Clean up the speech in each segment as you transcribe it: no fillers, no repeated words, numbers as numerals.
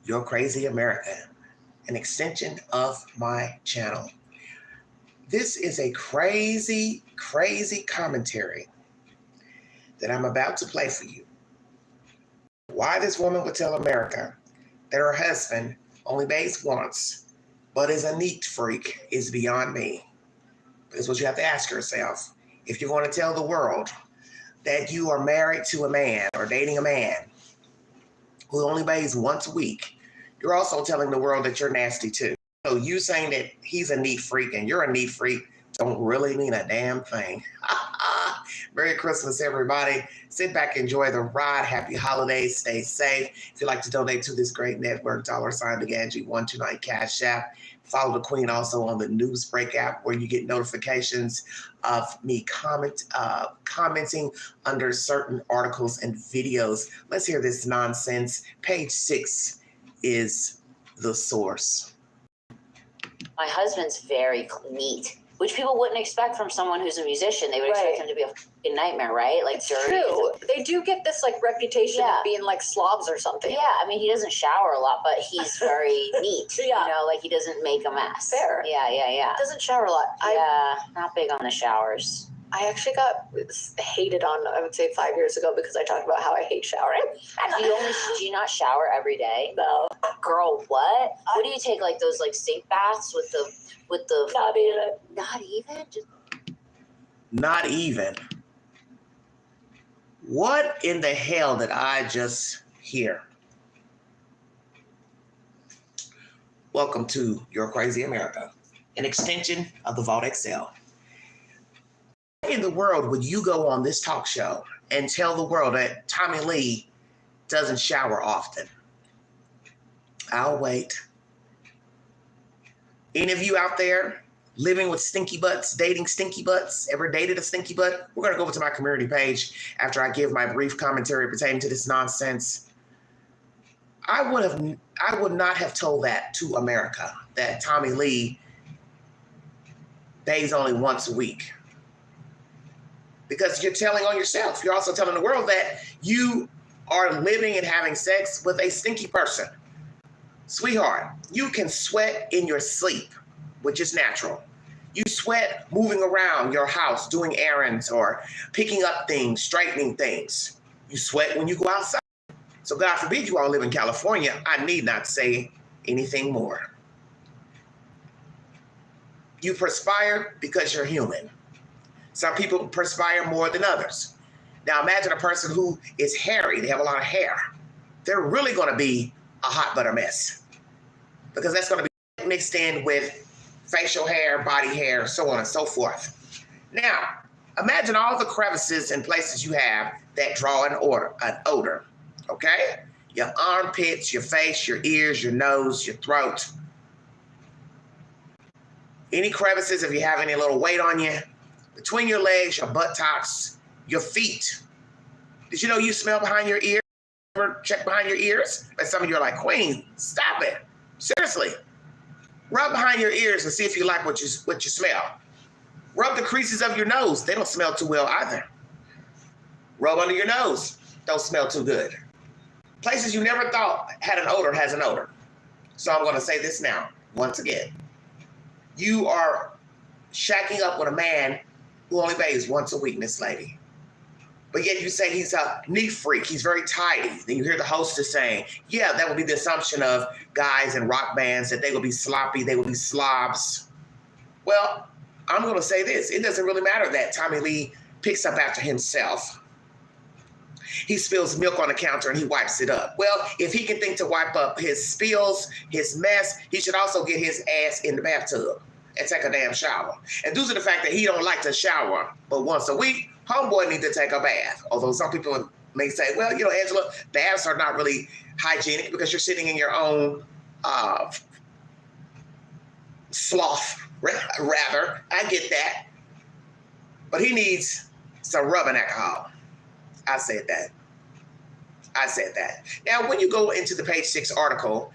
Your Crazy America, an extension of my channel. This is a crazy, crazy commentary that I'm about to play for you. Why this woman would tell America that her husband only bathes once, but is a neat freak, is beyond me. But it's what you have to ask yourself. If you're going to tell the world that you are married to a man or dating a man who only bathes once a week, you're also telling the world that you're nasty too. So you saying that he's a neat freak and you're a neat freak don't really mean a damn thing. Merry Christmas, everybody. Sit back, enjoy the ride. Happy holidays. Stay safe. If you'd like to donate to this great network, $BeGanji129 Cash App. Follow the Queen also on the Newsbreak app where you get notifications of me commenting under certain articles and videos. Let's hear this nonsense. Page 6 is the source. My husband's very neat, which people wouldn't expect from someone who's a musician. They would expect him to be a fucking nightmare, right? Like it's dirty. True. They do get this like reputation of being like slobs or something. Yeah, I mean, he doesn't shower a lot, but he's very neat. Yeah. You know, like he doesn't make a mess. Fair. Yeah. Doesn't shower a lot. Yeah, not big on the showers. I actually got hated on, I would say 5 years ago because I talked about how I hate showering. Do you not shower every day? No. Girl, what? What do you take, like those like sink baths with the Not even. Not even? Just Not even. What in the hell did I just hear? Welcome to Your Crazy America, an extension of the Vault XL. In the world would you go on this talk show and tell the world that Tommy Lee doesn't shower often? I'll wait. Any of you out there living with stinky butts, dating stinky butts, ever dated a stinky butt? We're going to go over to my community page after I give my brief commentary pertaining to this nonsense. I would not have told that to America, that Tommy Lee bathes only once a week. Because you're telling on yourself. You're also telling the world that you are living and having sex with a stinky person. Sweetheart, you can sweat in your sleep, which is natural. You sweat moving around your house, doing errands or picking up things, straightening things. You sweat when you go outside. So God forbid you all live in California. I need not say anything more. You perspire because you're human. Some people perspire more than others. Now imagine a person who is hairy, they have a lot of hair. They're really gonna be a hot butter mess because that's gonna be mixed in with facial hair, body hair, so on and so forth. Now, imagine all the crevices and places you have that draw an odor, okay? Your armpits, your face, your ears, your nose, your throat. Any crevices, if you have any little weight on you, between your legs, your buttocks, your feet. Did you know you smell behind your ears? Ever check behind your ears? And some of you are like, Queen, stop it. Seriously. Rub behind your ears and see if you like what you smell. Rub the creases of your nose. They don't smell too well either. Rub under your nose. Don't smell too good. Places you never thought had an odor has an odor. So I'm going to say this now, once again. You are shacking up with a man who only bathes once a week, Miss Lady. But yet you say he's a neat freak. He's very tidy. Then you hear the hostess saying, yeah, that would be the assumption of guys in rock bands, that they will be sloppy, they will be slobs. Well, I'm going to say this. It doesn't really matter that Tommy Lee picks up after himself. He spills milk on the counter and he wipes it up. Well, if he can think to wipe up his spills, his mess, he should also get his ass in the bathtub and take a damn shower. And due to the fact that he don't like to shower but once a week, homeboy need to take a bath. Although some people may say, well, you know, Angela, baths are not really hygienic because you're sitting in your own sloth, rather. I get that. But he needs some rubbing alcohol. I said that. Now, when you go into the page 6 article,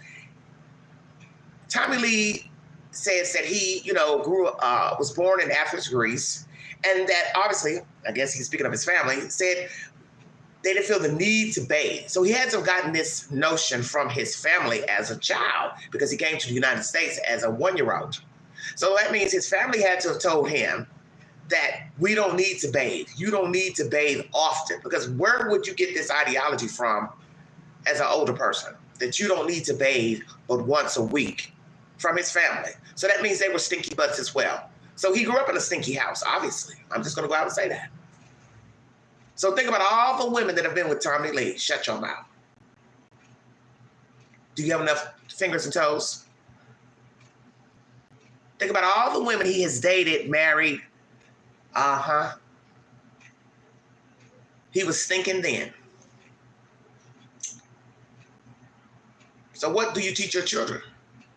Tommy Lee says that he, was born in Athens, Greece, and that obviously, I guess he's speaking of his family, said they didn't feel the need to bathe. So he had to have gotten this notion from his family as a child because he came to the United States as a 1-year-old. So that means his family had to have told him that we don't need to bathe. You don't need to bathe often, because where would you get this ideology from as an older person that you don't need to bathe but once a week? From his family. So that means they were stinky butts as well. So he grew up in a stinky house, obviously. I'm just gonna go out and say that. So think about all the women that have been with Tommy Lee. Shut your mouth. Do you have enough fingers and toes? Think about all the women he has dated, married. He was stinking then. So what do you teach your children?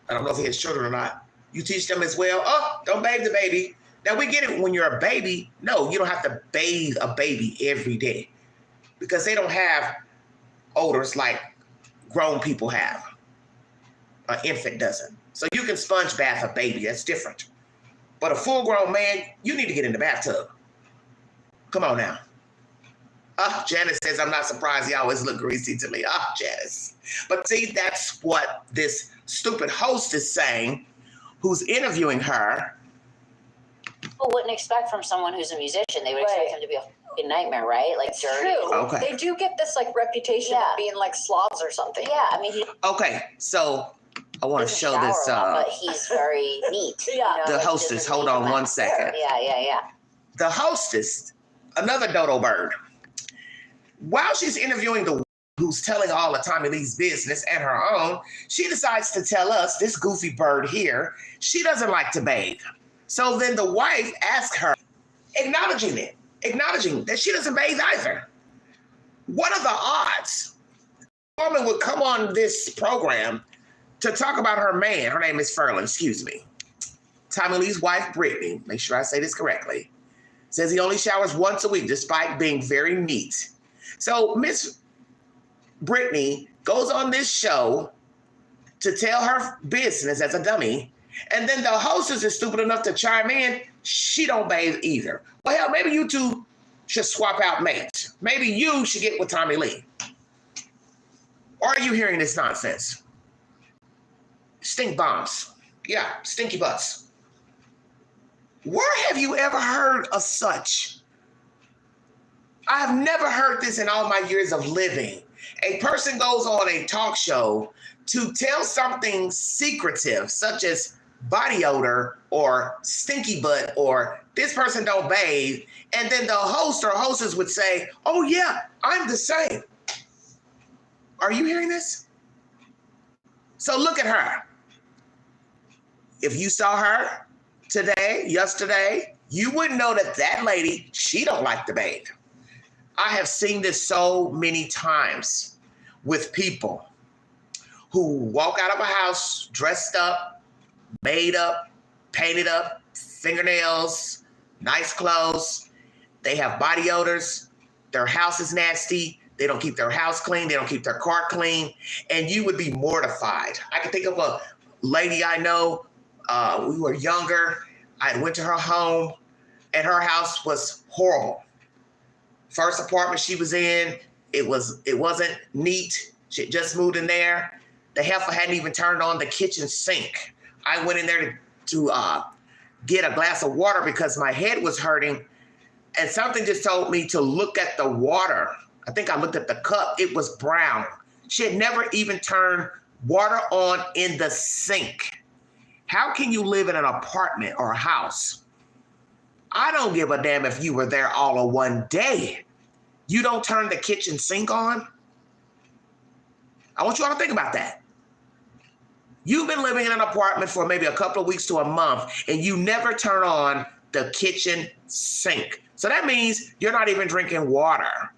I don't know if he has children or not. You teach them as well. Oh, don't bathe the baby. Now we get it when you're a baby. No, you don't have to bathe a baby every day because they don't have odors like grown people have. An infant doesn't. So you can sponge bath a baby. That's different. But a full-grown man, you need to get in the bathtub. Come on now. Janice says, I'm not surprised he always look greasy to me. Janice. But see, that's what this stupid host is saying, who's interviewing her. People wouldn't expect from someone who's a musician. They would expect him to be a fucking nightmare, right? Like dirty. True. Okay. They do get this like reputation of being like slobs or something. Yeah, I mean, he Okay, so I want to doesn't show shower this. a lot, but he's very neat. Yeah. The like, hostess, doesn't hold leave on him one out second. there. Yeah. The hostess, another dodo bird, while she's interviewing the who's telling all of Tommy Lee's business and her own, she decides to tell us, this goofy bird here, she doesn't like to bathe. So then the wife asks her, acknowledging that she doesn't bathe either. What are the odds? A woman would come on this program to talk about her man. Her name is Ferlin, excuse me. Tommy Lee's wife, Brittany, make sure I say this correctly, says he only showers once a week despite being very neat. So Miss Brittany goes on this show to tell her business as a dummy, and then the hostess is stupid enough to chime in, she don't bathe either. Well, hell, maybe you two should swap out mates. Maybe you should get with Tommy Lee. Or are you hearing this nonsense? Stink bombs. Yeah, stinky butts. Where have you ever heard of such? I have never heard this in all my years of living. A person goes on a talk show to tell something secretive, such as body odor or stinky butt or this person don't bathe, and then the host or hostess would say, oh yeah, I'm the same. Are you hearing this? So look at her. If you saw her yesterday, you wouldn't know that lady, she don't like to bathe. I have seen this so many times with people who walk out of a house dressed up, made up, painted up, fingernails, nice clothes. They have body odors. Their house is nasty. They don't keep their house clean. They don't keep their car clean. And you would be mortified. I can think of a lady I know. We were younger. I went to her home and her house was horrible. First apartment she was in, it wasn't neat. She just moved in there. The heifer hadn't even turned on the kitchen sink. I went in there to get a glass of water because my head was hurting, and something just told me to look at the water. I think I looked at the cup. It was brown. She had never even turned water on in the sink. How can you live in an apartment or a house? I don't give a damn if you were there all in one day. You don't turn the kitchen sink on? I want you all to think about that. You've been living in an apartment for maybe a couple of weeks to a month, and you never turn on the kitchen sink. So that means you're not even drinking water.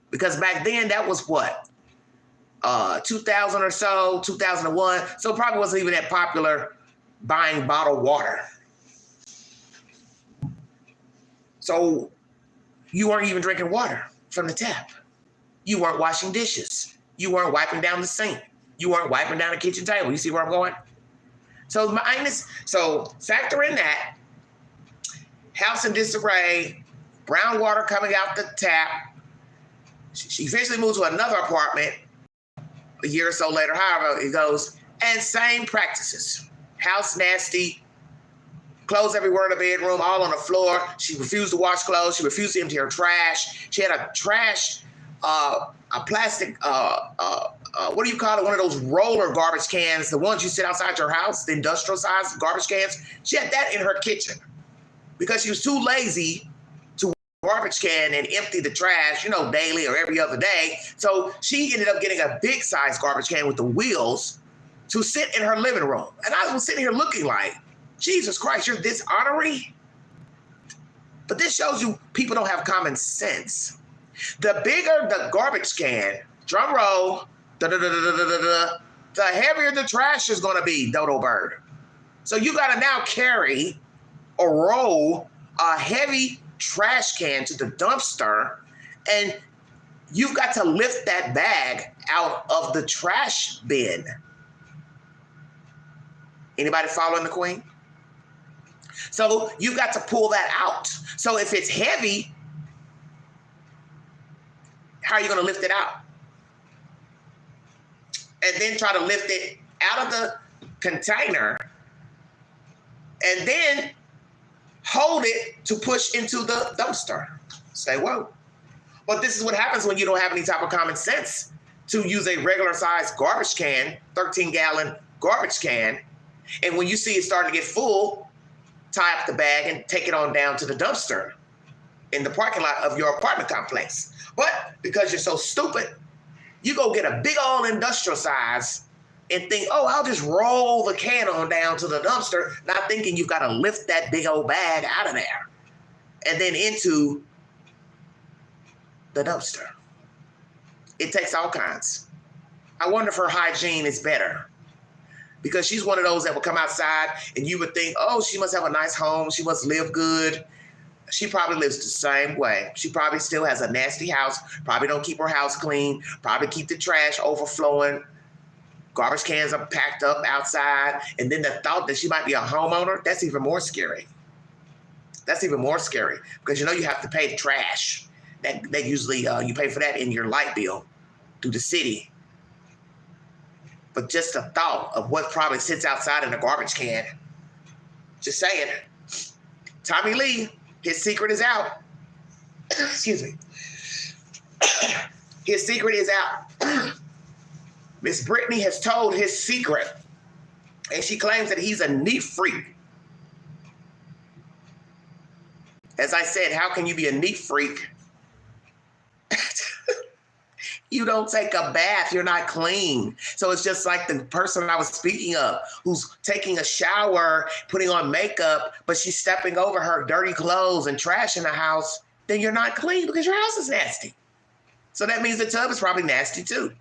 Because back then, that was what? 2000 or so, 2001. So it probably wasn't even that popular buying bottled water. So you weren't even drinking water from the tap. You weren't washing dishes. You weren't wiping down the sink. You weren't wiping down the kitchen table. You see where I'm going? So factor in that. House in disarray, brown water coming out the tap, She eventually moved to another apartment a year or so later, however it goes, and same practices. House nasty, clothes everywhere in the bedroom, all on the floor. She refused to wash clothes. She refused to empty her trash. She had a trash, a plastic, what do you call it? One of those roller garbage cans, the ones you sit outside your house, the industrial size garbage cans. She had that in her kitchen because she was too lazy to garbage can and empty the trash, daily or every other day. So she ended up getting a big size garbage can with the wheels to sit in her living room. And I was sitting here looking like, Jesus Christ, you're this ornery? But this shows you people don't have common sense. The bigger the garbage can, drum roll, the heavier the trash is gonna be, dodo bird. So you gotta now carry or roll a heavy trash can to the dumpster, and you've got to lift that bag out of the trash bin. Anybody following the queen? So you've got to pull that out. So if it's heavy, how are you going to lift it out? And then try to lift it out of the container and then hold it to push into the dumpster. Say, whoa. But this is what happens when you don't have any type of common sense to use a regular size garbage can, 13-gallon garbage can. And when you see it starting to get full, tie up the bag and take it on down to the dumpster in the parking lot of your apartment complex. But because you're so stupid, you go get a big old industrial size and think, oh, I'll just roll the can on down to the dumpster, not thinking you've got to lift that big old bag out of there and then into the dumpster. It takes all kinds. I wonder if her hygiene is better, because she's one of those that will come outside and you would think, oh, she must have a nice home. She must live good. She probably lives the same way. She probably still has a nasty house, probably don't keep her house clean, probably keep the trash overflowing. Garbage cans are packed up outside. And then the thought that she might be a homeowner, that's even more scary. That's even more scary because you have to pay the trash. That usually you pay for that in your light bill through the city. But just the thought of what probably sits outside in a garbage can. Just saying. Tommy Lee, his secret is out. Excuse me. His secret is out. Miss Brittany has told his secret, and she claims that he's a neat freak. As I said, how can you be a neat freak? You don't take a bath, you're not clean. So it's just like the person I was speaking of who's taking a shower, putting on makeup, but she's stepping over her dirty clothes and trash in the house, then you're not clean because your house is nasty. So that means the tub is probably nasty too.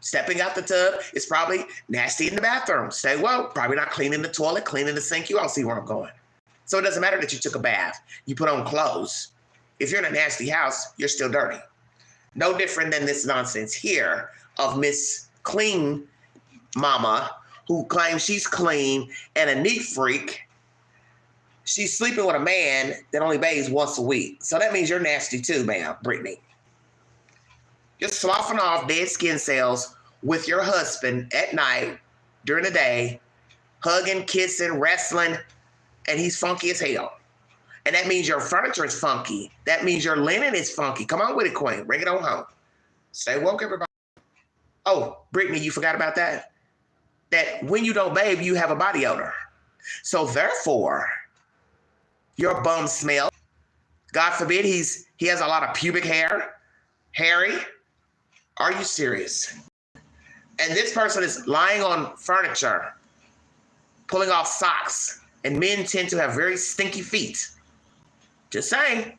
Stepping out the tub is probably nasty in the bathroom. Say, well, probably not cleaning the toilet, cleaning the sink. You all see where I'm going. So it doesn't matter that you took a bath, you put on clothes. If you're in a nasty house, you're still dirty. No different than this nonsense here of Miss Clean Mama, who claims she's clean and a neat freak. She's sleeping with a man that only bathes once a week. So that means you're nasty too, ma'am, Brittany. You're sloughing off dead skin cells with your husband at night, during the day, hugging, kissing, wrestling, and he's funky as hell. And that means your furniture is funky. That means your linen is funky. Come on with it, Queen. Bring it on home. Stay woke, everybody. Oh, Brittany, you forgot about that? That when you don't bathe, you have a body odor. So therefore, your bum smells. God forbid he has a lot of pubic hair. Hairy. Are you serious? And this person is lying on furniture, pulling off socks. And men tend to have very stinky feet. Just saying.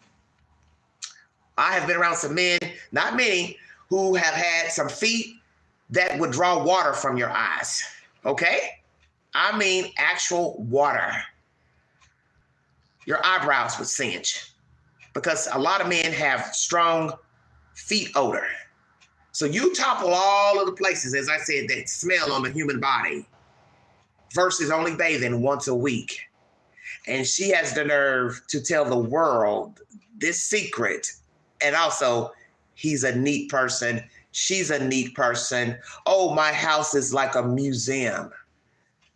I have been around some men, not many, who have had some feet that would draw water from your eyes. Okay? I mean actual water. Your eyebrows would singe because a lot of men have strong feet odor. So you topple all of the places, as I said, that smell on the human body versus only bathing once a week. And she has the nerve to tell the world this secret and also He's a neat person. She's a neat person. Oh, my house is like a museum.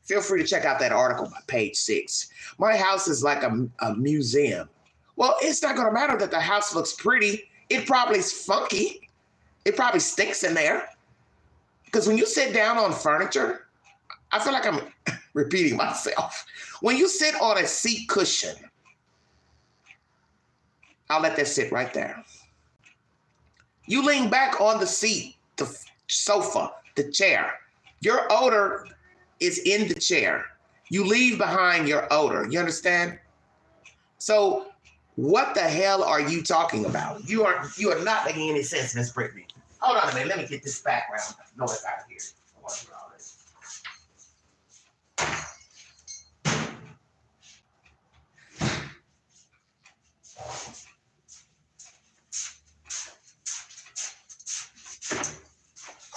Feel free to check out that article by page 6. My house is like a museum. Well, it's not going to matter that the house looks pretty. It probably is funky. It probably stinks in there. Because when you sit down on furniture, I feel like I'm repeating myself. When you sit on a seat cushion, I'll let that sit right there. You lean back on the seat, the sofa, the chair. Your odor is in the chair. You leave behind your odor. You understand? So what the hell are you talking about? You are not making any sense, Miss Brittany. Hold on a minute. Let me get this background noise out of here. I want to hear all this.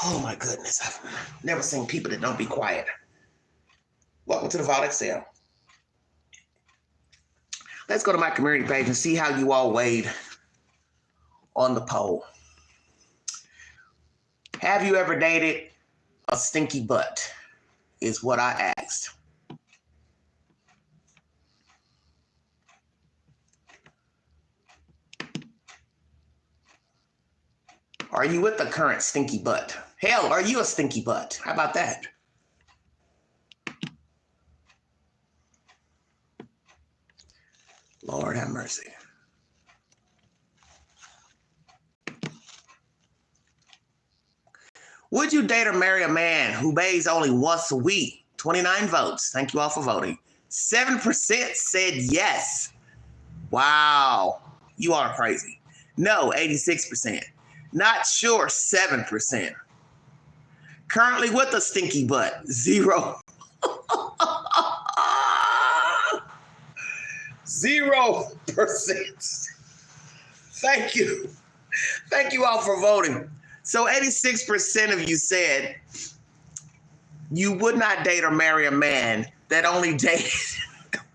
Oh my goodness, I've never seen people that don't be quiet. Welcome to the Vault Excel. Let's go to my community page and see how you all weighed on the poll. Have you ever dated a stinky butt? Is what I asked. Are you with the current stinky butt? Hell, are you a stinky butt? How about that? Lord have mercy. Would you date or marry a man who bathes only once a week? 29 votes. Thank you all for voting. 7% said yes. Wow. You are crazy. No, 86%. Not sure, 7%. Currently with a stinky butt, 0. 0%. Thank you. Thank you all for voting. So 86% of you said you would not date or marry a man that only dates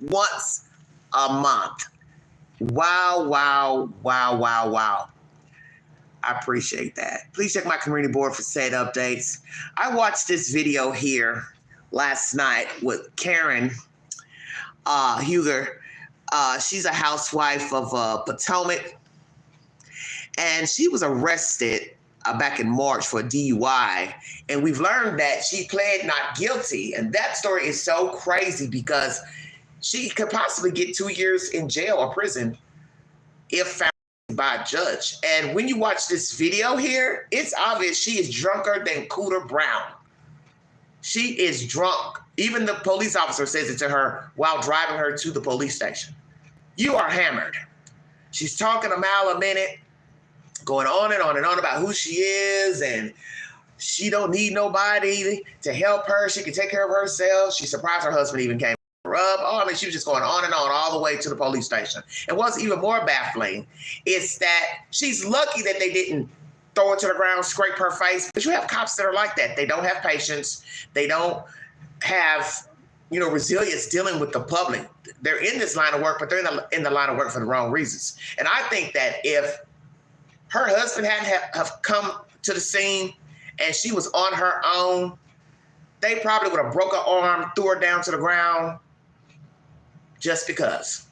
once a month. Wow, wow, wow, wow, wow. I appreciate that. Please check my community board for said updates. I watched this video here last night with Karen Huger. She's a housewife of Potomac, and she was arrested back in March for a DUI, and we've learned that she pled not guilty, and that story is so crazy because she could possibly get 2 years in jail or prison if found by a judge. And when you watch this video here, it's obvious she is drunker than Cooter Brown. She is drunk. Even the police officer says it to her while driving her to the police station. You are hammered. She's talking a mile a minute, going on and on and on about who she is, and she don't need nobody to help her. She can take care of herself. She's surprised her husband even came her up. Oh, I mean, she was just going on and on all the way to the police station. And what's even more baffling is that she's lucky that they didn't throw her to the ground, scrape her face. But you have cops that are like that. They don't have patience. They don't have, resilience dealing with the public. They're in this line of work, but they're in the line of work for the wrong reasons. And I think that if her husband hadn't have come to the scene and she was on her own, they probably would have broke her arm, threw her down to the ground just because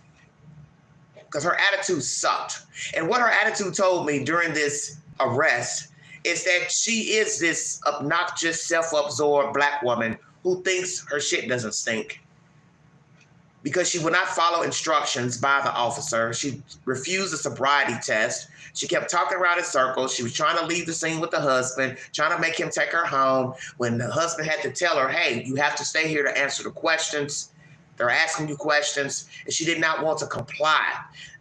her attitude sucked. And what her attitude told me during this arrest is that she is this obnoxious, self-absorbed Black woman who thinks her shit doesn't stink because she would not follow instructions by the officer. She refused a sobriety test. She kept talking around in circles. She was trying to leave the scene with the husband, trying to make him take her home when the husband had to tell her, hey, you have to stay here to answer the questions. They're asking you questions, and she did not want to comply.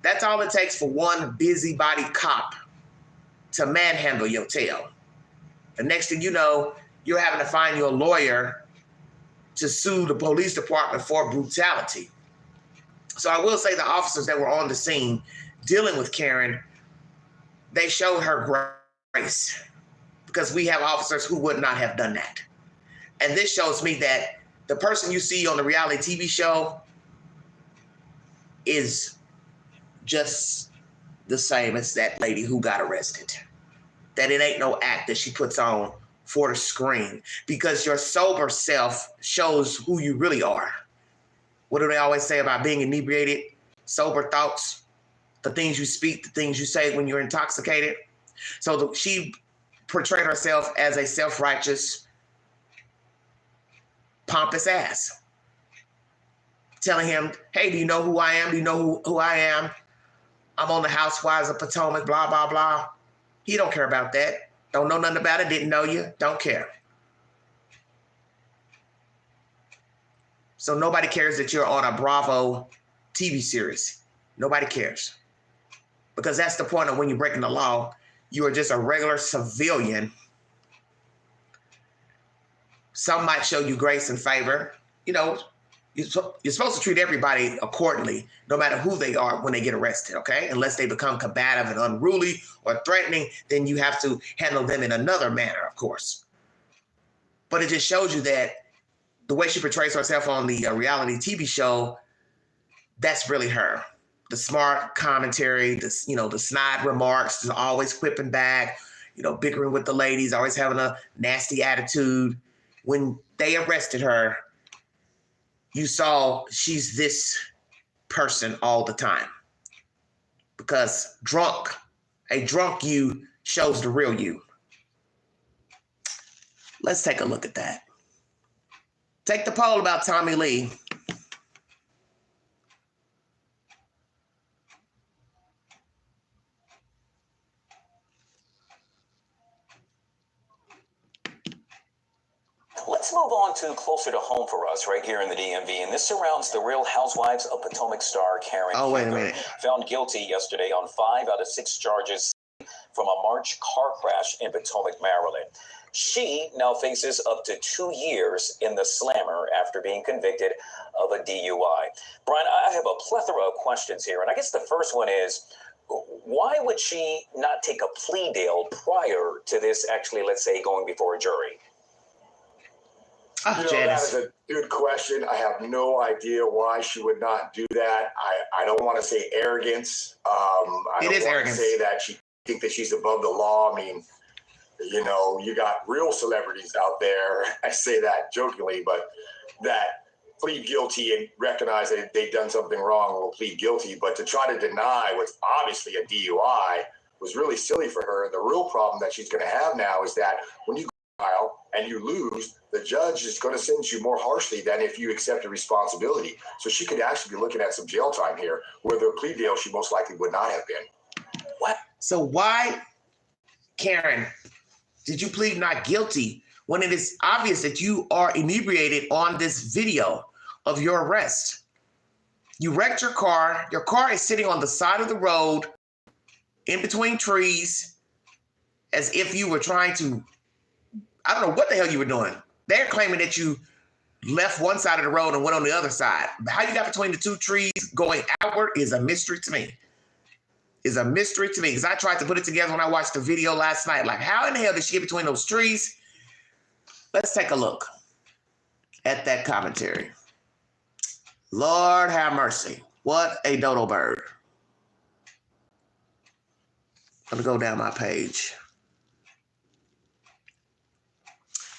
That's all it takes for one busybody cop to manhandle your tail. The next thing you know, you're having to find you a lawyer to sue the police department for brutality. So I will say the officers that were on the scene dealing with Karen, they showed her grace because we have officers who would not have done that. And this shows me that the person you see on the reality TV show is just the same as that lady who got arrested. that it ain't no act that she puts on for the screen, because your sober self shows who you really are. What do they always say about being inebriated? Sober thoughts, the things you speak, the things you say when you're intoxicated. So she portrayed herself as a self-righteous, pompous ass, telling him, hey, do you know who I am? Do you know who I am? I'm on the Housewives of Potomac, blah, blah, blah. He don't care about that. Don't know nothing about it, didn't know you, don't care. So nobody cares that you're on a Bravo TV series. Nobody cares. Because that's the point of when you're breaking the law. You are just a regular civilian. Some might show you grace and favor. You know, you're supposed to treat everybody accordingly, no matter who they are when they get arrested, okay? Unless they become combative and unruly or threatening, then you have to handle them in another manner, of course. But it just shows you that the way she portrays herself on the reality TV show, that's really her. The smart commentary, the snide remarks, the always whipping back, bickering with the ladies, always having a nasty attitude. When they arrested her, you saw she's this person all the time. Because a drunk you shows the real you. Let's take a look at that. Take the poll about Tommy Lee. Let's move on to closer to home for us right here in the DMV. And this surrounds the Real Housewives of Potomac star Karen. Oh, wait a minute. Found guilty yesterday on 5 out of 6 charges from a March car crash in Potomac, Maryland. She now faces up to 2 years in the slammer after being convicted of a DUI. Brian, I have a plethora of questions here. And I guess the first one is, why would she not take a plea deal prior to this actually, let's say, going before a jury? Oh, that is a good question. I have no idea why she would not do that. I don't want to say arrogance. I don't want to say that she think that she's above the law. I mean, you got real celebrities out there. I say that jokingly, but that plead guilty and recognize that they've done something wrong and will plead guilty. But to try to deny what's obviously a DUI was really silly for her. The real problem that she's going to have now is that when you trial and you lose, the judge is going to sentence you more harshly than if you accept a responsibility. So she could actually be looking at some jail time here, where the plea deal she most likely would not have been. What? So why, Karen, did you plead not guilty when it is obvious that you are inebriated on this video of your arrest? You wrecked your car. Your car is sitting on the side of the road in between trees as if you were trying to, I don't know what the hell you were doing. They're claiming that you left one side of the road and went on the other side. How you got between the two trees going outward is a mystery to me. Is a mystery to me, because I tried to put it together when I watched the video last night. Like, how in the hell did she get between those trees? Let's take a look at that commentary. Lord have mercy. What a dodo bird. Let me go down my page.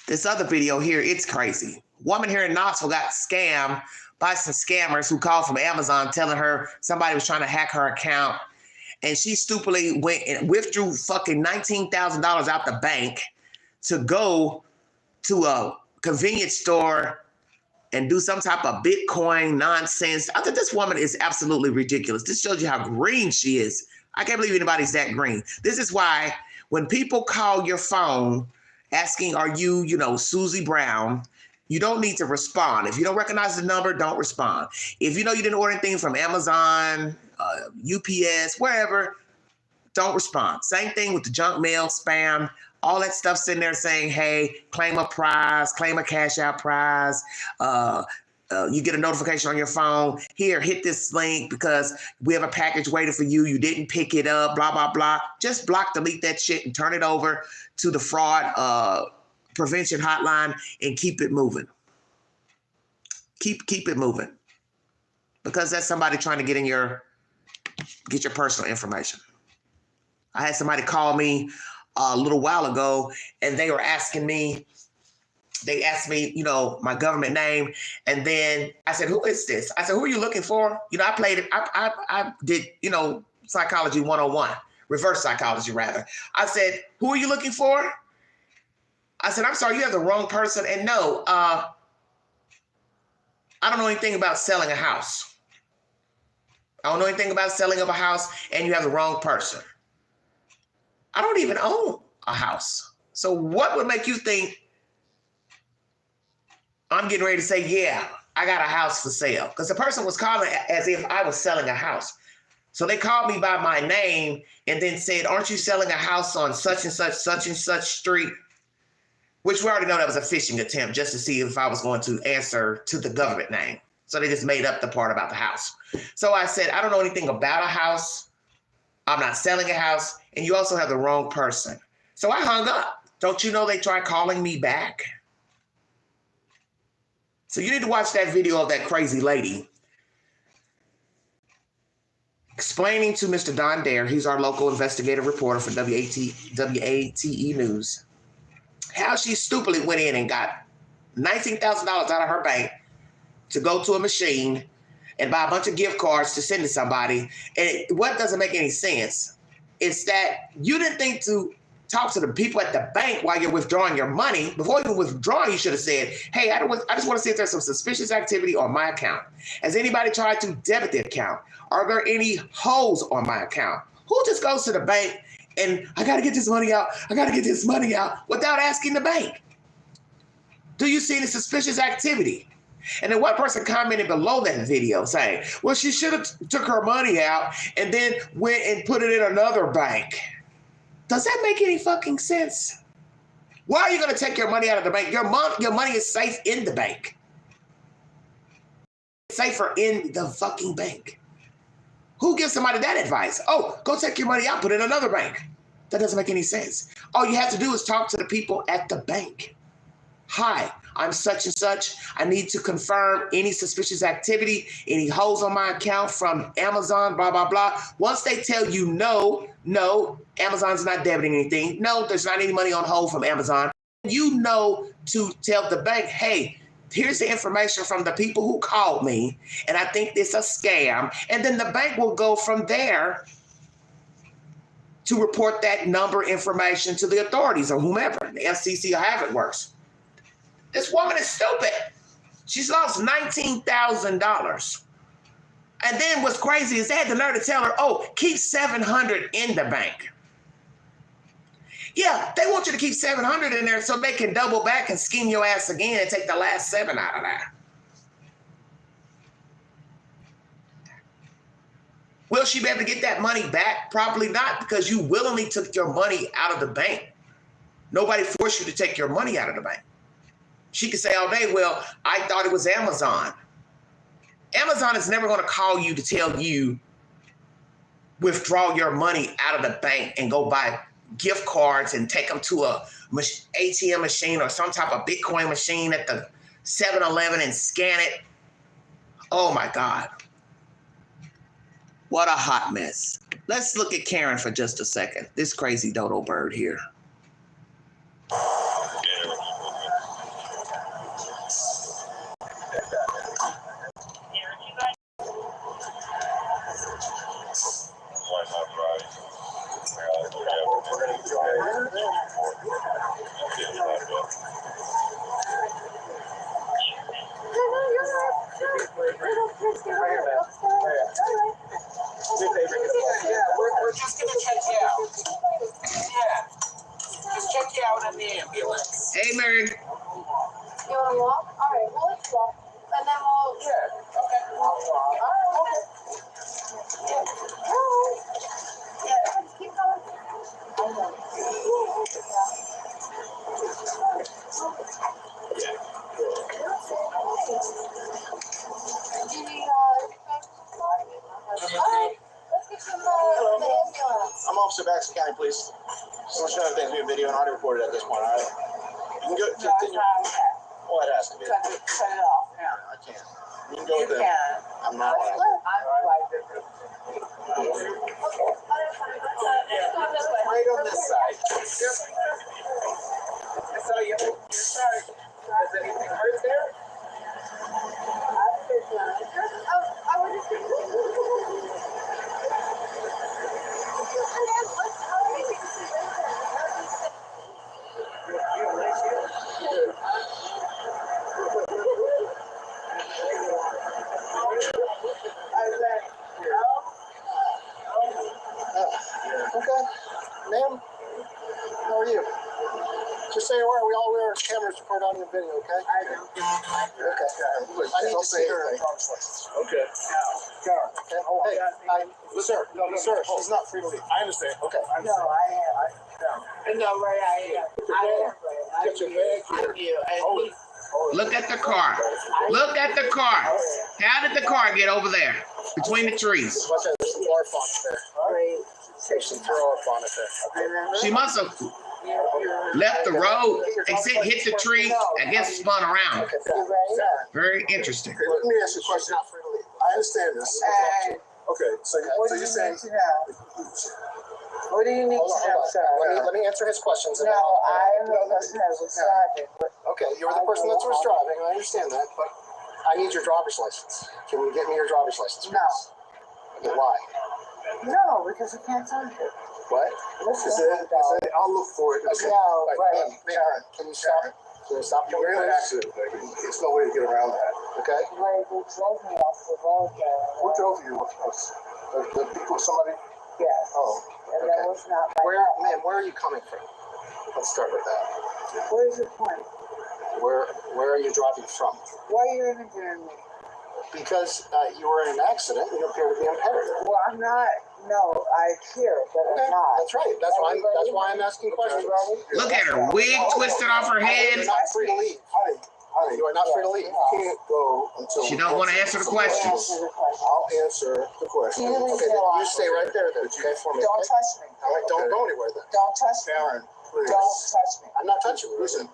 This other video here, it's crazy. Woman here in Knoxville got scammed by some scammers who called from Amazon telling her somebody was trying to hack her account. And she stupidly went and withdrew fucking $19,000 out the bank to go to a convenience store and do some type of Bitcoin nonsense. I think this woman is absolutely ridiculous. This shows you how green she is. I can't believe anybody's that green. This is why when people call your phone asking, are you, Susie Brown, you don't need to respond. If you don't recognize the number, don't respond. If you know you didn't order anything from Amazon, UPS, wherever, don't respond. Same thing with the junk mail, spam, all that stuff sitting there saying, hey, claim a prize, claim a cash out prize. You get a notification on your phone. Here, hit this link because we have a package waiting for you. You didn't pick it up, blah, blah, blah. Just block, delete that shit and turn it over to the fraud prevention hotline and keep it moving. Keep it moving. Because that's somebody trying to get your personal information. I had somebody call me a little while ago, and they were asking me. They asked me, you know, my government name, and then I said, "Who is this?" I said, "Who are you looking for?" You know, I played it. I did, you know, psychology 101, reverse psychology rather. I said, "Who are you looking for?" I said, "I'm sorry, you have the wrong person." And no, I don't know anything about selling a house. I don't know anything about selling of a house, and you have the wrong person. I don't even own a house. So what would make you think I'm getting ready to say, yeah, I got a house for sale? Because the person was calling as if I was selling a house. So they called me by my name and then said, "Aren't you selling a house on such and such street?" Which we already know that was a phishing attempt just to see if I was going to answer to the government name. So they just made up the part about the house. So I said, "I don't know anything about a house. I'm not selling a house. And you also have the wrong person." So I hung up. Don't you know they tried calling me back? So you need to watch that video of that crazy lady explaining to Mr. Don Dare, he's our local investigative reporter for WATE News, how she stupidly went in and got $19,000 out of her bank to go to a machine and buy a bunch of gift cards to send to somebody. And what doesn't make any sense is that you didn't think to talk to the people at the bank while you're withdrawing your money. Before you withdraw, you should have said, "Hey, I just want to see if there's some suspicious activity on my account. Has anybody tried to debit the account? Are there any holes on my account?" Who just goes to the bank and "I got to get this money out, I got to get this money out," without asking the bank? Do you see any suspicious activity? And then one person commented below that video saying, "Well, she should have took her money out and then went and put it in another bank." Does that make any fucking sense? Why are you going to take your money out of the bank? Your money is safe in the bank. It's safer in the fucking bank. Who gives somebody that advice? "Oh, go take your money out, put it in another bank." That doesn't make any sense. All you have to do is talk to the people at the bank. "Hi, I'm such and such. I need to confirm any suspicious activity, any holes on my account from Amazon, blah, blah, blah." Once they tell you no, Amazon's not debiting anything. No, there's not any money on hold from Amazon. You know to tell the bank, "Hey, here's the information from the people who called me, and I think it's a scam." And then the bank will go from there to report that number information to the authorities or whomever, the FCC or however it works. This woman is stupid. She's lost $19,000. And then what's crazy is they had the nerve to tell her, "Oh, keep $700 in the bank." Yeah, they want you to keep $700 in there so they can double back and scheme your ass again and take the last $7 out of that. Will she be able to get that money back? Probably not, because you willingly took your money out of the bank. Nobody forced you to take your money out of the bank. She could say all day, "Well, I thought it was Amazon." Amazon is never going to call you to tell you withdraw your money out of the bank and go buy gift cards and take them to a ATM machine or some type of Bitcoin machine at the 7-Eleven and scan it. Oh my God. What a hot mess. Let's look at Karen for just a second. This crazy dodo bird here. We're just gonna check you out. Yeah. Just check you out in the ambulance. Hey, Mary. You want to walk? All right, well, let's walk. And then we'll... Yeah, okay. All right, okay. Yeah. Yeah, just keep going. Do you need let's get you the ambulance. I'm Officer Baxter County Police. So much other things being video and audio recorded at this point, all right? You can go continue. Oh, it has to be. Cut it off now. I can't. You can go with You them. can. I'm not. I'm like this. Okay. Right on this side. Yep. I saw you. Sorry. Is anything hurt there? Okay. Ma'am, how are you? Just so you're aware, we all wear cameras to record audio and video, okay? I know. Okay. I need to see her driver's license. Okay. Karen, okay? Oh, hey, sir, sir, she's not free to leave. I understand. Okay. No, I am. No, right, I am. Get your bag here. Look at the car. Look at the car. How did the car get over there between the trees? Watch out, there's some barf on it there. Right. There's some throw up on it there. She must have left the road and hit the tree. I guess spun around. Okay. Very interesting. Okay, let me ask you a question. I understand this. Okay, so you're saying. What do you need to know, sir? Let me answer his questions. No, I am the person that was driving. Okay, you're the person that was driving. I understand that, but I need your driver's license. Can you get me your driver's license, please? No. Okay, why? No, because I can't find it. What? I'll look for it. Okay. No, right. Ma'am, can you stop? Can you stop? You're in an accident, baby. There's no way to get around that. Okay? Right, they drove me off the road there. Who drove you? The people, somebody? Yes. Oh. And that was not my fault. Ma'am, where are you coming from? Let's start with that. Where's your point? Where are you driving from? Why are you interviewing me? Because you were in an accident and you appear to be impaired. Well, I'm not. No, I appear, but I'm not. That's right. That's why I'm asking questions. Look at her wig twisted off her head. You're not free to leave. Honey, you are not free to leave. You can't go until She don't want to answer the questions. I'll answer the question. Okay, you stay right there then. Okay, for me. Don't touch me. All right, don't go anywhere then. Don't touch me. Karen, please. Don't touch me. I'm not touching you. Listen.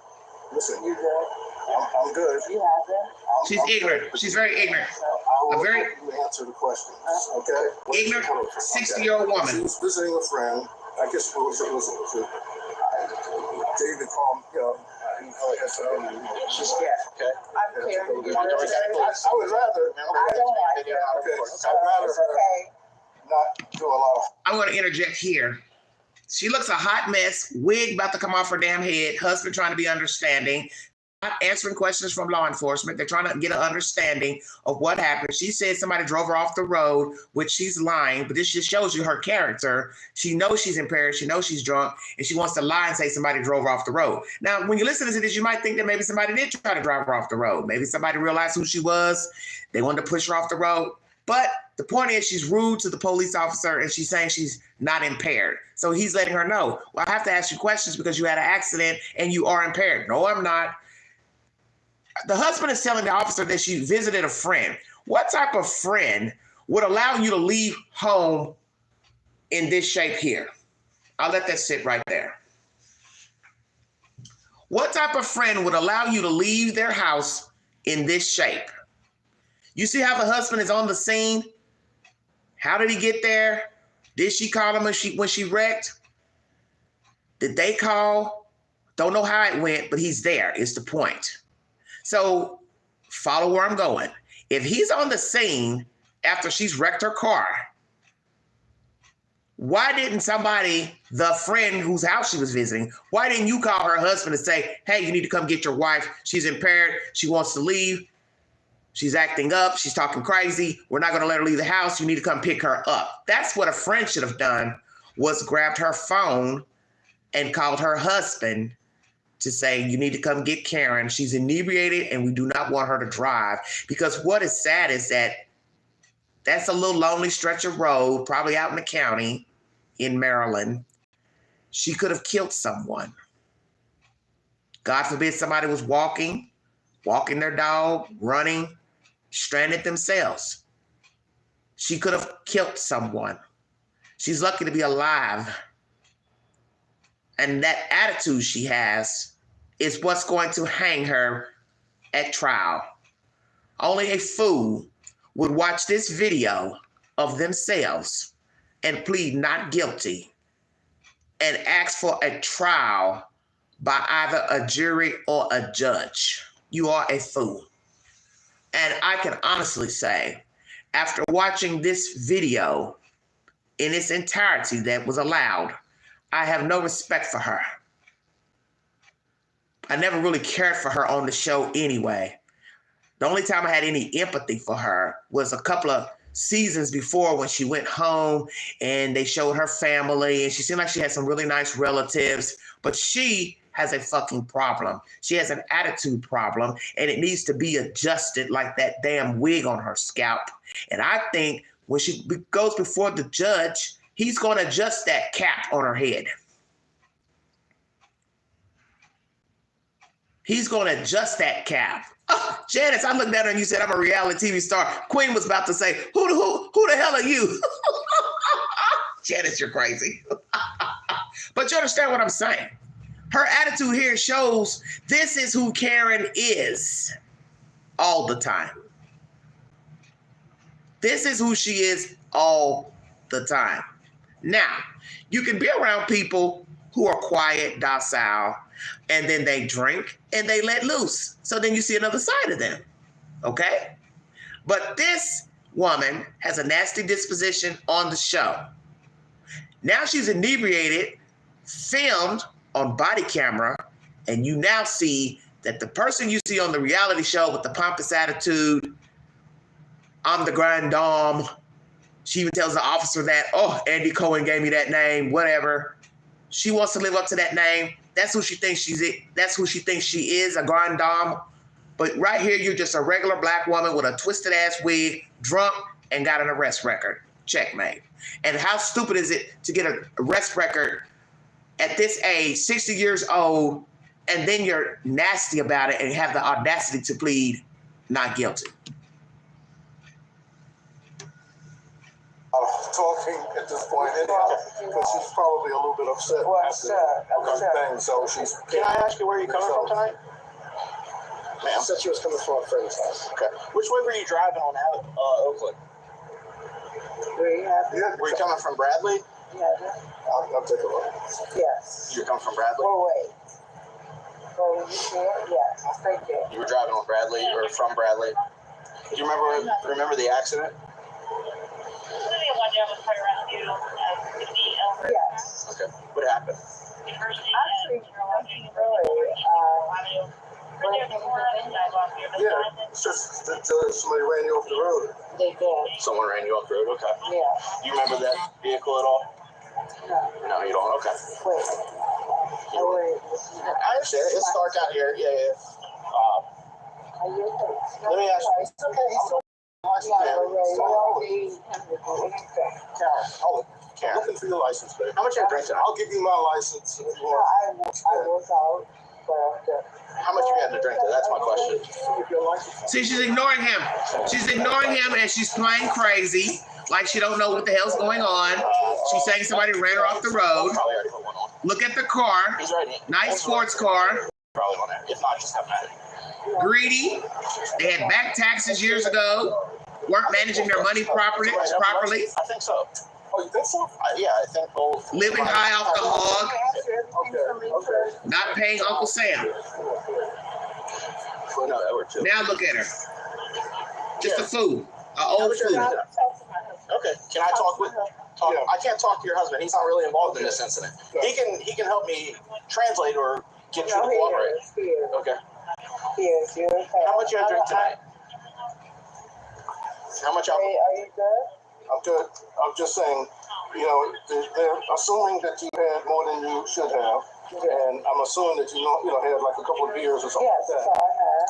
You good? I'm good. You have it? She's ignorant. She's very ignorant. I will A very answer the questions. Okay. ignorant 60-year-old woman. She was visiting a friend. I guess it was David called, she's scared. Okay. I'm clear. I would rather. I don't like it. I'd rather Okay. not do a lot of. I'm going to interject here. She looks a hot mess, wig about to come off her damn head, husband trying to be understanding, not answering questions from law enforcement. They're trying to get an understanding of what happened. She said somebody drove her off the road, which she's lying, but this just shows you her character. She knows she's impaired. She knows she's drunk, and she wants to lie and say somebody drove her off the road. Now, when you listen to this, you might think that maybe somebody did try to drive her off the road. Maybe somebody realized who she was. They wanted to push her off the road. But the point is she's rude to the police officer and she's saying she's not impaired. So he's letting her know, well, I have to ask you questions because you had an accident and you are impaired. No, I'm not. The husband is telling the officer that she visited a friend. What type of friend would allow you to leave home in this shape here? I'll let that sit right there. What type of friend would allow you to leave their house in this shape? You see how the husband is on the scene? How did he get there? Did she call him when she wrecked? Did they call? Don't know how it went, but he's there is the point. So follow where I'm going. If he's on the scene after she's wrecked her car, why didn't somebody, the friend whose house she was visiting, why didn't you call her husband and say, hey, you need to come get your wife. She's impaired. She wants to leave. She's acting up. She's talking crazy. We're not going to let her leave the house. You need to come pick her up. That's what a friend should have done, was grabbed her phone and called her husband to say, you need to come get Karen. She's inebriated and we do not want her to drive. Because what is sad is that that's a little lonely stretch of road, probably out in the county in Maryland. She could have killed someone. God forbid somebody was walking their dog, running, stranded themselves. She could have killed someone. She's lucky to be alive. And that attitude she has is what's going to hang her at trial. Only a fool would watch this video of themselves and plead not guilty and ask for a trial by either a jury or a judge, you are a fool. And I can honestly say, after watching this video in its entirety that was allowed, I have no respect for her. I never really cared for her on the show anyway. The only time I had any empathy for her was a couple of seasons before when she went home and they showed her family and she seemed like she had some really nice relatives, but she has a fucking problem. She has an attitude problem and it needs to be adjusted like that damn wig on her scalp. And I think when she goes before the judge, he's going to adjust that cap on her head. He's going to adjust that cap. Oh, Janice, I looked at her and you said, I'm a reality TV star. Queen was about to say, who the hell are you? Janice, you're crazy. But you understand what I'm saying? Her attitude here shows this is who Karen is all the time. This is who she is all the time. Now, you can be around people who are quiet, docile, and then they drink and they let loose. So then you see another side of them, okay? But this woman has a nasty disposition on the show. Now she's inebriated, filmed on body camera, and you now see that the person you see on the reality show with the pompous attitude, I'm the grand dame. She even tells the officer that, oh, Andy Cohen gave me that name, whatever. She wants to live up to that name. That's who she thinks that's who she thinks she is, a grand dame. But right here, you're just a regular black woman with a twisted ass wig, drunk, and got an arrest record. Checkmate. And how stupid is it to get an arrest record at this age, 60 years old, and then you're nasty about it and have the audacity to plead not guilty? Talking at this point anyhow, because she's probably a little bit upset. Well, upset. So she's. Can I ask you where you're coming from tonight? Ma'am. She said she was coming from a friend's house. Okay. Which way were you driving on out Oakland? Yeah. Were you coming from Bradley? I'll take a look. Yes. You're coming from Bradley? Oh, wait. Oh, you said, yes, thank you. You were driving on Bradley or from Bradley? Do you remember the accident? Yes. Okay. What happened? Actually, nothing really. Yeah, it's just that somebody ran you off the road. They did. Someone ran you off the road? Okay. Yeah. You remember that vehicle at all? No. No, you don't? Okay. Wait. Oh, wait. I understand. It's dark out here. Yeah. Are you okay? Let me ask you. It's okay. Karen, I'm looking for your license, baby. How much you drinking? I'll give you my license if you want. I was out, but How much you had to drink? That's my question. See, she's ignoring him. She's ignoring him and she's playing crazy, like she don't know what the hell's going on. She's saying somebody ran her off the road. Probably already put one on. Look at the car. He's ready. Nice sports car. Probably on there. If not, just have at it. Greedy. They had back taxes years ago. Weren't managing their money properly. I think so. Oh, you think so? Yeah, I think both. Living high off the hog. Okay. Not paying Uncle Sam. No, that were two. Now look at her. Just a fool. An old fool. Okay. Can I talk with? Yeah. I can't talk to your husband. He's not really involved in this incident. He can help me translate or get you to cooperate. Okay. How much you had to drink tonight? How much alcohol? Are you good? I'm good. I'm just saying, they're assuming that you had more than you should have. And I'm assuming that you had like a couple of beers or something Yes, like that's that. all I had.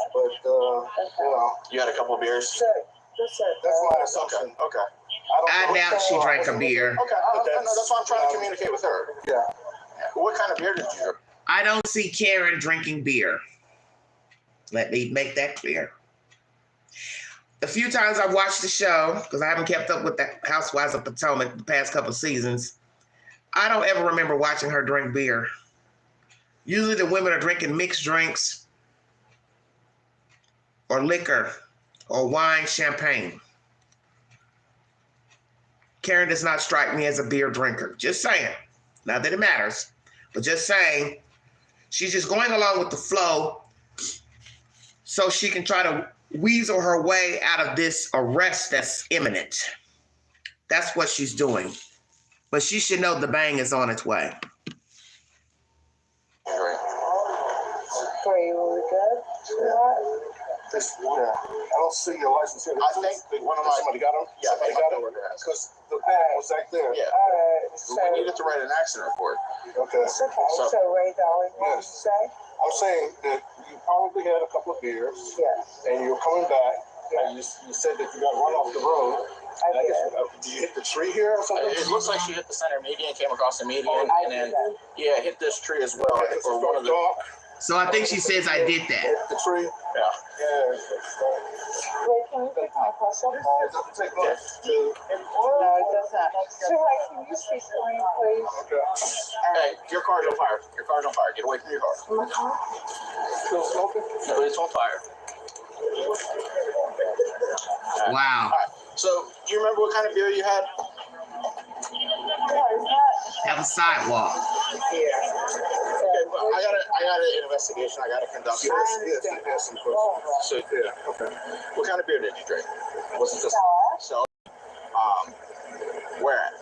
But, You had a couple of beers. that's my assumption. Okay. I doubt she drank a beer. Okay. That's why I'm trying to communicate with her. Yeah. What kind of beer did you drink? I don't see Karen drinking beer. Let me make that clear. The few times I've watched the show, because I haven't kept up with the Housewives of Potomac the past couple seasons, I don't ever remember watching her drink beer. Usually the women are drinking mixed drinks or liquor or wine, champagne. Karen does not strike me as a beer drinker. Just saying. Not that it matters, but just saying. She's just going along with the flow so she can try to weasel her way out of this arrest that's imminent. That's what she's doing. But she should know the bang is on its way. Are you really good? Yeah. I don't see your license here. I think one of my somebody got him. Yeah, Somebody I got know him. where they're at. Because the bag was back there. Yeah. Alright, so, We needed to write an accident report. Okay. it's okay. So- So Ray Darling, what did you Yes. say? I'm saying that you probably had a couple of beers Yes, and you were coming back and you said that you got run off the road. I And I did. guess, did you hit the tree here or something? It looks like she hit the center median, came across the median, I and then did that. yeah, hit this tree as well. It's Or one of the dark. So I think she says I did that. Hit the tree. yeah. Yeah. Ray, can you pick my question? It doesn't take long to. No, it does not. So Ray, can you speak to me, please? Okay. Hey, your car's on fire. Your car's on fire. Get away from your car. Still smoking? No, it's on fire. Wow. All right. So, do you remember what kind of beer you had? Have a sidewalk. Okay, well, I got an investigation. I got to conduct. Yes, some questions. So, Yeah, okay. what kind of beer did you drink? Was it just so? Where at?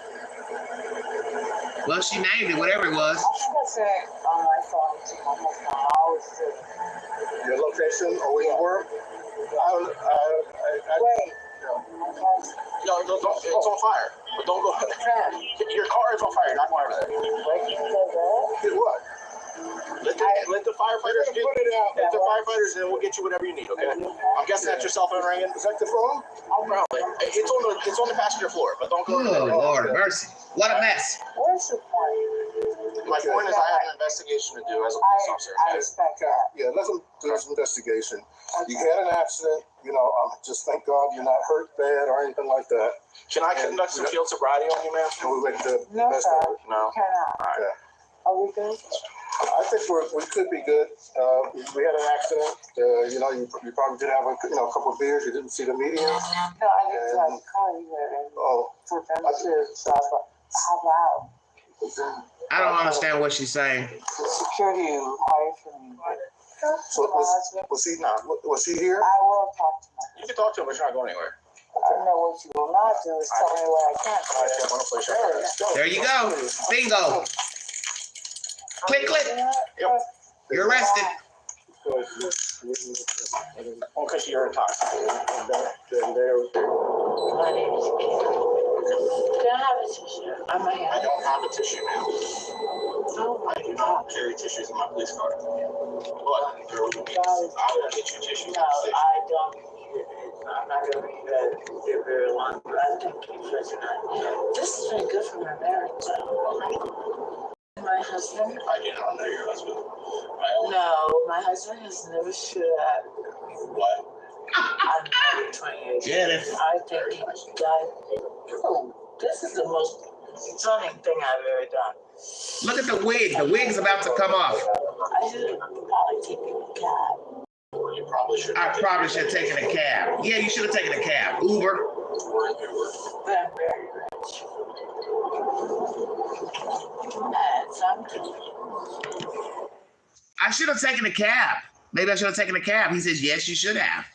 Well, she named it, whatever it was. I think I said it on my phone to my husband. I always do. Your location or where you were? Wait. No, it's on fire. But don't go. Your car is on fire. You're not going over there. Wait, you said that? Did what? Let the firefighters get Put it out. Let the firefighters, and we'll get you whatever you need. Okay. I'm guessing that's your cell phone ringing. Is that the phone? Probably. It's on the passenger floor, but don't go. Oh, over there. Lord mercy. What a mess. Where's your point? My point is, I have an investigation to do as a police officer. I respect that. Yeah, let them do some investigation. You had an accident, just thank God you're not hurt bad or anything like that. Can I conduct some field sobriety on you, ma'am? And we went to No, best sir. of it. No. Cannot. Okay. Are we good? I think we could be good. We had an accident. You probably did have a couple of beers. You didn't see the median. No, I didn't try to call you and Oh, for them to stop. How loud? I don't understand what she's saying. The security hired for me. so was he here? I will talk to my You can talk to him, but you're not going anywhere. I know what you will not do is tell me what I can't I just want to place your There you go. Bingo. Click, click. Yep. You're arrested. Oh, because you're intoxicated. My name is Kim. Can I have a tissue? I'm a I don't have a tissue, ma'am. Oh my I do God. not carry tissues in my police car. But there will be. God is I will get you tissue. No, I don't need it. I'm not going to be that here very long, but I thank you for tonight. This has been good for my marriage. My husband? I do not know your husband. No, my husband has never stood up. What? I'm 28. Jennifer. I think he died. Oh, this is the most stunning thing I've ever done. Look at the wig. The wig's about to come off. I should probably take a cab. You probably should. I probably should have taken a cab. Yeah, you should have taken a cab. Uber. Or an Uber. But I'm very rich. That's something. I should have taken a cab. Maybe I should have taken a cab. He says, yes, you should have.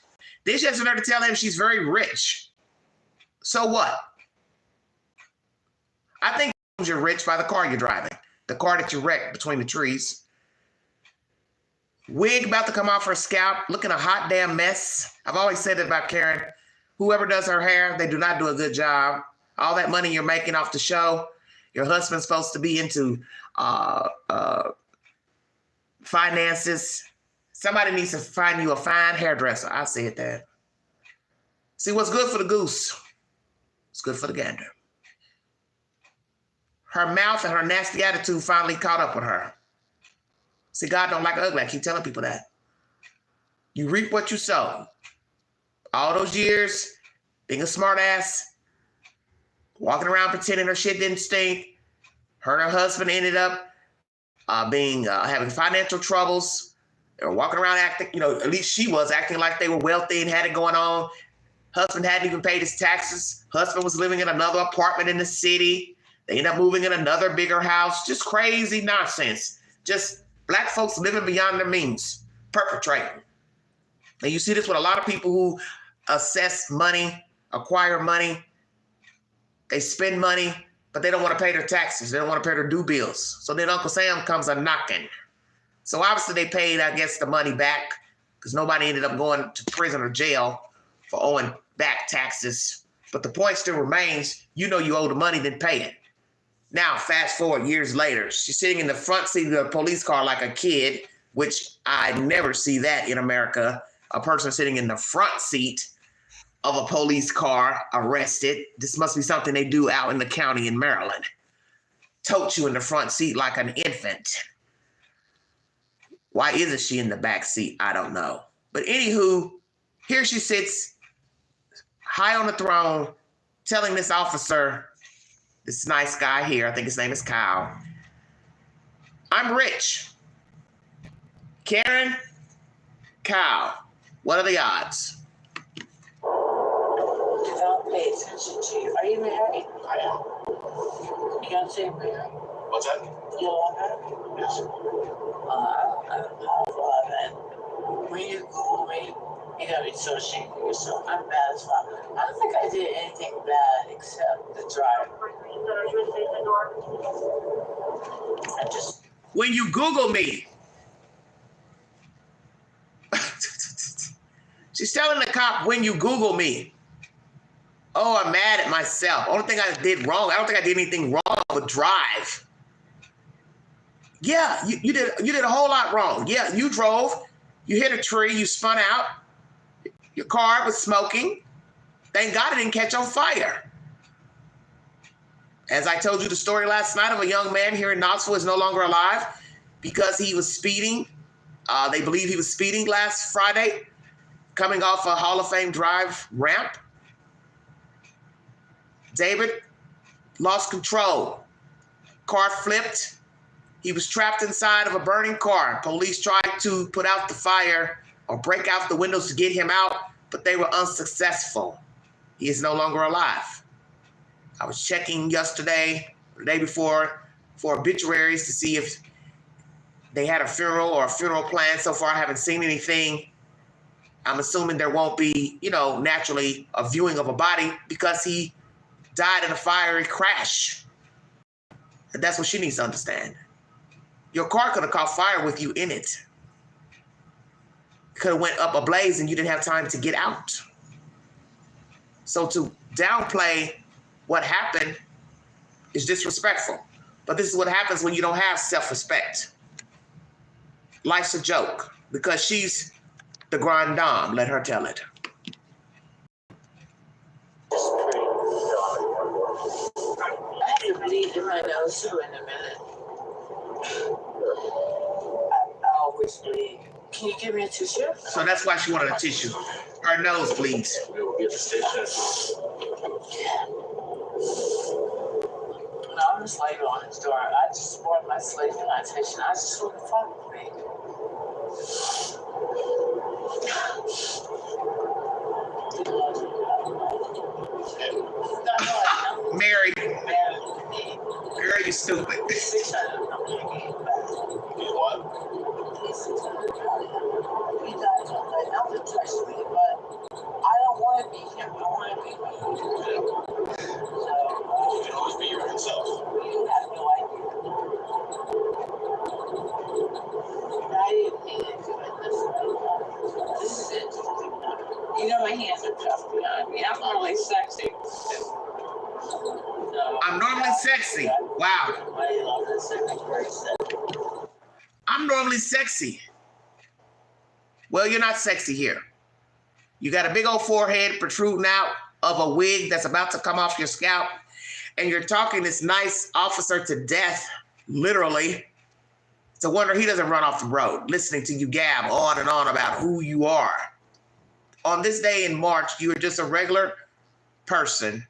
Then she has the nerve to tell him she's very rich. So what? I think you're rich by the car you're driving. The car that you wrecked between the trees. Wig about to come off her scalp, looking a hot damn mess. I've always said that about Karen. Whoever does her hair, they do not do a good job. All that money you're making off the show, your husband's supposed to be into finances. Somebody needs to find you a fine hairdresser. I said that. See, what's good for the goose, it's good for the gander. Her mouth and her nasty attitude finally caught up with her. See, God don't like ugly. I keep telling people that. You reap what you sow. All those years, being a smart ass, walking around pretending her shit didn't stink. Her and her husband ended up having financial troubles. They were walking around acting, at least she was acting like they were wealthy and had it going on. Husband hadn't even paid his taxes. Husband was living in another apartment in the city. They ended up moving in another bigger house. Just crazy nonsense. Just black folks living beyond their means, perpetrating. And you see this with a lot of people who assess money, acquire money. They spend money, but they don't want to pay their taxes. They don't want to pay their due bills. So then Uncle Sam comes a-knocking. So obviously they paid, I guess, the money back because nobody ended up going to prison or jail for owing back taxes. But the point still remains, you know you owe the money, then pay it. Now, fast forward years later, she's sitting in the front seat of a police car like a kid, which I never see that in America. A person sitting in the front seat of a police car arrested. This must be something they do out in the county in Maryland. Tote you in the front seat like an infant. Why isn't she in the back seat? I don't know. But anywho, here she sits high on the throne telling this officer, this nice guy here, I think his name is Kyle, I'm rich. Karen, Kyle, what are the odds? Don't pay attention to you. Are you married? I am. You don't say married. What's that? You are married? Yes. I'm powerful of it. When you Google me, you're gonna be so ashamed of yourself. I'm bad as fuck. I don't think I did anything bad except the drive. I just. When you Google me, she's telling the cop, when you Google me, oh, I'm mad at myself. Only thing I did wrong, I don't think I did anything wrong with drive. Yeah, you did a whole lot wrong. Yeah, you drove, you hit a tree, you spun out, your car was smoking. Thank God it didn't catch on fire. As I told you the story last night of a young man here in Knoxville is no longer alive because he was speeding. They believe he was speeding last Friday, coming off a Hall of Fame Drive ramp. David lost control. Car flipped. He was trapped inside of a burning car. Police tried to put out the fire or break out the windows to get him out, but they were unsuccessful. He is no longer alive. I was checking yesterday, or the day before, for obituaries to see if they had a funeral or a funeral plan. So far, I haven't seen anything. I'm assuming there won't be, naturally a viewing of a body because he died in a fiery crash. And that's what she needs to understand. Your car could have caught fire with you in it. It could have went up ablaze and you didn't have time to get out. So to downplay what happened is disrespectful. But this is what happens when you don't have self-respect. Life's a joke because she's the grande dame. Let her tell it. I have to bleed in my nose too in a minute. I always bleed. Can you give me a tissue? So that's why she wanted a tissue. Her nose bleeds. We will get the station. No, I'm just later on his door. I just bought my slave plantation. I just want to fuck with me. Mary. Girl, you stupid. He died from that. Not to touch me, but I don't want to be him. I want to be me. So, You can always be your own self. you have no idea. I didn't mean to do it this way. This is it. You know my hands are tough behind me. I'm normally sexy. So, I'm normally sexy. Wow. I love this second person. I'm normally sexy. Well, you're not sexy here. You got a big old forehead protruding out of a wig that's about to come off your scalp, and you're talking this nice officer to death, literally. It's a wonder he doesn't run off the road, listening to you gab on and on about who you are. On this day in March, you were just a regular person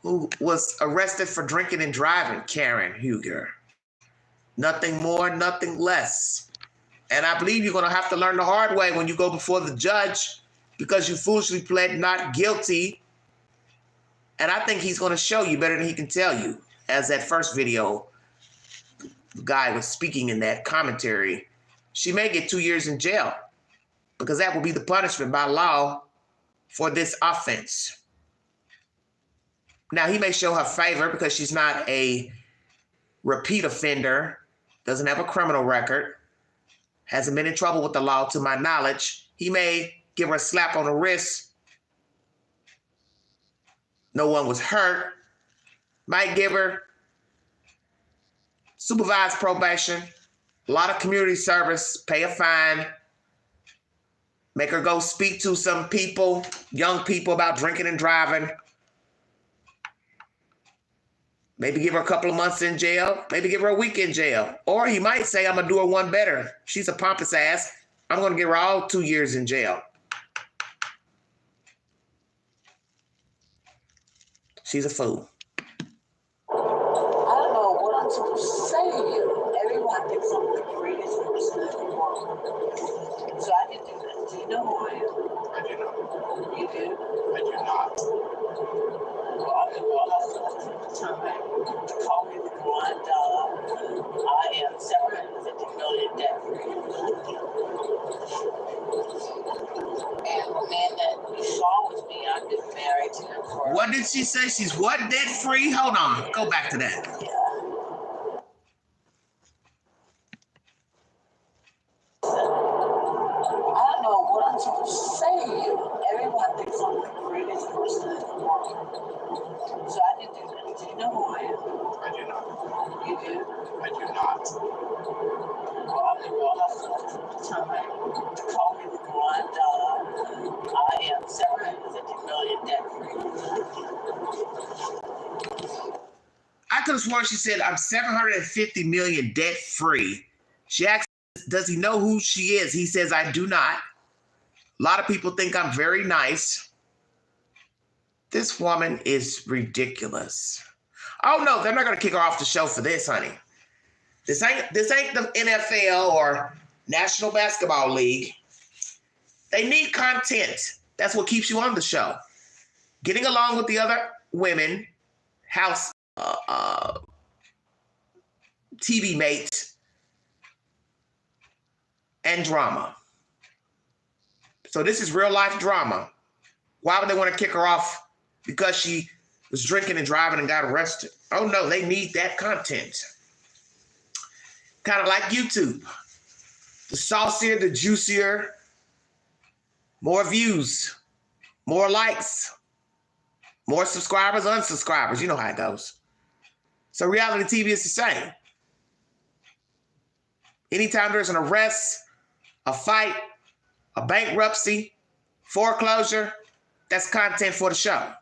who was arrested for drinking and driving, Karen Huger. Nothing more, nothing less. And I believe you're going to have to learn the hard way when you go before the judge because you foolishly pled not guilty. And I think he's going to show you better than he can tell you. As that first video, the guy was speaking in that commentary, she may get 2 years in jail because that will be the punishment by law for this offense. Now, he may show her favor because she's not a repeat offender, doesn't have a criminal record, hasn't been in trouble with the law to my knowledge. He may give her a slap on the wrist. No one was hurt. Might give her supervised probation, a lot of community service, pay a fine, make her go speak to some people, young people, about drinking and driving. Maybe give her a couple of months in jail. Maybe give her a week in jail. Or he might say, I'm going to do her one better. She's a pompous ass. I'm going to give her all 2 years in jail. She's a fool. I don't know what I'm supposed to say to you. Everyone thinks I'm the greatest person in the world. So I can do that. Do you know who I am? I do not. You do? I do not. Well, I've been well hustling at the time. Call me the $1. I am $750 million debt free. And the man that you saw with me, I've been married to him for. What did she say? She's what? Debt free? Hold on. Go back to that. Yeah. I don't know what I'm supposed to say to you. Everyone thinks I'm the greatest person in the world. So I can do that. Do you know who I am? I do not. You do? I do not. Well, I've been real hustling at the time. Call me the $1. I am $750 million debt free. I could have sworn she said, I'm 750 million debt free. She asked, does he know who she is? He says, I do not. A lot of people think I'm very nice. This woman is ridiculous. Oh no, they're not going to kick her off the show for this, honey. This ain't the NFL or National Basketball League. They need content. That's what keeps you on the show. Getting along with the other women, house TV mates, and drama. So this is real life drama. Why would they want to kick her off because she was drinking and driving and got arrested? Oh no, they need that content. Kind of like YouTube. The saucier, the juicier, more views, more likes, more subscribers, unsubscribers. You know how it goes. So reality TV is the same. Anytime there's an arrest, a fight, a bankruptcy, foreclosure, that's content for the show.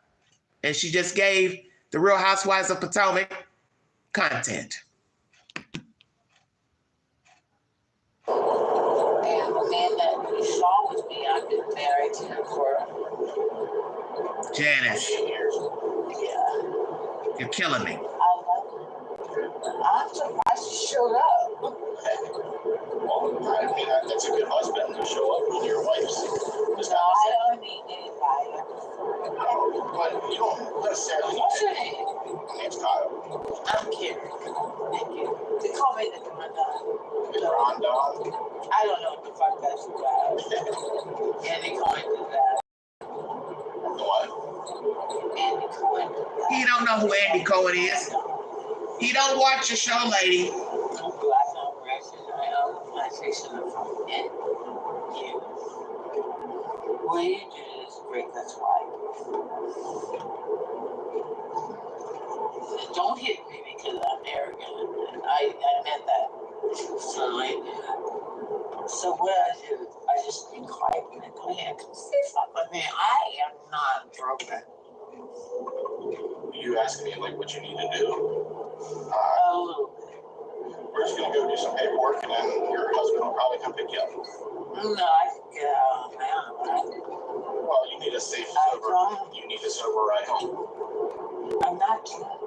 And she just gave the Real Housewives of Potomac content. And the man that you saw with me, I've been married to him for Janice, 8 years. Yeah. you're killing me. I love him. I'm surprised he showed up. Well, I mean, that's a good husband to show up when your wife's just No, I don't need anybody. But you don't necessarily need What's your it. name? My name's Kyle. I'm Karen. Thank you. They call me the Grandon. Rhonda. I don't know what the fuck that's about. Andy Cohen did that. What? Andy Cohen did that. He don't know who Andy Cohen is. He don't watch your show, lady. I'm black on Russian. I own a plantation from you. What you do is break that's white. Don't hit me because I'm arrogant. I meant that. So what I do, I just be quiet and go ahead and say something. Man, I am not broken. You asking me like what you need to do? A little bit. We're just gonna go do some paperwork and then your husband will probably come pick you up. No, I can get out of town. Well, you need a safe sober. You need a sober ride home. I'm not drunk.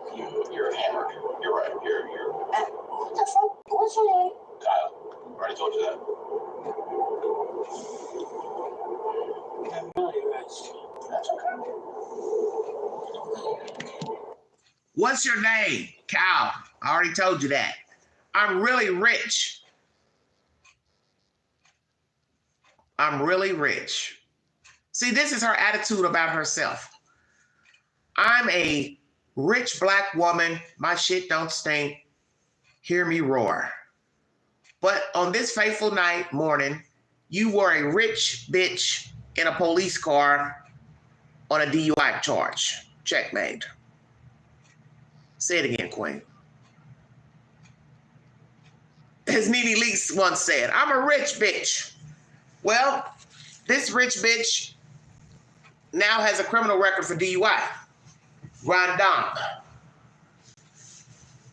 You're hammered. You're right. You're What the fuck? What's your name? Kyle. Already told you that. No, What's your name? Cal. I already told you that. I'm really rich. I'm really rich. See, this is her attitude about herself. I'm a rich black woman. My shit don't stink. Hear me roar. But on this fateful night morning, you were a rich bitch in a police car on a DUI charge. Checkmate. Say it again, Queen. As Nene Leakes once said, I'm a rich bitch. Well, this rich bitch now has a criminal record for DUI. Rondon.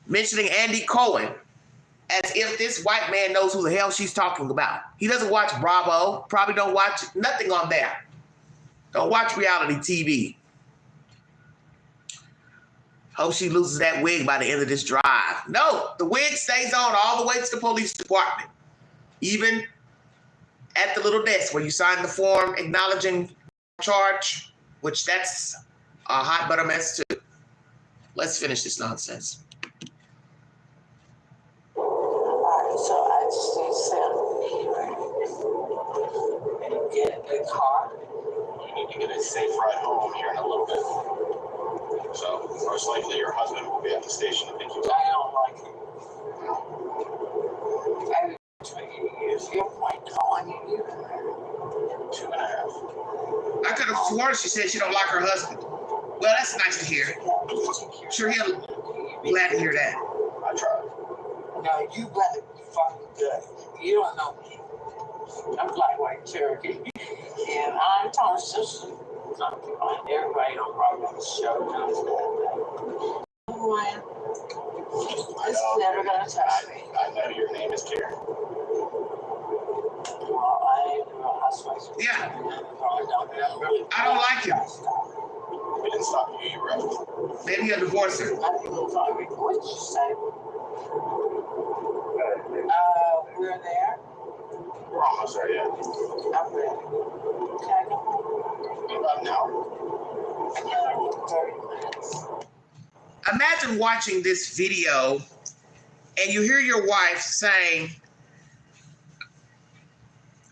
Mentioning Andy Cohen as if this white man knows who the hell she's talking about. He doesn't watch Bravo, probably don't watch nothing on there. Don't watch reality TV. Hope she loses that wig by the end of this drive. No, the wig stays on all the way to the police department. Even at the little desk where you sign the form acknowledging charge, which that's a hot butter mess too. Let's finish this nonsense. So I just need to sit and get a car. You need to get a safe ride home here in a little bit. So most likely your husband will be at the station to pick you up. I don't like it. I've been 20 years. Your point calling you. 2.5. I could have sworn she said she don't like her husband. Well, that's nice to hear. Sure, he'll be glad to hear that. I tried. No, you better be fucking good. You don't know me. I'm black, white, Cherokee. And I'm Tom's sister. Everybody don't probably on the show. Who I am. It's never gonna touch me. I know your name is Karen. Well, I ain't a real housewife. Yeah. I don't like him. We didn't stop you, you left. Maybe he'll divorce her. I think it was already. What did you say? We're there. We're almost there, yeah. I'm ready. Can I go home? About an hour. 30 minutes. Imagine watching this video and you hear your wife saying,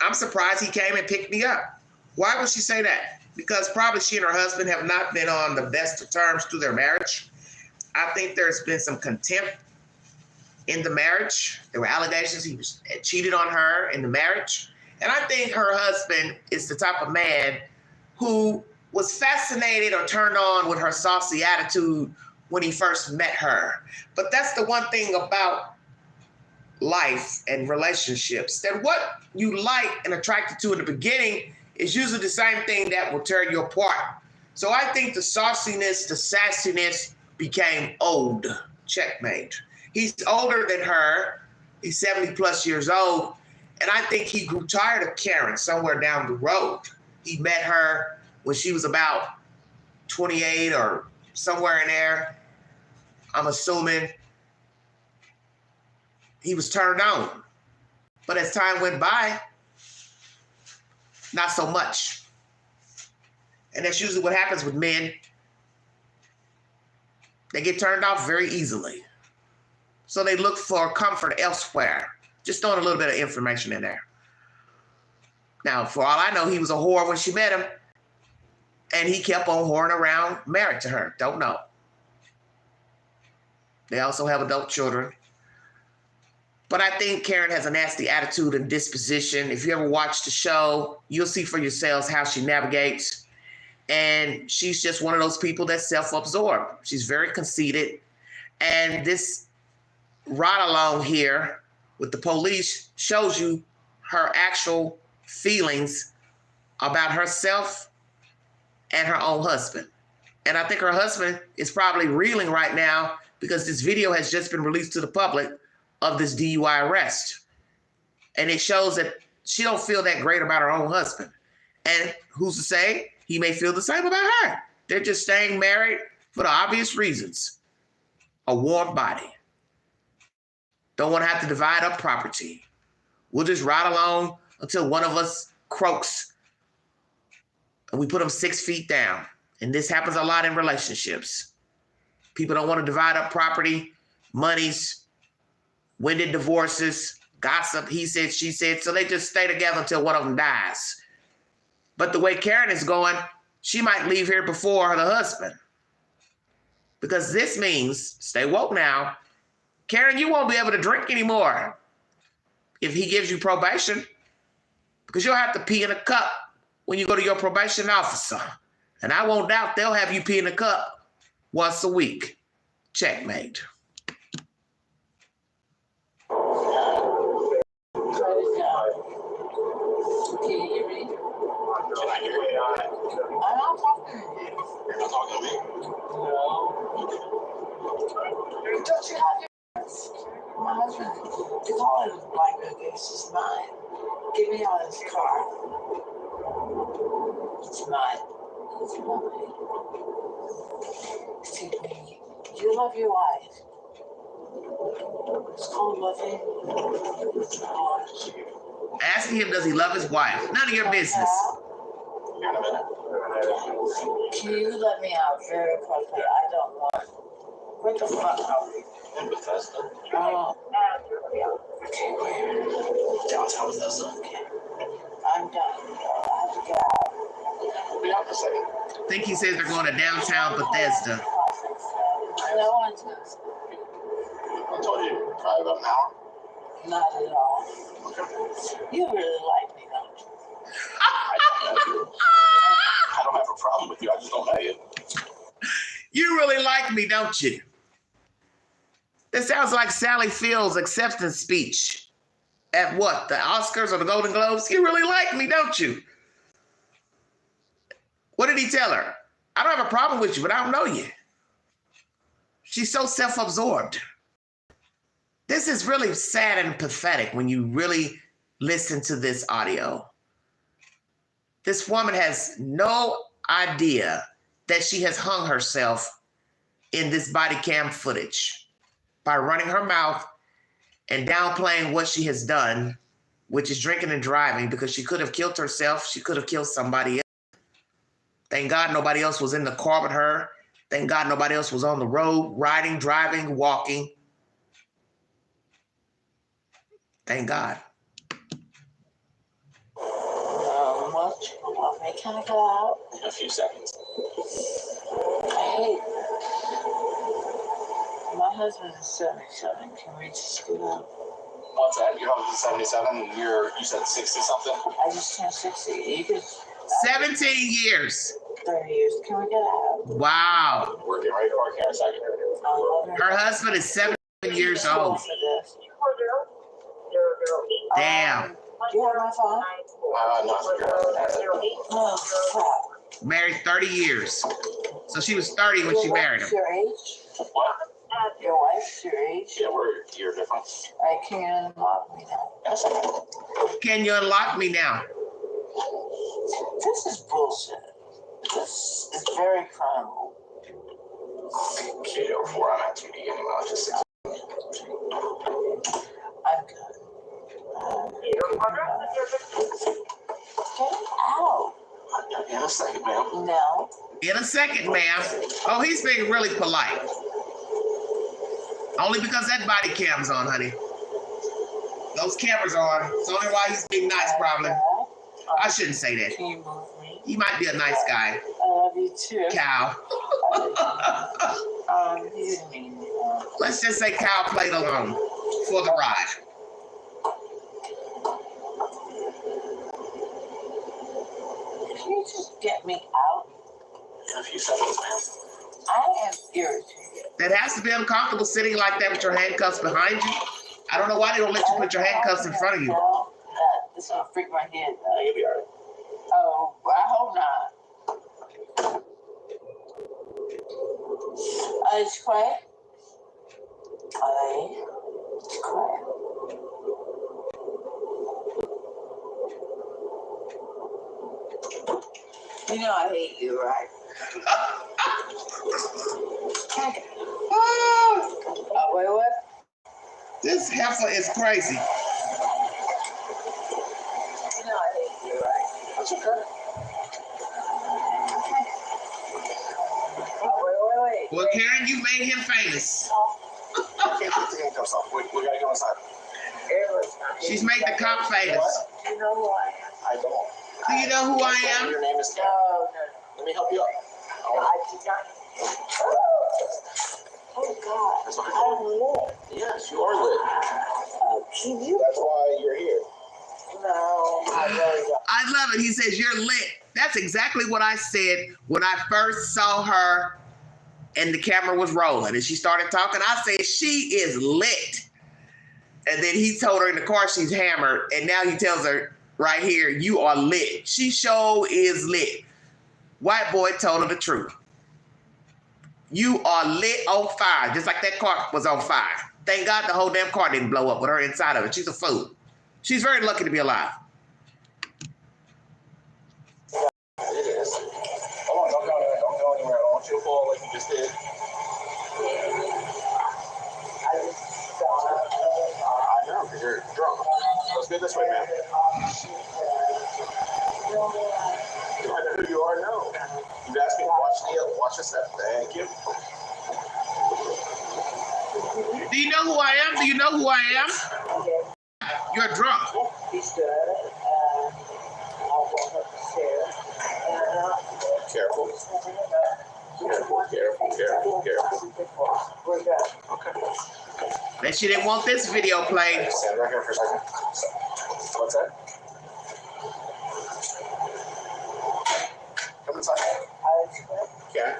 I'm surprised he came and picked me up. Why would she say that? Because probably she and her husband have not been on the best of terms through their marriage. I think there's been some contempt in the marriage. There were allegations he cheated on her in the marriage. And I think her husband is the type of man who was fascinated or turned on with her saucy attitude when he first met her. But that's the one thing about life and relationships, that what you like and attracted to in the beginning is usually the same thing that will tear you apart. So I think the sauciness, the sassiness became old. Checkmate. He's older than her. He's 70 plus years old. And I think he grew tired of Karen somewhere down the road. He met her when she was about 28 or somewhere in there. I'm assuming he was turned on. But as time went by, not so much. And that's usually what happens with men. They get turned off very easily. So they look for comfort elsewhere. Just throwing a little bit of information in there. Now, for all I know, he was a whore when she met him. And he kept on whoring around, married to her. Don't know. They also have adult children. But I think Karen has a nasty attitude and disposition. If you ever watch the show, you'll see for yourselves how she navigates. And she's just one of those people that's self-absorbed. She's very conceited. And this ride along here with the police shows you her actual feelings about herself and her own husband. And I think her husband is probably reeling right now because this video has just been released to the public of this DUI arrest. And it shows that she don't feel that great about her own husband. And who's to say he may feel the same about her? They're just staying married for the obvious reasons. A warm body. Don't want to have to divide up property. We'll just ride along until one of us croaks and we put them 6 feet down. And this happens a lot in relationships. People don't want to divide up property, monies, when did divorces, gossip, he said, she said. So they just stay together until one of them dies. But the way Karen is going, she might leave here before the husband. Because this means, stay woke now, Karen, you won't be able to drink anymore if he gives you probation. Because you'll have to pee in a cup when you go to your probation officer. And I won't doubt they'll have you pee in a cup once a week. Checkmate. Can you hear me? Can I hear you? I'm not talking to you. You're not talking to me? No. Don't you have your my husband, you call it black against his mind. Get me out of his car. It's mine. It's mine. See, you love your wife. It's called loving. Asking him, does he love his wife? None of your business. In a minute. Can you let me out very quickly? I don't want. What the fuck are we? In Bethesda. Oh. Okay, where? Downtown Bethesda. Okay. I'm done. I have to get out. We'll be out in a second. I think he says they're going to downtown Bethesda. No one's gonna say. I told you, probably about an hour. Not at all. Okay. You really like me, don't you? I don't have a problem with you. I just don't know you. You really like me, don't you? This sounds like Sally Field's acceptance speech at what? The Oscars or the Golden Globes? You really like me, don't you? What did he tell her? I don't have a problem with you, but I don't know you. She's so self-absorbed. This is really sad and pathetic when you really listen to this audio. This woman has no idea that she has hung herself in this body cam footage by running her mouth and downplaying what she has done, which is drinking and driving, because she could have killed herself. She could have killed somebody else. Thank God nobody else was in the car with her. Thank God nobody else was on the road, riding, driving, walking. Thank God. Much. Okay, can I get out? In a few seconds. I hate. My husband is 77. Can we just scoot up? What's that? Your husband's 77 and you said 60 something? I just turned 60. You could. 17 years. 30 years. Can we get out? Wow. We're getting ready to park here in a second. I love Her husband is 7 years old. Damn. Do you have my phone? No. Oh, crap. Married 30 years. So she was 30 when she married him. Your age? What? Your wife's your age? Yeah, we're a year different. I can't unlock me now. In a second. Can you unlock me now? This is bullshit. This is very criminal. K04, I'm at 2D anymore. Just 6. I'm good. Get out. In a second, ma'am. No. In a second, ma'am. Oh, he's being really polite. Only because that body cam's on, honey. Those cameras are on. It's only why he's being nice, probably. I shouldn't say that. Can you move me? He might be a nice guy. I love you too. Cal. You didn't mean it. Let's just say Cal played along for the ride. Can you just get me out? In a few seconds, ma'am. I am irritated. That has to be uncomfortable sitting like that with your handcuffs behind you. I don't know why they don't let you put your handcuffs in front of you. This is gonna freak my head out. You'll be all right. Oh, I hope not. It's quiet. It's quiet. You know I hate you, right? Wait, what? This heifer is crazy. You know I hate you, right? That's okay. Wait. Well, Karen, you made him famous. I can't take the handcuffs off. We gotta go inside. She's made the cop famous. Do you know who I am? I don't. Do you know who I am? Your name is Karen. No. Let me help you out. I did not. Oh God, I'm lit. Yes, you are lit. Can you? That's why you're here. No, I really don't. I love it. He says, you're lit. That's exactly what I said when I first saw her and the camera was rolling and she started talking. I said, she is lit. And then he told her in the car she's hammered. And now he tells her right here, you are lit. She sure is lit. White boy told her the truth. You are lit on fire, just like that car was on fire. Thank God the whole damn car didn't blow up with her inside of it. She's a fool. She's very lucky to be alive. It is. Hold on, don't go anywhere. Don't go anywhere. I don't want you to fall like you just did. I know, because you're drunk. Let's go this way, man. Do I know who you are? No. You asked me to watch the step. Thank you. Do you know who I am? Do you know who I am? You're drunk. Careful. Okay. That she didn't want this video played. Stand right here for a second. What's that? Come inside. Yeah.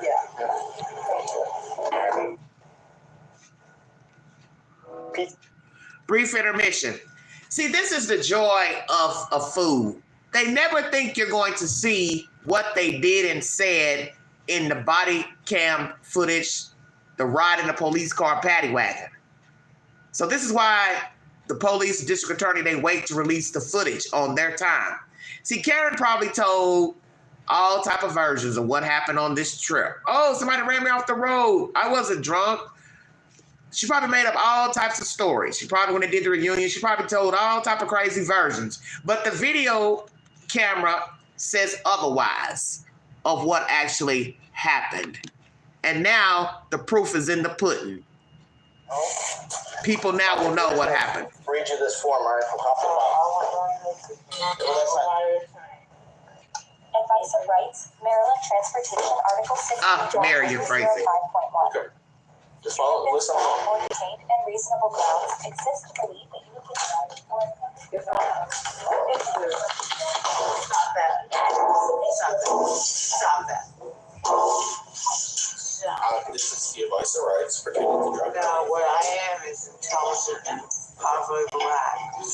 Brief intermission. See, this is the joy of food. They never think you're going to see what they did and said in the body cam footage, the ride in the police car paddy wagon. So this is why the police, district attorney, they wait to release the footage on their time. See, Karen probably told all type of versions of what happened on this trip. Oh, somebody ran me off the road. I wasn't drunk. She probably made up all types of stories. She probably, when they did the reunion, she probably told all type of crazy versions. But the video camera says otherwise of what actually happened. And now the proof is in the pudding. People now will know what happened. Read you this form, right? From Advice of Rights, Maryland Transportation, Article 6. Mary, you're crazy. Okay. Just follow, listen along. Or detained and reasonable grounds exist to believe that you would be denied or Stop that. This is the advice of rights pertaining to drug. Now, what I am is intelligent and possibly black. You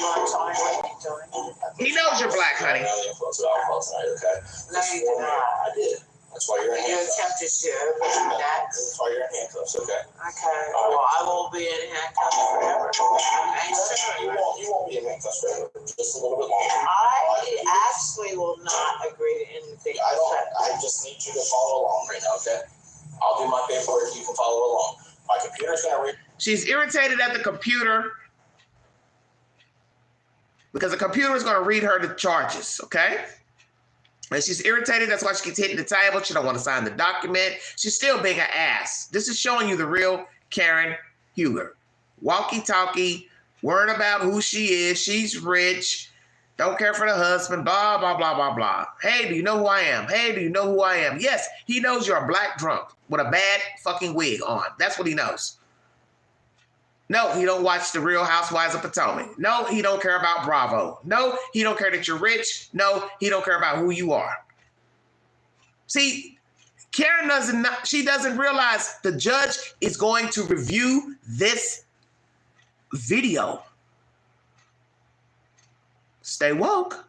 want to tell me what you're doing? He knows you're black, honey. Under the influence of alcohol tonight, okay? No, you did not. I did. That's why you're in You handcuffs. attempted to, but that's That's why you're in handcuffs, okay? okay. Well, I will be in handcuffs forever. You won't be in handcuffs forever. Just a little bit longer. I actually will not agree to anything. I just need you to follow along right now, okay? I'll do my paperwork. You can follow along. My computer's gonna read. She's irritated at the computer because the computer is going to read her the charges, okay? And she's irritated. That's why she keeps hitting the table. She don't want to sign the document. She's still being an ass. This is showing you the real Karen Huger. Walkie-talkie, worried about who she is. She's rich. Don't care for the husband, blah, blah, blah, blah, blah. Hey, do you know who I am? Hey, do you know who I am? Yes, he knows you're a black drunk with a bad fucking wig on. That's what he knows. No, he don't watch The Real Housewives of Potomac. No, he don't care about Bravo. No, he don't care that you're rich. No, he don't care about who you are. See, Karen doesn't realize the judge is going to review this video. Stay woke.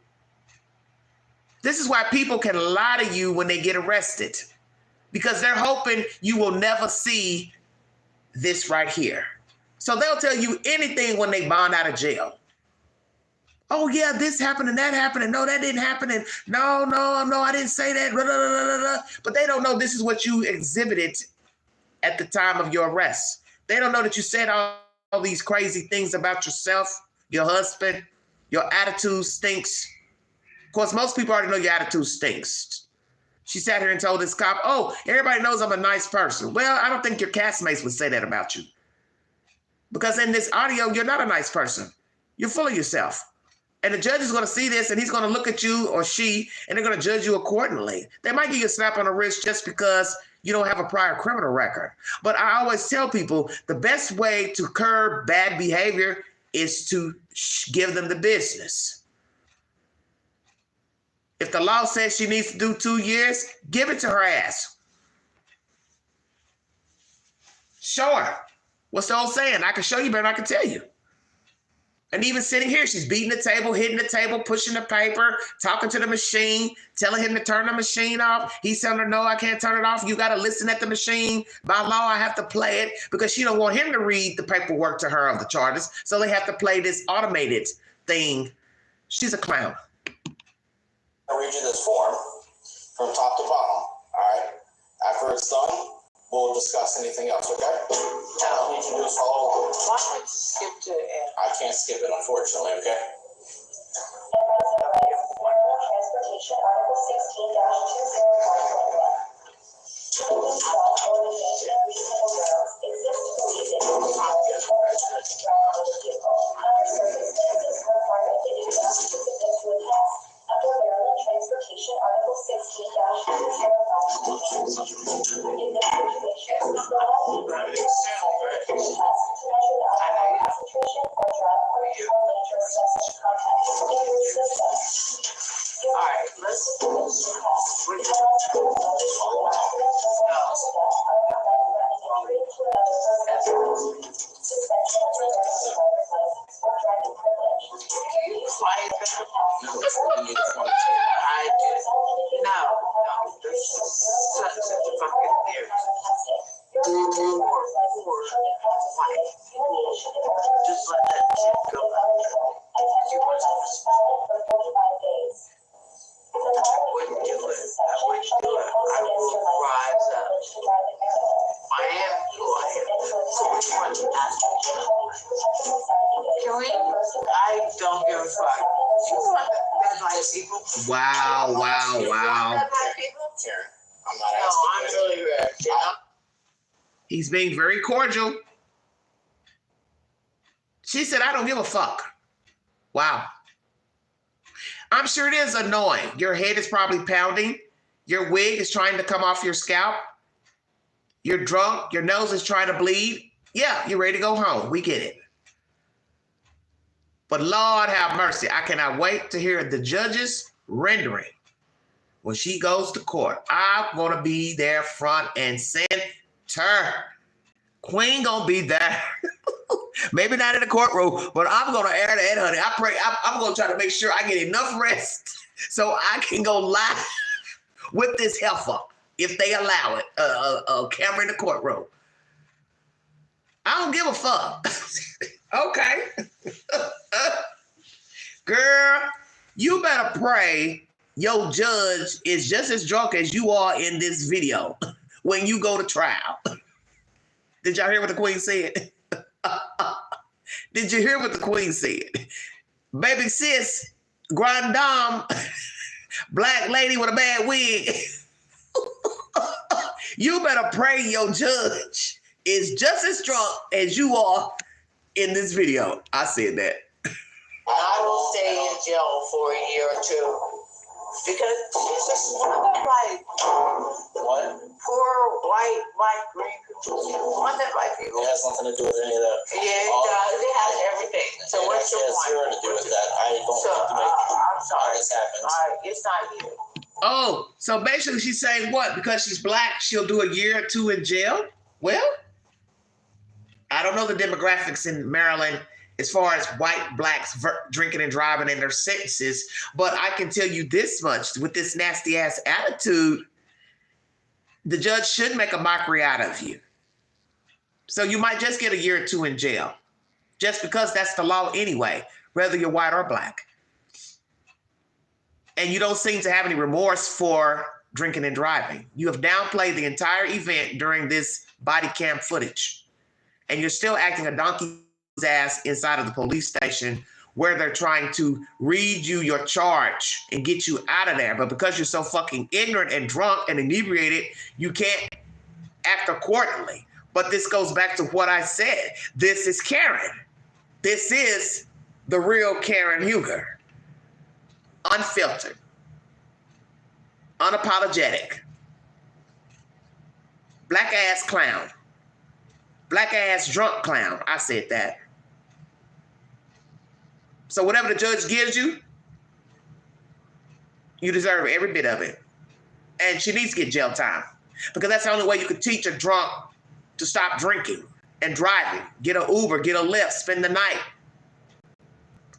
This is why people can lie to you when they get arrested, because they're hoping you will never see this right here. So they'll tell you anything when they bond out of jail. Oh yeah, this happened and that happened, and no, that didn't happen, and no, I didn't say that, blah, blah, blah, blah. But they don't know this is what you exhibited at the time of your arrest. They don't know that you said all these crazy things about yourself, your husband, your attitude stinks. Of course, most people already know your attitude stinks. She sat here and told this cop, oh, everybody knows I'm a nice person. Well, I don't think your castmates would say that about you. Because in this audio, you're not a nice person. You're full of yourself. And the judge is going to see this and he's going to look at you or she and they're going to judge you accordingly. They might give you a slap on the wrist just because you don't have a prior criminal record. But I always tell people the best way to curb bad behavior is to give them the business. If the law says she needs to do 2 years, give it to her ass. Show her. What's the old saying? I can show you better than I can tell you. And even sitting here, she's beating the table, hitting the table, pushing the paper, talking to the machine, telling him to turn the machine off. He's telling her, no, I can't turn it off. You got to listen at the machine. By law, I have to play it because she don't want him to read the paperwork to her of the charges. So they have to play this automated thing. She's a clown. I'll read you this form from top to bottom, all right? After it's done, we'll discuss anything else, okay? And I'll need you to follow along. Why don't you skip to the end? I can't skip it, unfortunately, okay? Transportation Article 6. Wow, wow, wow. He's being very cordial. She said, I don't give a fuck. Wow. I'm sure it is annoying. Your head is probably pounding. Your wig is trying to come off your scalp. You're drunk. Your nose is trying to bleed. Yeah, you're ready to go home. We get it. But Lord have mercy. I cannot wait to hear the judge's rendering when she goes to court. I'm going to be there front and center. Queen going to be there. Maybe not in the courtroom, but I'm going to air that, honey. I pray. I'm going to try to make sure I get enough rest so I can go live with this heifer if they allow it. A camera in the courtroom. I don't give a fuck. Okay. Girl, you better pray your judge is just as drunk as you are in this video when you go to trial. Did y'all hear what the queen said? Did you hear what the queen said? Baby sis, grand dame, black lady with a bad wig. You better pray your judge is just as drunk as you are in this video. I said that. I will stay in jail for a year or two because it's just one of them like poor white green people. One of them white people. It has nothing to do with any of that. Yeah, it does. It has everything. So what's your point? It has zero to do with that. I don't think to make I'm sorry. this happens. All right, it's not you. Oh, so basically she's saying what? Because she's black, she'll do a year or two in jail? Well, I don't know the demographics in Maryland as far as white, blacks drinking and driving and their sentences, but I can tell you this much, with this nasty ass attitude, the judge should make a mockery out of you. So you might just get a year or two in jail, just because that's the law anyway, whether you're white or black. And you don't seem to have any remorse for drinking and driving. You have downplayed the entire event during this body cam footage. And you're still acting a donkey's ass inside of the police station where they're trying to read you your charge and get you out of there. But because you're so fucking ignorant and drunk and inebriated, you can't act accordingly. But this goes back to what I said. This is Karen. This is the real Karen Huger. Unfiltered. Unapologetic. Black ass clown. Black ass drunk clown. I said that. So whatever the judge gives you, you deserve every bit of it. And she needs to get jail time. Because that's the only way you can teach a drunk to stop drinking and driving. Get an Uber, get a Lyft, spend the night.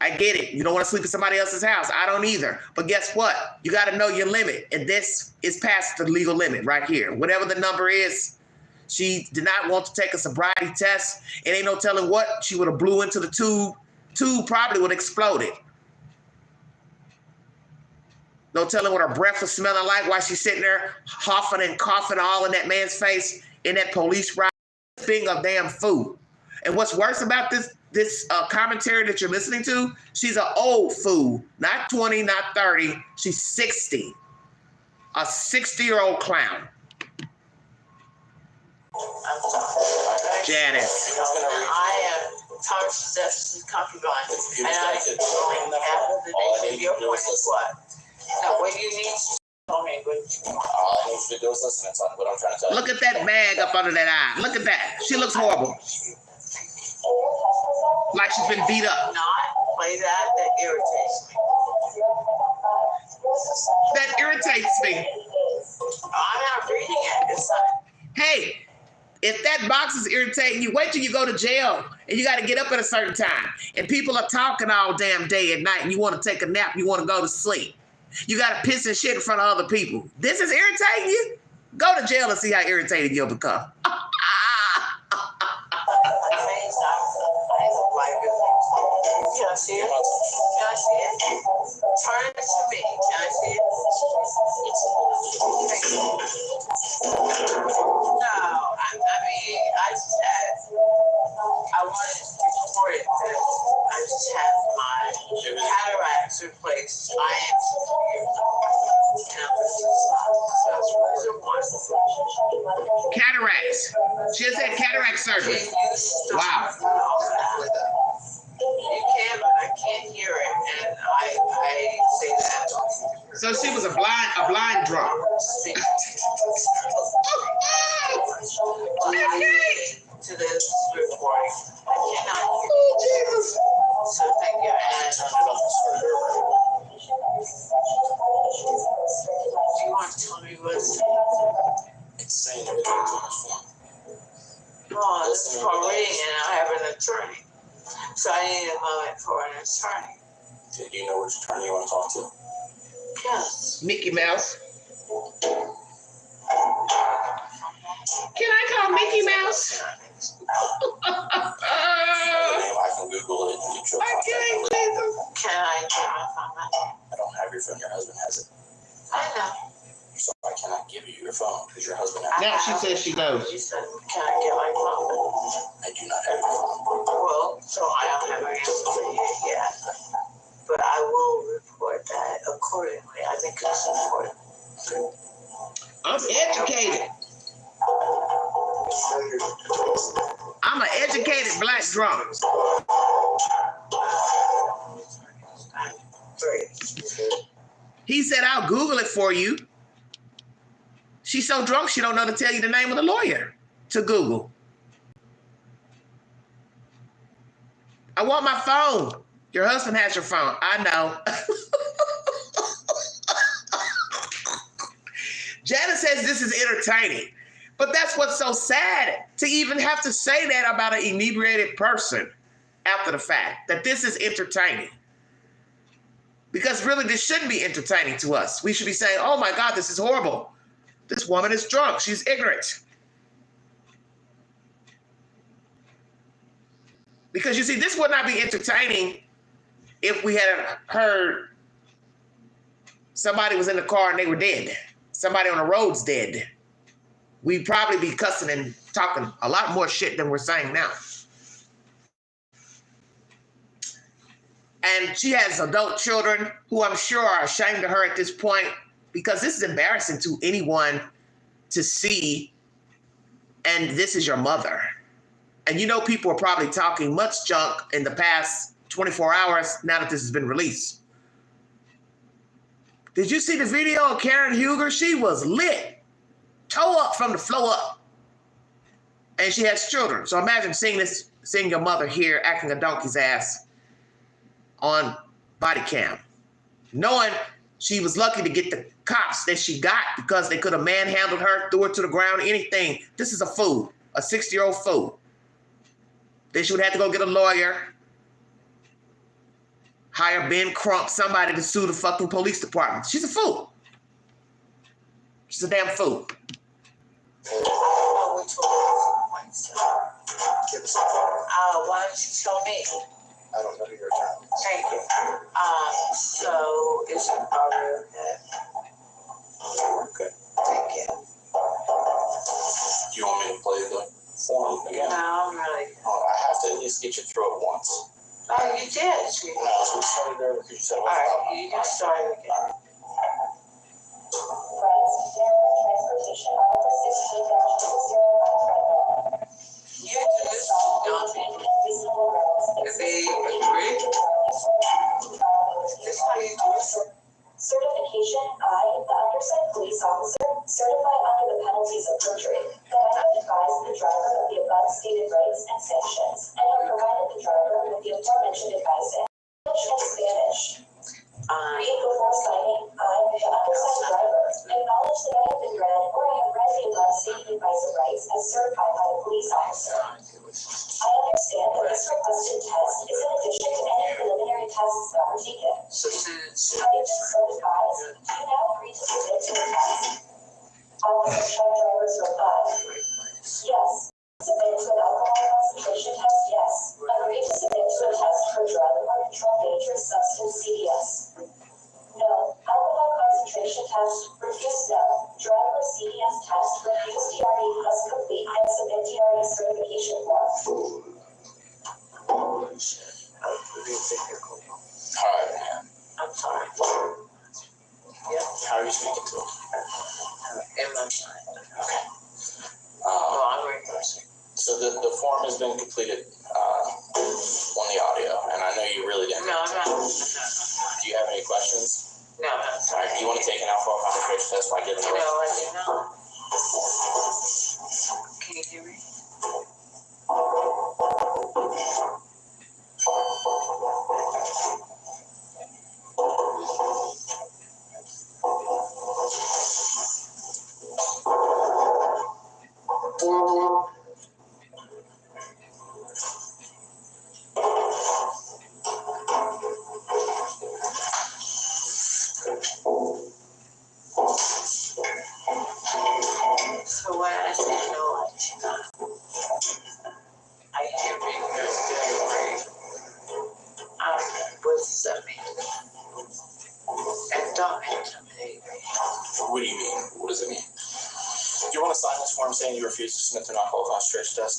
I get it. You don't want to sleep at somebody else's house. I don't either. But guess what? You got to know your limit. And this is past the legal limit right here. Whatever the number is, she did not want to take a sobriety test. It ain't no telling what. She would have blew into the tube. Tube probably would have exploded. No telling what her breath was smelling like while she's sitting there huffing and coughing all in that man's face in that police ride, thing of damn food. And what's worse about this commentary that you're listening to, she's an old fool, not 20, not 30. She's 60, a 60-year-old clown. Janice. I am Thomas Jefferson's concubine, and I only half of the day. Your point is what? Now, what you need to tell me, but all I need you to do is listen and tell me what I'm trying to tell you. Look at that bag up under that eye. Look at that. She looks horrible. Like she's been beat up. not play that. That irritates me. That irritates me. I'm not reading it. It's not. Hey, if that box is irritating you, wait till you go to jail and you got to get up at a certain time. And people are talking all damn day and night and you want to take a nap, you want to go to sleep. You got to piss and shit in front of other people. This is irritating you? Go to jail and see how irritated you'll become. Can I see it? Can I see it? Turn it to me. Can I see it? No, I mean, I just had, I wanted to report it that I just had my cataracts replaced. I am Cataracts. She just had cataract surgery. Wow. You can, but I can't hear it, and I say that. So she was a blind drunk. To this recording, I cannot hear. Oh, Jesus. So thank you. And do you want to tell me what's It's saying everything's on his phone. oh, this is for reading, and I have an attorney. So I need a moment for an attorney. Do you know which attorney you want to talk to? Yes. Mickey Mouse. Can I call Mickey Mouse? I can Google it and get your contact number. Can I get my phone back? I don't have your phone. Your husband has it. I know. So I cannot give you your phone because your husband has it. Now she says she knows. You said, can I get my phone back? I do not have your phone. Well, so I don't have an answer for you yet. But I will report that accordingly. I think it's important. I'm educated. I'm an educated black drunk. He said, I'll Google it for you. She's so drunk, she don't know to tell you the name of the lawyer to Google. I want my phone. Your husband has your phone. I know. Janice says this is entertaining. But that's what's so sad, to even have to say that about an inebriated person after the fact, that this is entertaining. Because really, this shouldn't be entertaining to us. We should be saying, oh my God, this is horrible. This woman is drunk. She's ignorant. Because you see, this would not be entertaining if we had heard somebody was in the car and they were dead. Somebody on the road's dead. We'd probably be cussing and talking a lot more shit than we're saying now. And she has adult children who I'm sure are ashamed of her at this point, because this is embarrassing to anyone to see. And this is your mother. And you know, people are probably talking much junk in the past 24 hours now that this has been released. Did you see the video of Karen Huger? She was lit, toe up from the floor up. And she has children. So imagine seeing your mother here acting a donkey's ass on body cam, knowing she was lucky to get the cops that she got because they could have manhandled her, threw her to the ground, anything. This is a fool, a 60-year-old fool. Then she would have to go get a lawyer, hire Ben Crump, somebody to sue the fucking police department. She's a fool. She's a damn fool. Why don't you tell me? I don't know who your attorney is. Thank you. So is it already? Okay. Thank you. Do you want me to play the form again? No, really. Oh, I have to at least get you through it once. Oh, you did. Sweetie. No, so we started there because you said it All was right, you can start again. Transportation Article 16-005. You just don't if they agree. This is how you do it. Certification, I, the undersigned police officer, certify under the penalties of perjury that I have advised the driver of the above stated rights and sanctions, and have provided the driver with the aforementioned advice in English and Spanish. Read before signing, I, the undersigned driver, acknowledge that I have been read or I have read the above stated advice of rights as certified by the police officer. I understand that this requested test is in addition to any preliminary tests that were taken. Having been so advised, do you now agree to submit to the test? Officer truck drivers reply, yes. Submit to an alcohol concentration test, yes. Agree to submit to a test for drug or controlled dangerous substance, CDS. No. Alcohol concentration test, refuse no. Drug or CDS test, refuse DRE plus complete and submit DRE certification form. All right, man. I'm sorry. Yeah. How are you speaking to him? Okay. I'm reversing. So the form has been completed on the audio, and I know you really didn't. No, I'm not. Do you have any questions? No, I'm All sorry. right. Do you want to take an alcohol concentration test by getting No, the I do not. Can you hear me? So when I say no, I do not. I hear me very what does that mean? And don't intimidate me. What do you mean? What does it mean? Do you want to sign this form saying you refuse to submit to an alcohol concentration test?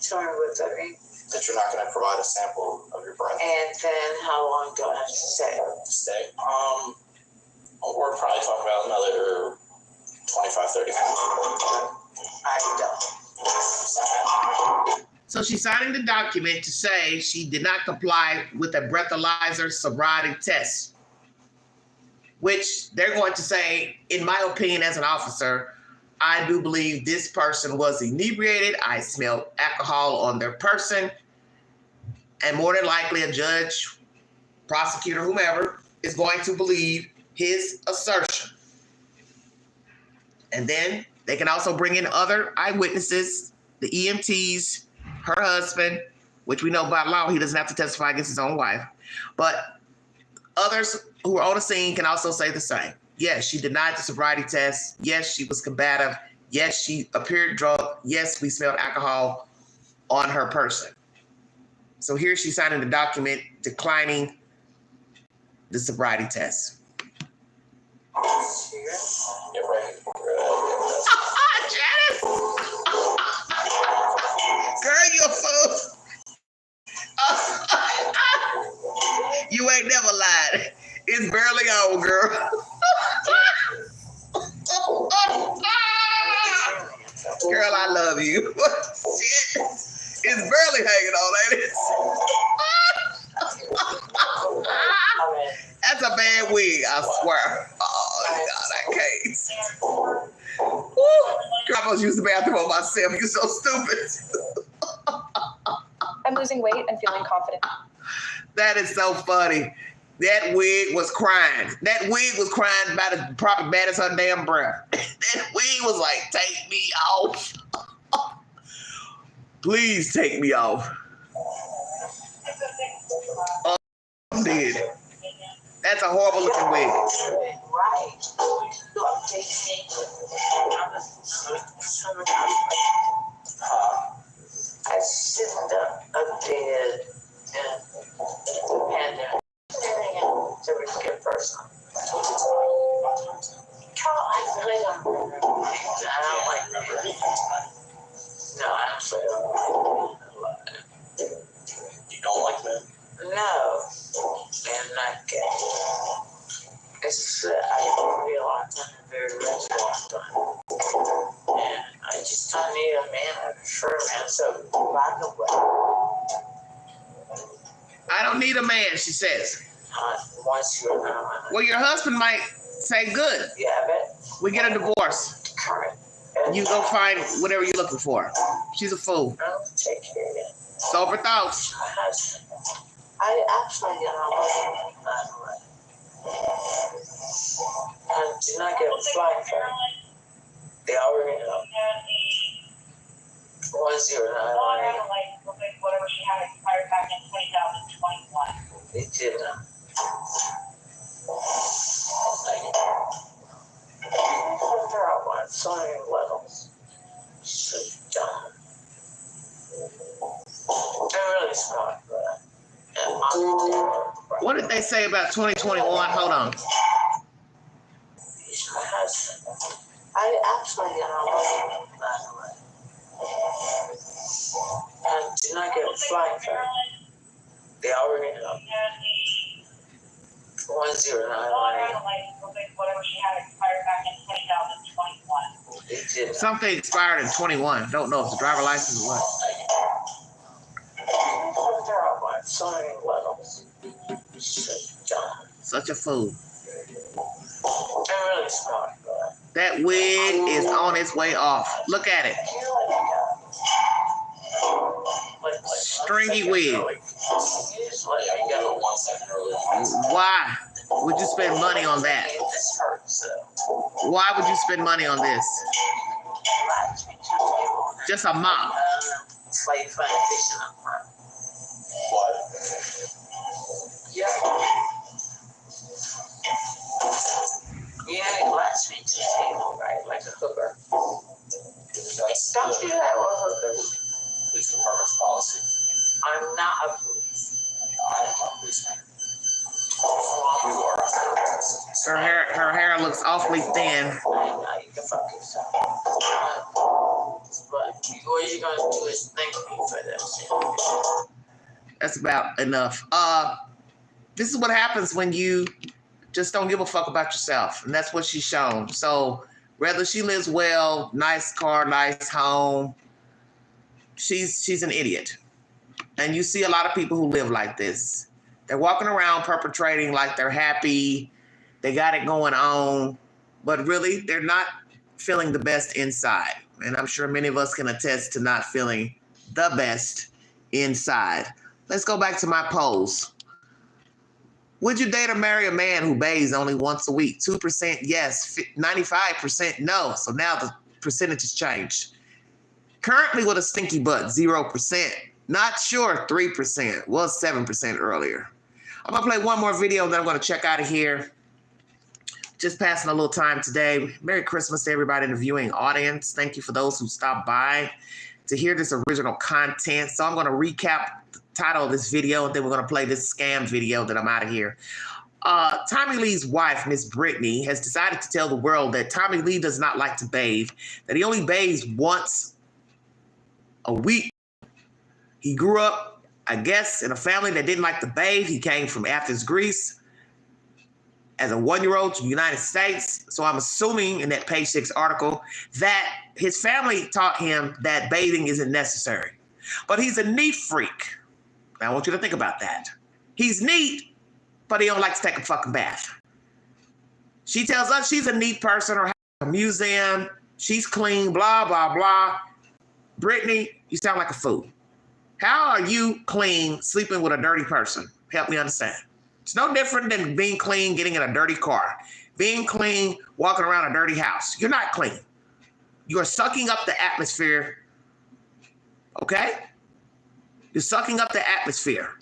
Tell me what that means. That you're not going to provide a sample of your breath And then how long do I have to stay? to stay? We're probably talking about another 25, 30 minutes. I don't. So she's signing the document to say she did not comply with a breathalyzer sobriety test, which they're going to say, in my opinion as an officer, I do believe this person was inebriated. I smelled alcohol on their person. And more than likely a judge, prosecutor, whomever, is going to believe his assertion. And then they can also bring in other eyewitnesses, the EMTs, her husband, which we know by law, he doesn't have to testify against his own wife. But others who are on the scene can also say the same. Yes, she denied the sobriety test. Yes, she was combative. Yes, she appeared drunk. Yes, we smelled alcohol on her person. So here she's signing the document declining the sobriety test. Yeah, right. Janice! Girl, you're a fool. Girl, I love you. Shit. It's barely hanging on, ain't it? That's a bad wig, I swear. Oh, God, I can't. Woo. Girl, I must use the bathroom on myself. You're so stupid. I'm losing weight and feeling confident. That is so funny. That wig was crying. That wig was crying about as probably bad as her damn breath. That wig was like, take me off. Please take me off. Oh, I'm dead. That's a horrible looking wig. I shouldn't have updated and to get personal. Carl, I really don't remember. I don't like numbers. No, actually, I don't like it. You don't like that? No, I'm not gay. It's just that I realized I'm very rich at one time. And I just don't need a man, I prefer a man, so black and white. I don't need a man, she says. Once you're not. Well, your husband might say, good. Yeah, but. We get a divorce. Current. You go find whatever you're looking for. She's a fool. I'll take care of it. Sober thoughts. I actually, by the way. And do not get a flag for it. They already know. 1091. Whatever she had expired back in 2021. They did not. They're all on so many levels. So dumb. They're really smart, but. What did they say about 2021? Hold on. He's my husband. I actually, by the way. And do not get a flag for it. They already know. 1091. Whatever she had expired back in 2021. They did. Something expired in 21. Don't know if it's a driver license or what. They're all on so many levels. So dumb. Such a fool. They're really smart, but. That wig is on its way off. Look at it. Stringy wig. Why would you spend money on that? Why would you spend money on this? Just a mop. What? Yeah. Yeah, he lets me to the table, right? Like a hooker. Don't do that with hookers. Police department's policy. I'm not a police. I am a policeman. You are a therapist. Her hair looks awfully thin. I know, you can fuck yourself. But what you're going to do is thank me for this. That's about enough. This is what happens when you just don't give a fuck about yourself. And that's what she's shown. So whether she lives well, nice car, nice home, she's an idiot. And you see a lot of people who live like this. They're walking around perpetrating like they're happy. They got it going on. But really, they're not feeling the best inside. And I'm sure many of us can attest to not feeling the best inside. Let's go back to my polls. Would you date or marry a man who bathes only once a week? 2% yes, 95% no. So now the percentage has changed. Currently with a stinky butt, 0%. Not sure, 3%. Was 7% earlier. I'm going to play one more video, then I'm going to check out of here. Just passing a little time today. Merry Christmas to everybody in the viewing audience. Thank you for those who stopped by to hear this original content. So I'm going to recap the title of this video, and then we're going to play this scam video that I'm out of here. Tommy Lee's wife, Miss Brittany, has decided to tell the world that Tommy Lee does not like to bathe, that he only bathes once a week. He grew up, I guess, in a family that didn't like to bathe. He came from Athens, Greece. as a 1-year-old to the United States. So I'm assuming in that page 6 article that his family taught him that bathing isn't necessary. But he's a neat freak. Now, I want you to think about that. He's neat, but he don't like to take a fucking bath. She tells us she's a neat person or has a museum. She's clean, blah, blah, blah. Brittany, you sound like a fool. How are you clean sleeping with a dirty person? Help me understand. It's no different than being clean, getting in a dirty car. Being clean, walking around a dirty house. You're not clean. You are sucking up the atmosphere. Okay? You're sucking up the atmosphere.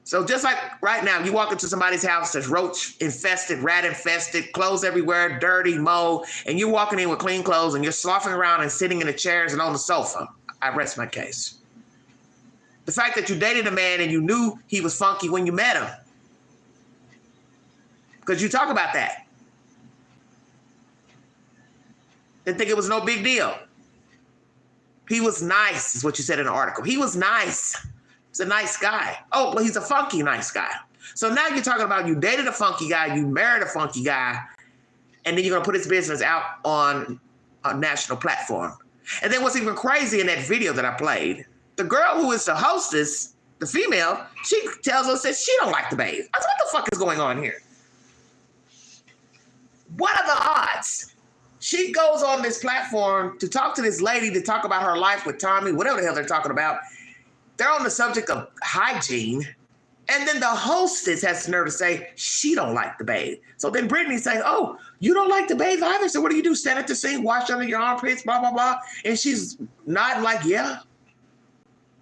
So just like right now, you walk into somebody's house that's roach infested, rat infested, clothes everywhere, dirty, mold, and you're walking in with clean clothes and you're sloughing around and sitting in the chairs and on the sofa. I rest my case. The fact that you dated a man and you knew he was funky when you met him. Because you talk about that. Didn't think it was no big deal. He was nice, is what you said in the article. He was nice. He's a nice guy. Oh, well, he's a funky nice guy. So now you're talking about you dated a funky guy, you married a funky guy, and then you're going to put his business out on a national platform. And then what's even crazy in that video that I played, the girl who is the hostess, the female, she tells us that she don't like to bathe. I said, what the fuck is going on here? What are the odds? She goes on this platform to talk to this lady, to talk about her life with Tommy, whatever the hell they're talking about. They're on the subject of hygiene. And then the hostess has the nerve to say she don't like to bathe. So then Brittany's saying, oh, you don't like to bathe either? So what do? Stand at the sink, wash under your armpits, blah, blah, blah. And she's nodding like, yeah.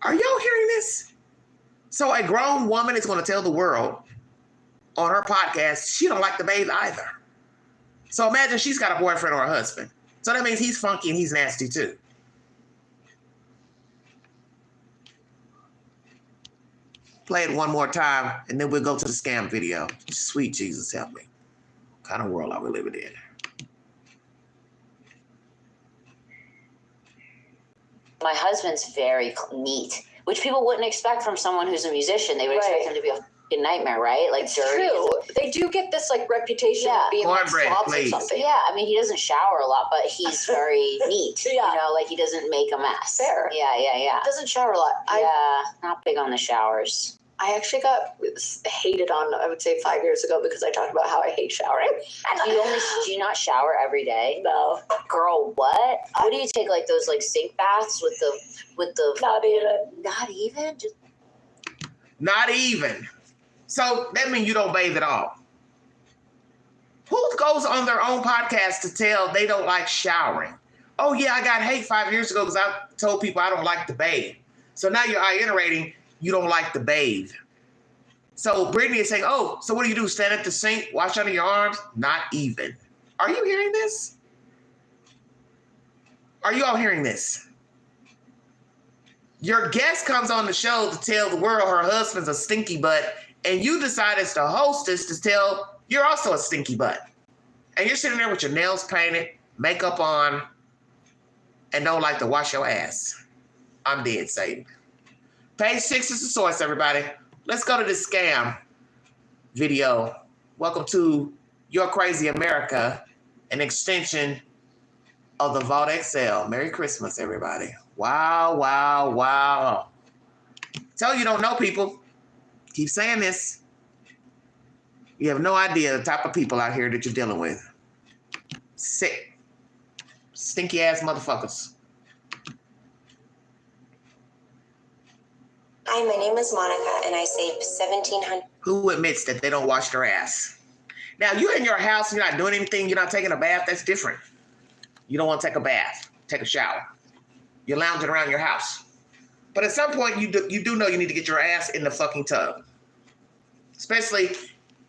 Are y'all hearing this? So a grown woman is going to tell the world on her podcast she don't like to bathe either. So imagine she's got a boyfriend or a husband. So that means he's funky and he's nasty too. Play it one more time, and then we'll go to the scam video. Sweet Jesus, help me. What kind of world are we living in? My husband's very neat, which people wouldn't expect from someone who's a musician. They would expect him to be a fucking nightmare, right? Like, it's dirty. true. They do get this like reputation of being like slobs or something. Yeah, I mean, he doesn't shower a lot, but he's very neat. You know, like he doesn't make a mess. Fair. Yeah. Doesn't shower a lot. Not big on the showers. I actually got hated on, I would say 5 years ago, because I talked about how I hate showering. Do you not shower every day? No. Girl, what? What do you take, like those like sink baths with the Not even. Not even? Not even. So that means you don't bathe at all. Who goes on their own podcast to tell they don't like showering? Oh yeah, I got hate 5 years ago because I told people I don't like to bathe. So now you're iterating, you don't like to bathe. So Brittany is saying, oh, so what do? Stand at the sink, wash under your arms? Not even. Are you hearing this? Are you all hearing this? Your guest comes on the show to tell the world her husband's a stinky butt, and you decide as the hostess to tell you're also a stinky butt. And you're sitting there with your nails painted, makeup on, and don't like to wash your ass. I'm dead, Satan. Page 6 is the source, everybody. Let's go to this scam video. Welcome to Your Crazy America, an extension of the Vault XL. Merry Christmas, everybody. Wow, wow, wow. Tell you don't know people. Keep saying this. You have no idea the type of people out here that you're dealing with. Sick. Stinky ass motherfuckers. Hi, my name is Monica, and I saved $1,700. Who admits that they don't wash their ass? Now, you're in your house, you're not doing anything, you're not taking a bath, that's different. You don't want to take a bath, take a shower. You're lounging around your house. But at some point, you do know you need to get your ass in the fucking tub. Especially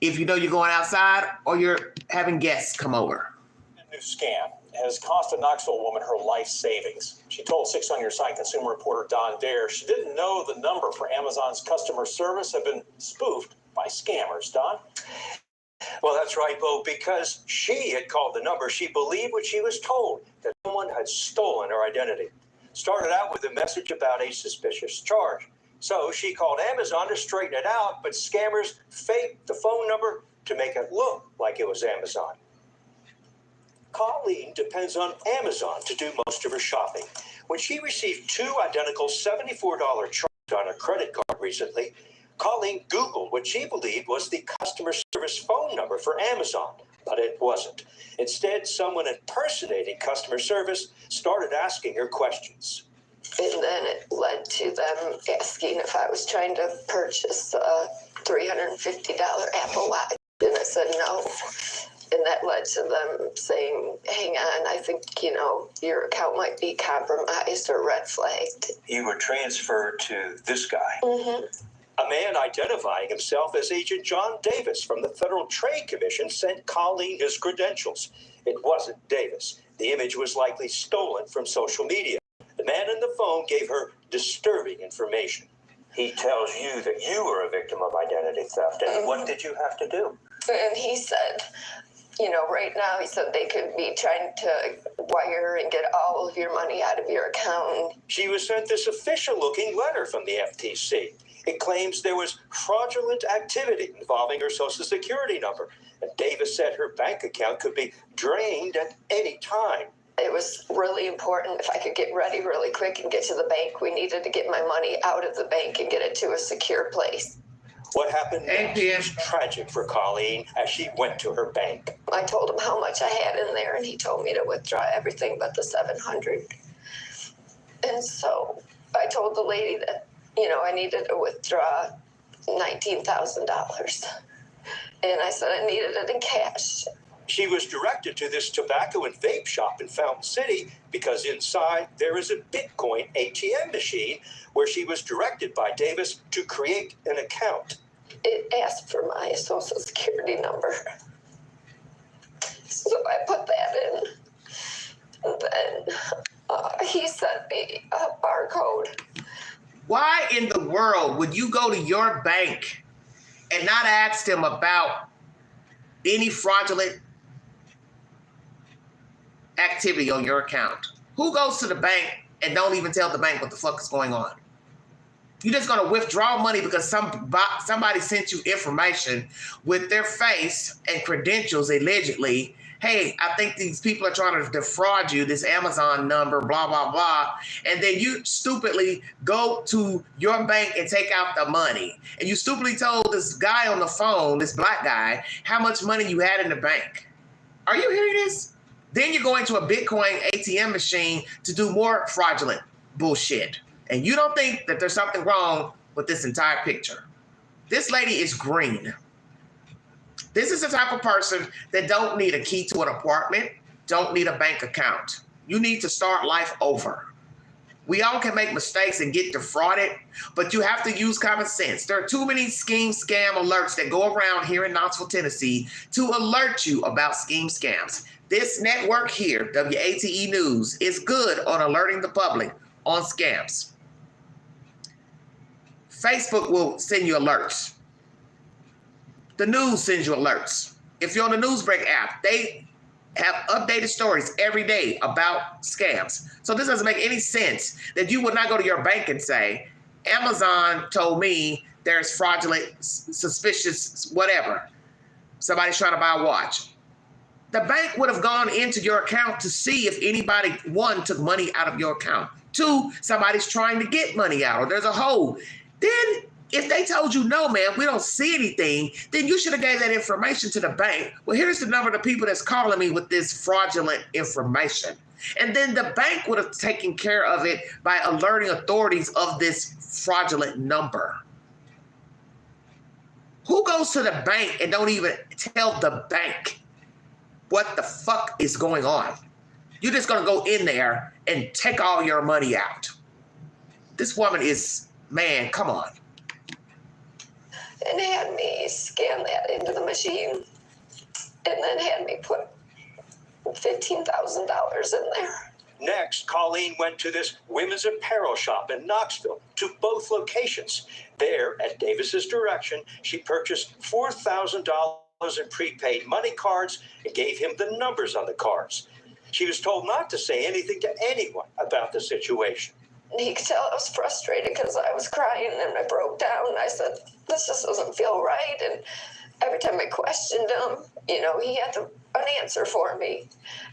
if you know you're going outside or you're having guests come over. A new scam has cost a Knoxville woman her life savings. She told 6 on Your Side consumer reporter Don Dare she didn't know the number for Amazon's customer service had been spoofed by scammers. Don? Well, that's right, Bo, because she had called the number. She believed what she was told, that someone had stolen her identity. Started out with a message about a suspicious charge. So she called Amazon to straighten it out, but scammers faked the phone number to make it look like it was Amazon. Colleen depends on Amazon to do most of her shopping. When she received 2 identical $74 charges on her credit card recently, Colleen Googled what she believed was the customer service phone number for Amazon, but it wasn't. Instead, someone impersonating customer service started asking her questions. And then it led to them asking if I was trying to purchase a $350 Apple Watch. And I said no. And that led to them saying, hang on, I think, your account might be compromised or red flagged. You were transferred to this guy. Mm-hmm. A man identifying himself as Agent John Davis from the Federal Trade Commission sent Colleen his credentials. It wasn't Davis. The image was likely stolen from social media. The man on the phone gave her disturbing information. He tells you that you were a victim of identity theft. And what did you have to do? And he said, right now, he said they could be trying to wire and get all of your money out of your account. She was sent this official-looking letter from the FTC. It claims there was fraudulent activity involving her Social Security number, and Davis said her bank account could be drained at any time. It was really important if I could get ready really quick and get to the bank. We needed to get my money out of the bank and get it to a secure place. What happened next was tragic for Colleen as she went to her bank. I told him how much I had in there, and he told me to withdraw everything but the $700. And so I told the lady that, I needed to withdraw $19,000. And I said I needed it in cash. She was directed to this tobacco and vape shop in Fountain City because inside there is a Bitcoin ATM machine where she was directed by Davis to create an account. It asked for my Social Security number. So I put that in. And then he sent me a barcode. Why in the world would you go to your bank and not ask them about any fraudulent activity on your account? Who goes to the bank and don't even tell the bank what the fuck is going on? You're just going to withdraw money because somebody sent you information with their face and credentials, allegedly. Hey, I think these people are trying to defraud you, this Amazon number, blah, blah, blah. And then you stupidly go to your bank and take out the money. And you stupidly told this guy on the phone, this black guy, how much money you had in the bank. Are you hearing this? Then you go into a Bitcoin ATM machine to do more fraudulent bullshit. And you don't think that there's something wrong with this entire picture. This lady is green. This is the type of person that don't need a key to an apartment, don't need a bank account. You need to start life over. We all can make mistakes and get defrauded, but you have to use common sense. There are too many scam alerts that go around here in Knoxville, Tennessee to alert you about scams. This network here, WATE News, is good on alerting the public on scams. Facebook will send you alerts. The news sends you alerts. If you're on the Newsbreak app, they have updated stories every day about scams. So this doesn't make any sense that you would not go to your bank and say, Amazon told me there's fraudulent, suspicious, whatever. Somebody's trying to buy a watch. The bank would have gone into your account to see if anybody, one, took money out of your account. Two, somebody's trying to get money out or there's a hole. Then if they told you, no, man, we don't see anything, then you should have gave that information to the bank. Well, here's the number of the people that's calling me with this fraudulent information. And then the bank would have taken care of it by alerting authorities of this fraudulent number. Who goes to the bank and don't even tell the bank what the fuck is going on? You're just gonna go in there and take all your money out. This woman is, man, come on. And had me scan that into the machine and then had me put $15,000 in there. Next, Colleen went to this women's apparel shop in Knoxville, to both locations. There, at Davis's direction, she purchased $4,000 in prepaid money cards and gave him the numbers on the cards. She was told not to say anything to anyone about the situation. And he could tell I was frustrated because I was crying and I broke down. And I said, this just doesn't feel right. And every time I questioned him, you know, he had an answer for me.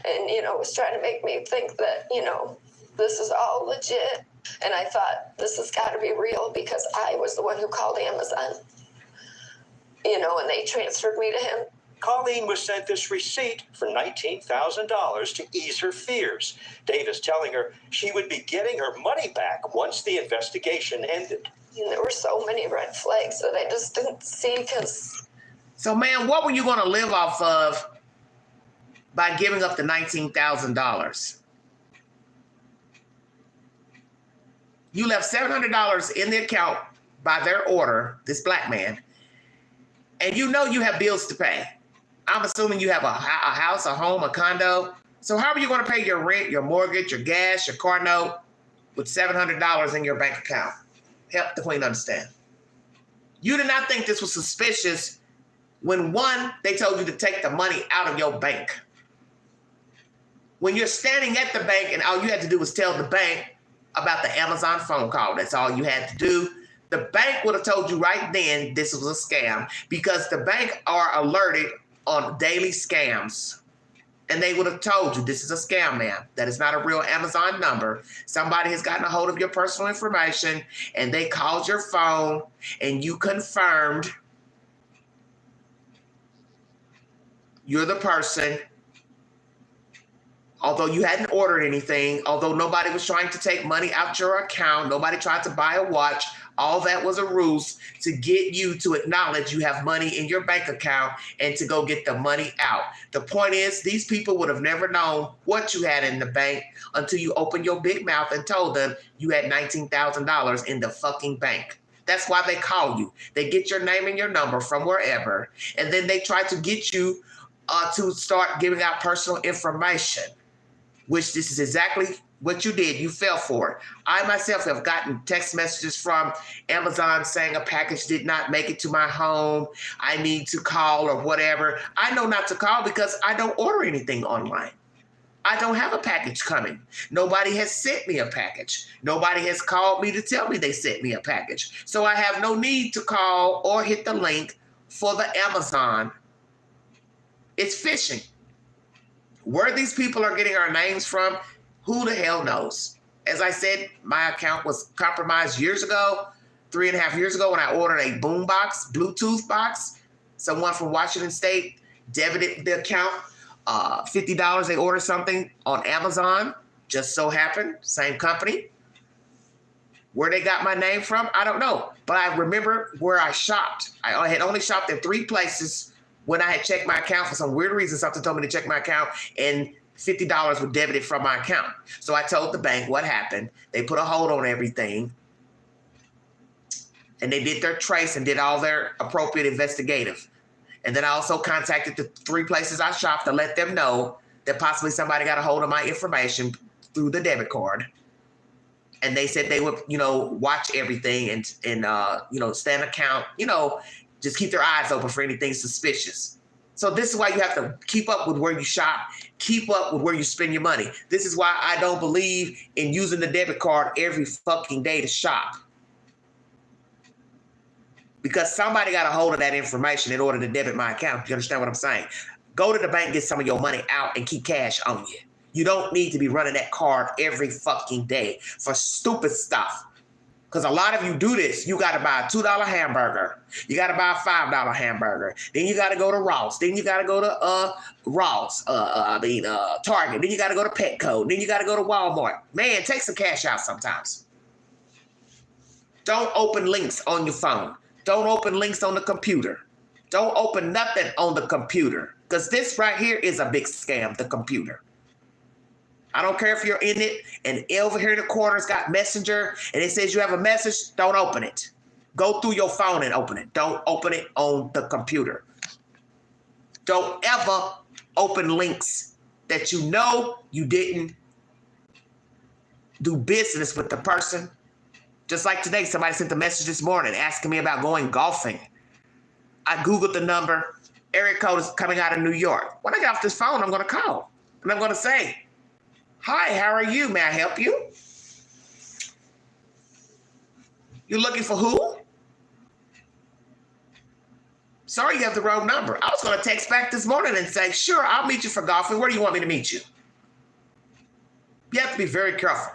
And, you know, was trying to make me think that, you know, this is all legit. And I thought, this has got to be real because I was the one who called Amazon, you know, and they transferred me to him. Colleen was sent this receipt for $19,000 to ease her fears. Davis telling her she would be getting her money back once the investigation ended. And there were so many red flags that I just didn't see because... So, ma'am, what were you going to live off of by giving up the $19,000? You left $700 in the account by their order, this black man, and you know you have bills to pay. I'm assuming you have a house, a home, a condo. So how are you going to pay your rent, your mortgage, your gas, your car note with $700 in your bank account? Help the queen understand. You did not think this was suspicious when, one, they told you to take the money out of your bank. When you're standing at the bank and all you had to do was tell the bank about the Amazon phone call, that's all you had to do. The bank would have told you right then this was a scam because the bank are alerted on daily scams. And they would have told you this is a scam, ma'am. That is not a real Amazon number. Somebody has gotten a hold of your personal information and they called your phone and you confirmed you're the person. Although you hadn't ordered anything, although nobody was trying to take money out your account, nobody tried to buy a watch, all that was a ruse to get you to acknowledge you have money in your bank account and to go get the money out. The point is, these people would have never known what you had in the bank until you opened your big mouth and told them you had $19,000 in the fucking bank. That's why they call you. They get your name and your number from wherever, and then they try to get you to start giving out personal information, which this is exactly what you did. You fell for it. I myself have gotten text messages from Amazon saying a package did not make it to my home. I need to call or whatever. I know not to call because I don't order anything online. I don't have a package coming. Nobody has sent me a package. Nobody has called me to tell me they sent me a package. So I have no need to call or hit the link for the Amazon. It's phishing. Where these people are getting our names from, who the hell knows? As I said, my account was compromised years ago, 3.5 years ago when I ordered a boombox, Bluetooth box. Someone from Washington State debited the account, $50. They ordered something on Amazon, just so happened, same company. Where they got my name from, I don't know. But I remember where I shopped. I had only shopped in 3 places when I had checked my account. For some weird reason, something told me to check my account and $50 was debited from my account. So I told the bank what happened. They put a hold on everything. And they did their trace and did all their appropriate investigative. And then I also contacted the 3 places I shopped to let them know that possibly somebody got a hold of my information through the debit card. And they said they would, watch everything and stand account, just keep their eyes open for anything suspicious. So this is why you have to keep up with where you shop, keep up with where you spend your money. This is why I don't believe in using the debit card every fucking day to shop. Because somebody got a hold of that information in order to debit my account. You understand what I'm saying? Go to the bank, get some of your money out, and keep cash on you. You don't need to be running that card every fucking day for stupid stuff. Because a lot of you do this. You got to buy a $2 hamburger. You got to buy a $5 hamburger. Then you got to go to Ross. Then you got to go to Target. Then you got to go to Petco. Then you got to go to Walmart. Man, take some cash out sometimes. Don't open links on your phone. Don't open links on the computer. Don't open nothing on the computer. Because this right here is a big scam, the computer. I don't care if you're in it and over here in the corner it's got Messenger and it says you have a message, don't open it. Go through your phone and open it. Don't open it on the computer. Don't ever open links that you know you didn't do business with the person. Just like today, somebody sent a message this morning asking me about going golfing. I Googled the number. Area code is coming out of New York. When I get off this phone, I'm going to call. And I'm going to say, hi, how are you? May I help you? You looking for who? Sorry, you have the wrong number. I was going to text back this morning and say, sure, I'll meet you for golfing. Where do you want me to meet you? You have to be very careful.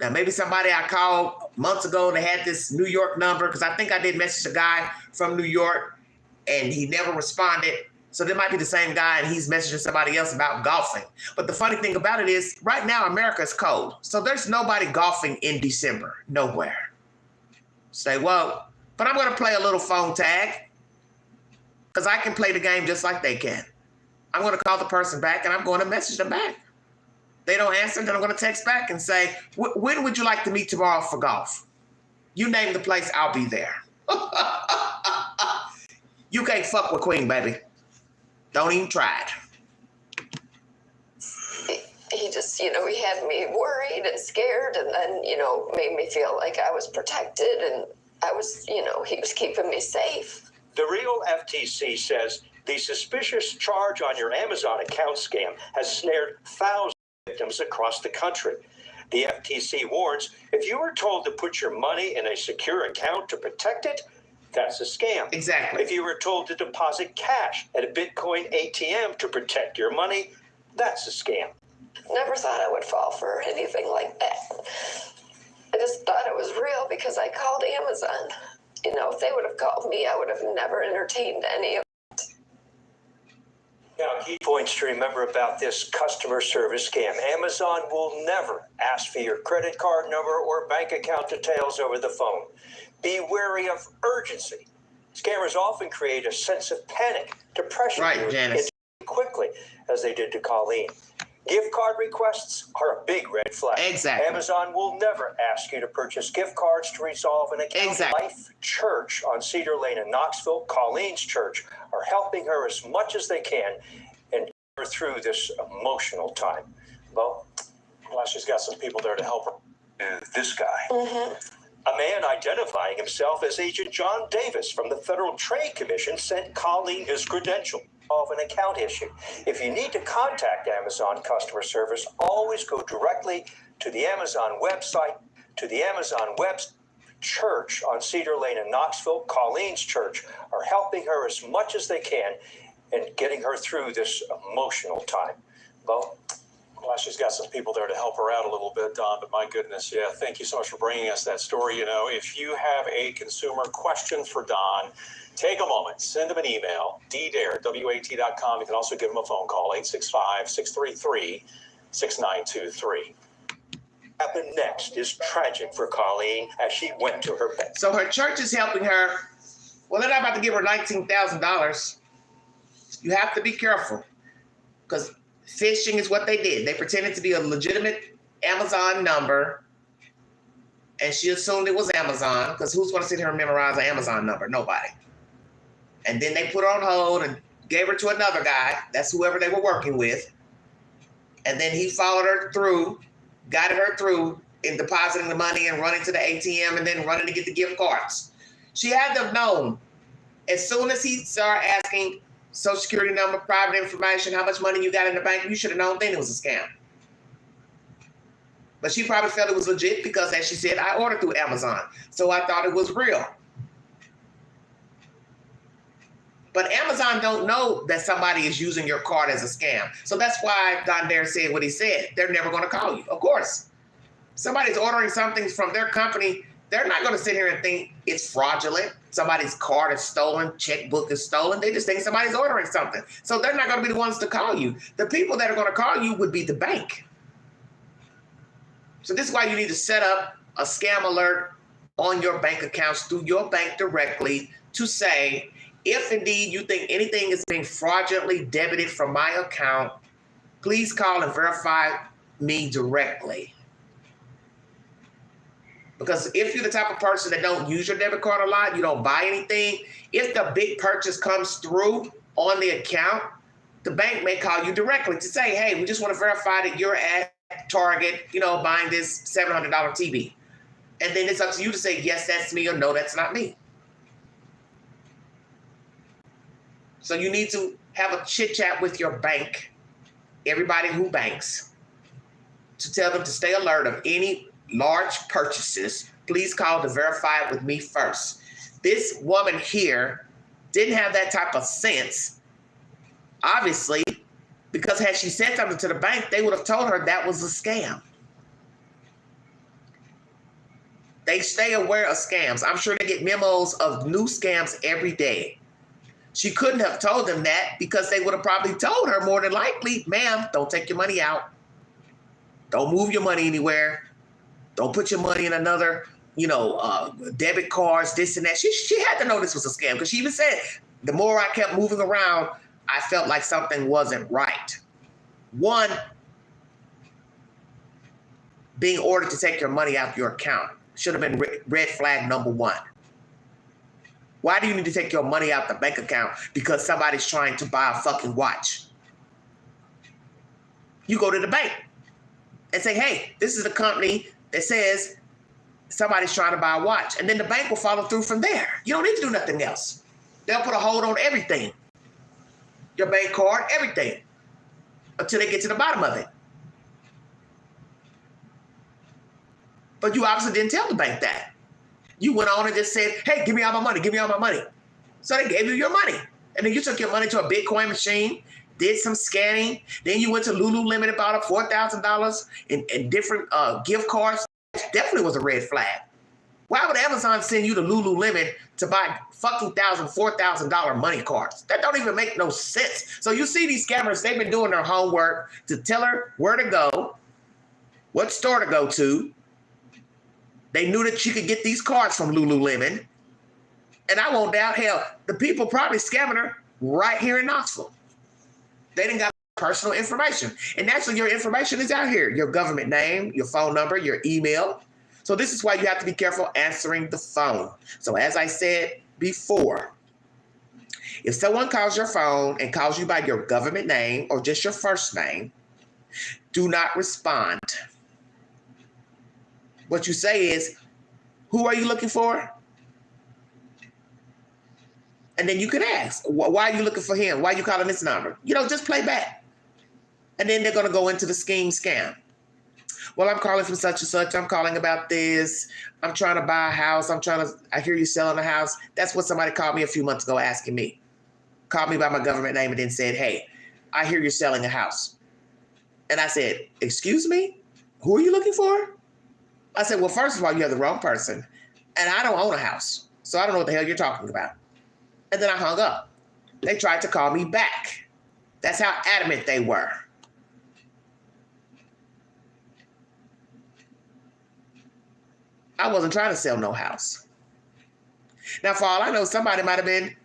Now, maybe somebody I called months ago, they had this New York number, because I think I did message a guy from New York, and he never responded. So there might be the same guy, and he's messaging somebody else about golfing. But the funny thing about it is, right now, America is cold. So there's nobody golfing in December. Nowhere. Say, well, but I'm going to play a little phone tag, because I can play the game just like they can. I'm going to call the person back, and I'm going to message them back. They don't answer, then I'm going to text back and say, when would you like to meet tomorrow for golf? You name the place, I'll be there. You can't fuck with Queen, baby. Don't even try it. He just, he had me worried and scared, and then, made me feel like I was protected, and I was, he was keeping me safe. The real FTC says the suspicious charge on your Amazon account scam has snared thousands of victims across the country. The FTC warns, if you were told to put your money in a secure account to protect it, that's a scam. Exactly. If you were told to deposit cash at a Bitcoin ATM to protect your money, that's a scam. Never thought I would fall for anything like that. I just thought it was real because I called Amazon. If they would have called me, I would have never entertained any of it. Now, key points to remember about this customer service scam. Amazon will never ask for your credit card number or bank account details over the phone. Be wary of urgency. Scammers often create a sense of panic to pressure you into quickly, as they did to Colleen. Gift card requests are a big red flag. Exactly. Amazon will never ask you to purchase gift cards to resolve an account. Exactly. Life Church on Cedar Lane in Knoxville, Colleen's church, are helping her as much as they can and get her through this emotional time. Well, she's got some people there to help her. This guy. Mm-hmm. A man identifying himself as Agent John Davis from the Federal Trade Commission sent Colleen his credentials of an account issue. If you need to contact Amazon customer service, always go directly to the Amazon website, Church on Cedar Lane in Knoxville. Colleen's church are helping her as much as they can and getting her through this emotional time. Well, she's got some people there to help her out a little bit, Don, but my goodness, yeah, thank you so much for bringing us that story. If you have a consumer question for Don, take a moment, send him an email, ddare@wat.com. You can also give him a phone call, 865-633-6923. Happened next is tragic for Colleen as she went to her bed. So her church is helping her. Well, they're not about to give her $19,000. You have to be careful, because phishing is what they did. They pretended to be a legitimate Amazon number, and she assumed it was Amazon, because who's going to sit here and memorize an Amazon number? Nobody. And then they put her on hold and gave her to another guy. That's whoever they were working with. And then he followed her through, guided her through in depositing the money and running to the ATM and then running to get the gift cards. She had to have known, as soon as he started asking Social Security number, private information, how much money you got in the bank, you should have known then it was a scam. But she probably felt it was legit because, as she said, I ordered through Amazon, so I thought it was real. But Amazon don't know that somebody is using your card as a scam. So that's why Don Dare said what he said. They're never going to call you. Of course. Somebody's ordering something from their company, they're not going to sit here and think it's fraudulent. Somebody's card is stolen, checkbook is stolen. They just think somebody's ordering something. So they're not going to be the ones to call you. The people that are going to call you would be the bank. So this is why you need to set up a scam alert on your bank accounts through your bank directly to say, if indeed you think anything is being fraudulently debited from my account, please call and verify me directly. Because if you're the type of person that don't use your debit card a lot, you don't buy anything, if the big purchase comes through on the account, the bank may call you directly to say, hey, we just want to verify that you're at Target, buying this $700 TV. And then it's up to you to say, yes, that's me, or no, that's not me. So you need to have a chit chat with your bank, everybody who banks, to tell them to stay alert of any large purchases please call to verify it with me first. This woman here didn't have that type of sense, obviously, because had she said something to the bank, they would have told her that was a scam. They stay aware of scams. I'm sure they get memos of new scams every day. She couldn't have told them that because they would have probably told her more than likely, ma'am, don't take your money out. Don't move your money anywhere. Don't put your money in another, debit cards, this and that. She had to know this was a scam because she even said, the more I kept moving around, I felt like something wasn't right. One, being ordered to take your money out of your account should have been red flag number one. Why do you need to take your money out the bank account because somebody's trying to buy a fucking watch? You go to the bank and say, hey, this is a company that says somebody's trying to buy a watch. And then the bank will follow through from there. You don't need to do nothing else. They'll put a hold on everything. Your bank card, everything. Until they get to the bottom of it. But you obviously didn't tell the bank that. You went on and just said, hey, give me all my money, give me all my money. So they gave you your money. And then you took your money to a Bitcoin machine, did some scanning. Then you went to Lululemon and bought up $4,000 in different gift cards. Definitely was a red flag. Why would Amazon send you to Lululemon to buy fucking $4,000 money cards? That don't even make no sense. So you see these scammers, they've been doing their homework to tell her where to go, what store to go to. They knew that she could get these cards from Lululemon. And I won't doubt, hell, the people probably scamming her right here in Knoxville. They didn't got personal information. And naturally, your information is out here. Your government name, your phone number, your email. So this is why you have to be careful answering the phone. So as I said before, if someone calls your phone and calls you by your government name or just your first name, do not respond. What you say is, who are you looking for? And then you could ask, why are you looking for him? Why are you calling this number? Just play back. And then they're going to go into the scam. Well, I'm calling from such and such. I'm calling about this. I'm trying to buy a house. I hear you selling a house. That's what somebody called me a few months ago asking me. Called me by my government name and then said, hey, I hear you're selling a house. And I said, excuse me? Who are you looking for? I said, well, first of all, you have the wrong person. And I don't own a house. So I don't know what the hell you're talking about. And then I hung up. They tried to call me back. That's how adamant they were. I wasn't trying to sell no house. Now, for all I know, somebody might have been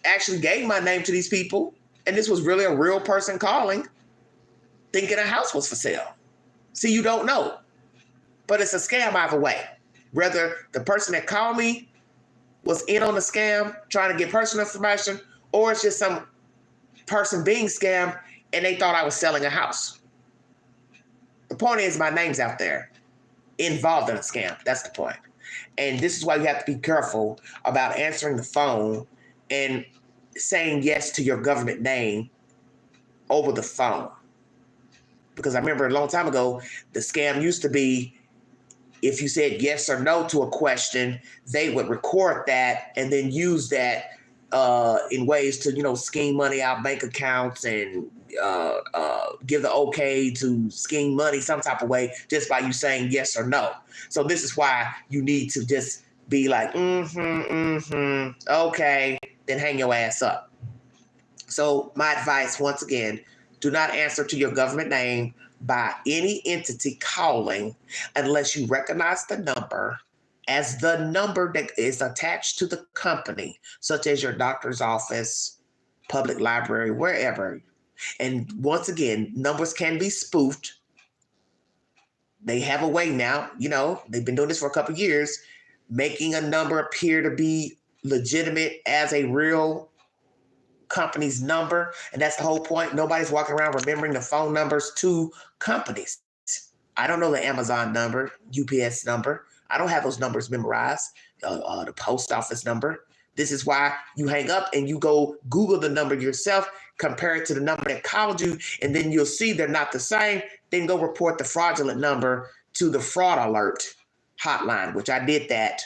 actually gave my name to these people, and this was really a real person calling, thinking a house was for sale. See, you don't know. But it's a scam either way. Whether the person that called me was in on the scam, trying to get personal information, or it's just some person being scammed and they thought I was selling a house. The point is my name's out there, involved in a scam. That's the point. And this is why you have to be careful about answering the phone and saying yes to your government name over the phone. Because I remember a long time ago, the scam used to be, if you said yes or no to a question, they would record that and then use that in ways to, scheme money out bank accounts and give the okay to scheme money some type of way just by you saying yes or no. So this is why you need to just be like, okay, then hang your ass up. So my advice, once again, do not answer to your government name by any entity calling unless you recognize the number as the number that is attached to the company, such as your doctor's office, public library, wherever. And once again, numbers can be spoofed. They have a way now, they've been doing this for a couple of years, making a number appear to be legitimate as a real company's number. And that's the whole point. Nobody's walking around remembering the phone numbers to companies. I don't know the Amazon number, UPS number. I don't have those numbers memorized, the post office number. This is why you hang up and you go Google the number yourself, compare it to the number that called you, and then you'll see they're not the same. Then go report the fraudulent number to the fraud alert hotline, which I did that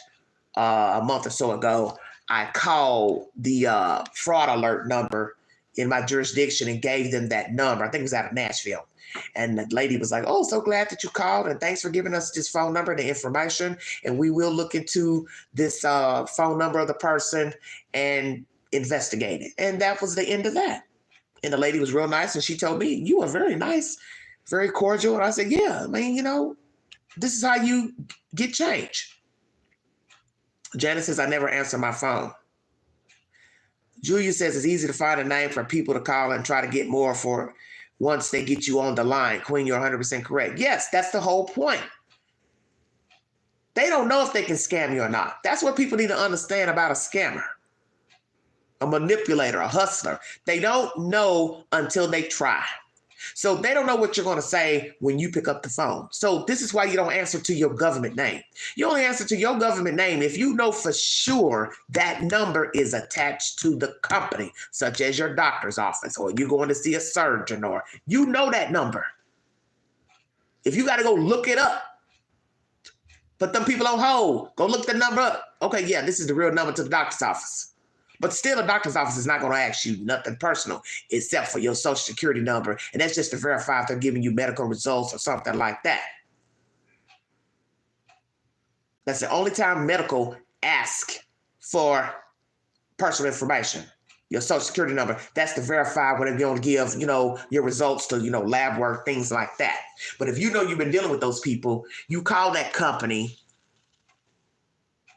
a month or so ago. I called the fraud alert number in my jurisdiction and gave them that number. I think it was out of Nashville. And the lady was like, oh, so glad that you called, and thanks for giving us this phone number, the information, and we will look into this phone number of the person and investigate it. And that was the end of that. And the lady was real nice, and she told me, you are very nice, very cordial. And I said, yeah, I mean, you know, this is how you get change. Janice says, I never answer my phone. Julia says, it's easy to find a name for people to call and try to get more for once they get you on the line. Queen, you're 100% correct. Yes, that's the whole point. They don't know if they can scam you or not. That's what people need to understand about a scammer, a manipulator, a hustler. They don't know until they try. So they don't know what you're going to say when you pick up the phone. So this is why you don't answer to your government name. You only answer to your government name if you know for sure that number is attached to the company, such as your doctor's office, or you're going to see a surgeon, or you know that number. If you got to go look it up, put them people on hold, go look the number up. Okay, yeah, this is the real number to the doctor's office. But still, a doctor's office is not going to ask you nothing personal except for your social security number. And that's just to verify if they're giving you medical results or something like that. That's the only time medical asks for personal information, your social security number. That's to verify whether you're going to give, you know, your results to, you know, lab work, things like that. But if you know you've been dealing with those people, you call that company.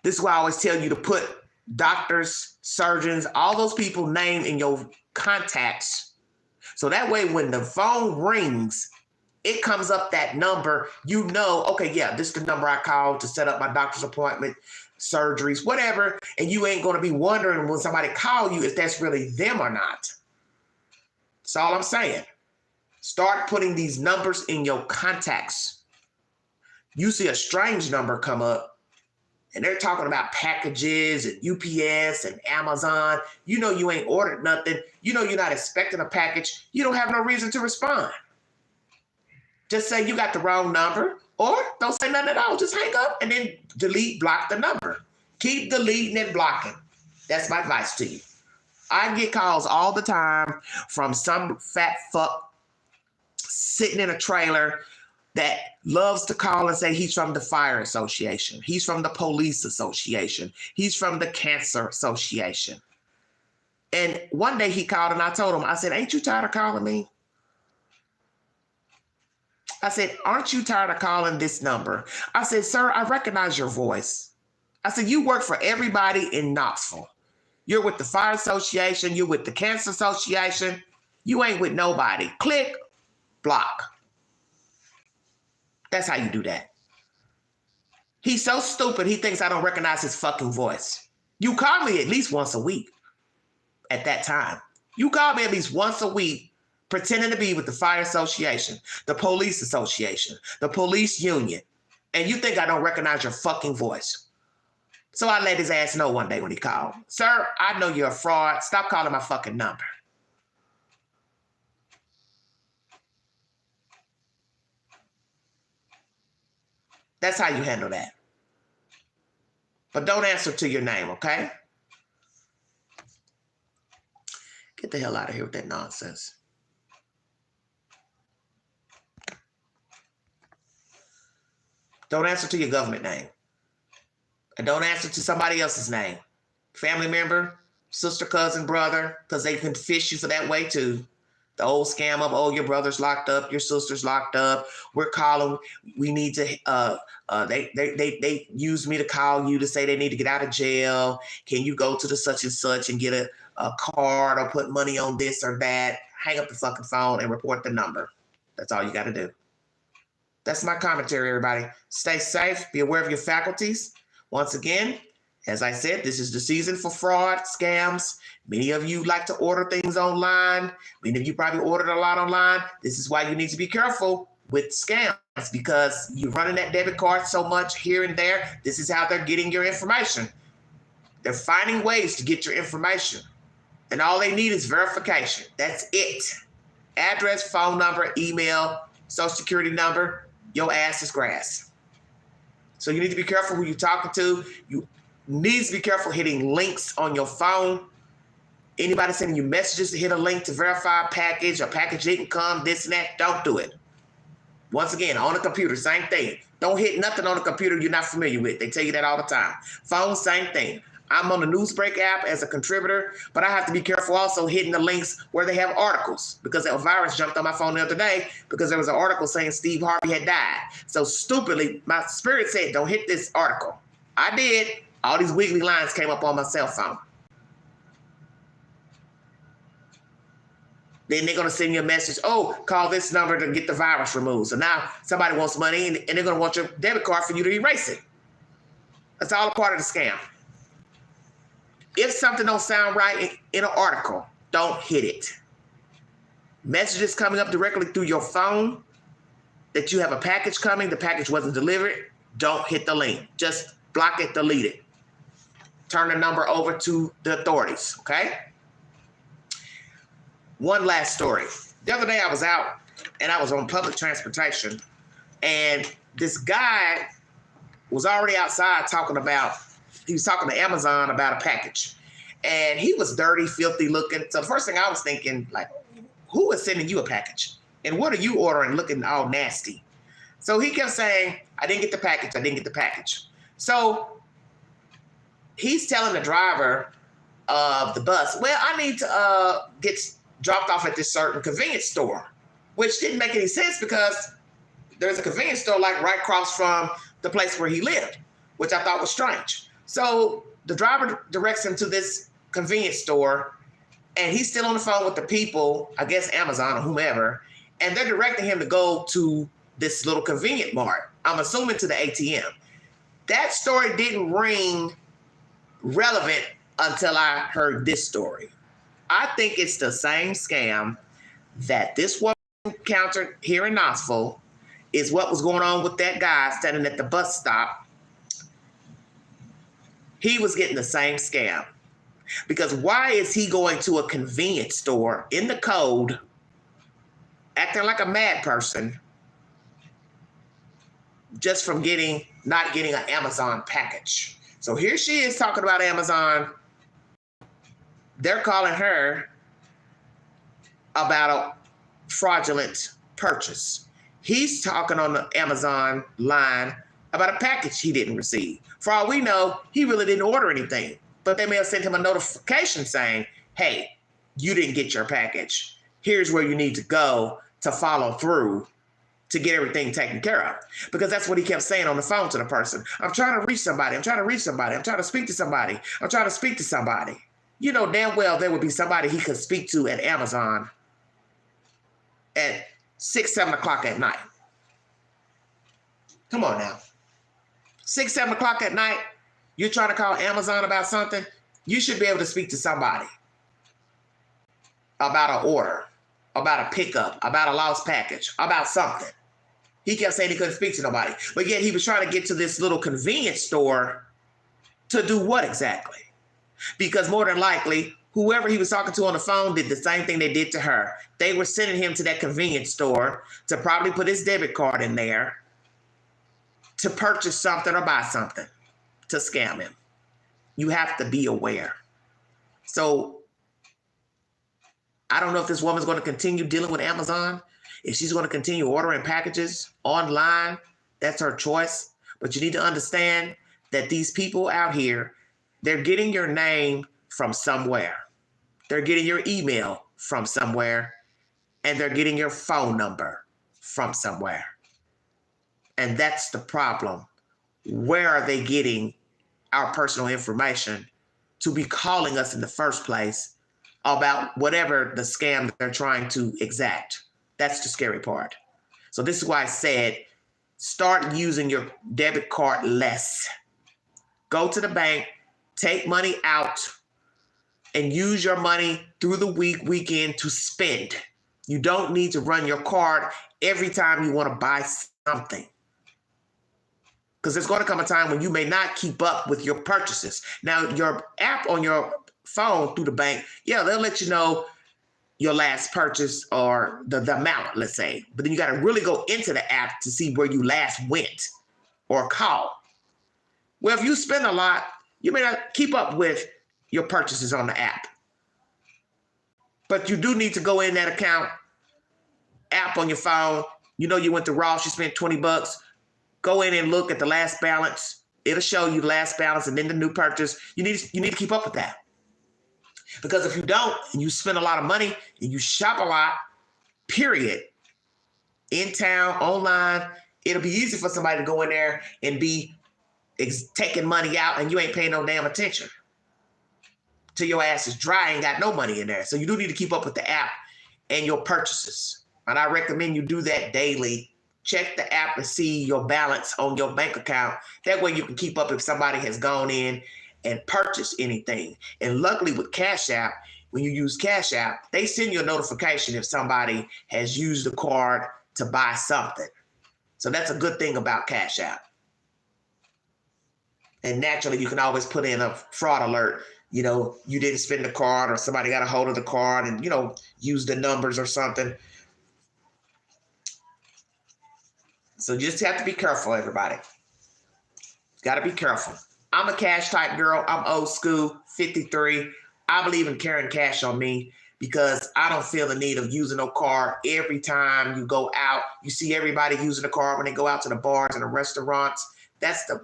This is why I always tell you to put doctors, surgeons, all those people named in your contacts. So that way, when the phone rings, it comes up that number, you know, okay, yeah, this is the number I called to set up my doctor's appointment, surgeries, whatever. And you ain't going to be wondering when somebody call you if that's really them or not. That's all I'm saying. Start putting these numbers in your contacts. You see a strange number come up, and they're talking about packages and UPS and Amazon. You know you ain't ordered nothing. You know you're not expecting a package. You don't have no reason to respond. Just say you got the wrong number, or don't say nothing at all. Just hang up and then delete, block the number. Keep deleting and blocking. That's my advice to you. I get calls all the time from some fat fuck sitting in a trailer that loves to call and say he's from the Fire Association. He's from the Police Association. He's from the Cancer Association. And one day he called and I told him, I said, ain't you tired of calling me? I said, aren't you tired of calling this number? I said, sir, I recognize your voice. I said, you work for everybody in Knoxville. You're with the Fire Association. You're with the Cancer Association. You ain't with nobody. Click, block. That's how you do that. He's so stupid, he thinks I don't recognize his fucking voice. You call me at least once a week at that time. You call me at least once a week pretending to be with the Fire Association, the Police Association, the Police Union, and you think I don't recognize your fucking voice. So I let his ass know one day when he called. Sir, I know you're a fraud. Stop calling my fucking number. That's how you handle that. But don't answer to your name, okay? Get the hell out of here with that nonsense. Don't answer to your government name. And don't answer to somebody else's name. Family member, sister, cousin, brother, because they can fish you for that way too. The old scam of, oh, your brother's locked up, your sister's locked up. We're calling. We need to. They use me to call you to say they need to get out of jail. Can you go to the such and such and get a card or put money on this or that? Hang up the fucking phone and report the number. That's all you got to do. That's my commentary, everybody. Stay safe. Be aware of your faculties. Once again, as I said, this is the season for fraud, scams. Many of you like to order things online. Many of you probably ordered a lot online. This is why you need to be careful with scams, because you're running that debit card so much here and there. This is how they're getting your information. They're finding ways to get your information. And all they need is verification. That's it. Address, phone number, email, social security number. Your ass is grass. So you need to be careful who you're talking to. You need to be careful hitting links on your phone. Anybody sending you messages to hit a link to verify a package or package didn't come, this and that, don't do it. Once again, on the computer, same thing. Don't hit nothing on the computer you're not familiar with. They tell you that all the time. Phone, same thing. I'm on the Newsbreak app as a contributor, but I have to be careful also hitting the links where they have articles, because a virus jumped on my phone the other day because there was an article saying Steve Harvey had died. So stupidly, my spirit said, don't hit this article. I did. All these wiggly lines came up on my cell phone. Then they're going to send you a message, oh, call this number to get the virus removed. So now somebody wants money and they're going to want your debit card for you to erase it. That's all a part of the scam. If something don't sound right in an article, don't hit it. Messages coming up directly through your phone that you have a package coming, the package wasn't delivered, don't hit the link. Just block it, delete it. Turn the number over to the authorities, okay? One last story. The other day I was out and I was on public transportation and this guy was already outside he was talking to Amazon about a package and he was dirty, filthy looking. So the first thing I was thinking, like, who is sending you a package? And what are you ordering looking all nasty? So he kept saying, I didn't get the package, I didn't get the package. So he's telling the driver of the bus, well, I need to get dropped off at this certain convenience store, which didn't make any sense because there's a convenience store like right across from the place where he lived, which I thought was strange. So the driver directs him to this convenience store and he's still on the phone with the people, I guess Amazon or whomever, and they're directing him to go to this little convenient mart. I'm assuming to the ATM. That story didn't ring relevant until I heard this story. I think it's the same scam that this woman encountered here in Knoxville is what was going on with that guy standing at the bus stop. He was getting the same scam. Because why is he going to a convenience store in the cold, acting like a mad person, just from not getting an Amazon package? So here she is talking about Amazon. They're calling her about a fraudulent purchase. He's talking on the Amazon line about a package he didn't receive. For all we know, he really didn't order anything, but they may have sent him a notification saying, hey, you didn't get your package. Here's where you need to go to follow through to get everything taken care of. Because that's what he kept saying on the phone to the person. I'm trying to reach somebody. I'm trying to reach somebody. I'm trying to speak to somebody. I'm trying to speak to somebody. You know damn well there would be somebody he could speak to at Amazon at 6, 7 o'clock at night. Come on now. 6, 7 o'clock at night, you're trying to call Amazon about something, you should be able to speak to somebody about an order, about a pickup, about a lost package, about something. He kept saying he couldn't speak to nobody, but yet he was trying to get to this little convenience store to do what exactly? Because more than likely, whoever he was talking to on the phone did the same thing they did to her. They were sending him to that convenience store to probably put his debit card in there to purchase something or buy something, to scam him. You have to be aware. So I don't know if this woman's going to continue dealing with Amazon. If she's going to continue ordering packages online, that's her choice. But you need to understand that these people out here, they're getting your name from somewhere. They're getting your email from somewhere, and they're getting your phone number from somewhere. And that's the problem. Where are they getting our personal information to be calling us in the first place about whatever the scam that they're trying to exact? That's the scary part. So this is why I said, start using your debit card less. Go to the bank, take money out, and use your money through the weekend to spend. You don't need to run your card every time you want to buy something. Because there's going to come a time when you may not keep up with your purchases. Now, your app on your phone through the bank, yeah, they'll let you know your last purchase or the amount, let's say. But then you got to really go into the app to see where you last went or called. Well, if you spend a lot, you may not keep up with your purchases on the app. But you do need to go in that account, app on your phone. You know you went to Ross, you spent $20. Go in and look at the last balance. It'll show you the last balance and then the new purchase. You need to keep up with that. Because if you don't, and you spend a lot of money, and you shop a lot, period, in town, online, it'll be easy for somebody to go in there and be taking money out and you ain't paying no damn attention. Till your ass is dry and got no money in there. So you do need to keep up with the app and your purchases. And I recommend you do that daily. Check the app and see your balance on your bank account. That way you can keep up if somebody has gone in and purchased anything. And luckily with Cash App, when you use Cash App, they send you a notification if somebody has used the card to buy something. So that's a good thing about Cash App. And naturally, you can always put in a fraud alert. You know, you didn't spend the card or somebody got a hold of the card and, you know, use the numbers or something. So you just have to be careful, everybody. Got to be careful. I'm a cash type girl. I'm old school, 53. I believe in carrying cash on me because I don't feel the need of using no card every time you go out. You see everybody using the card when they go out to the bars and the restaurants. That's the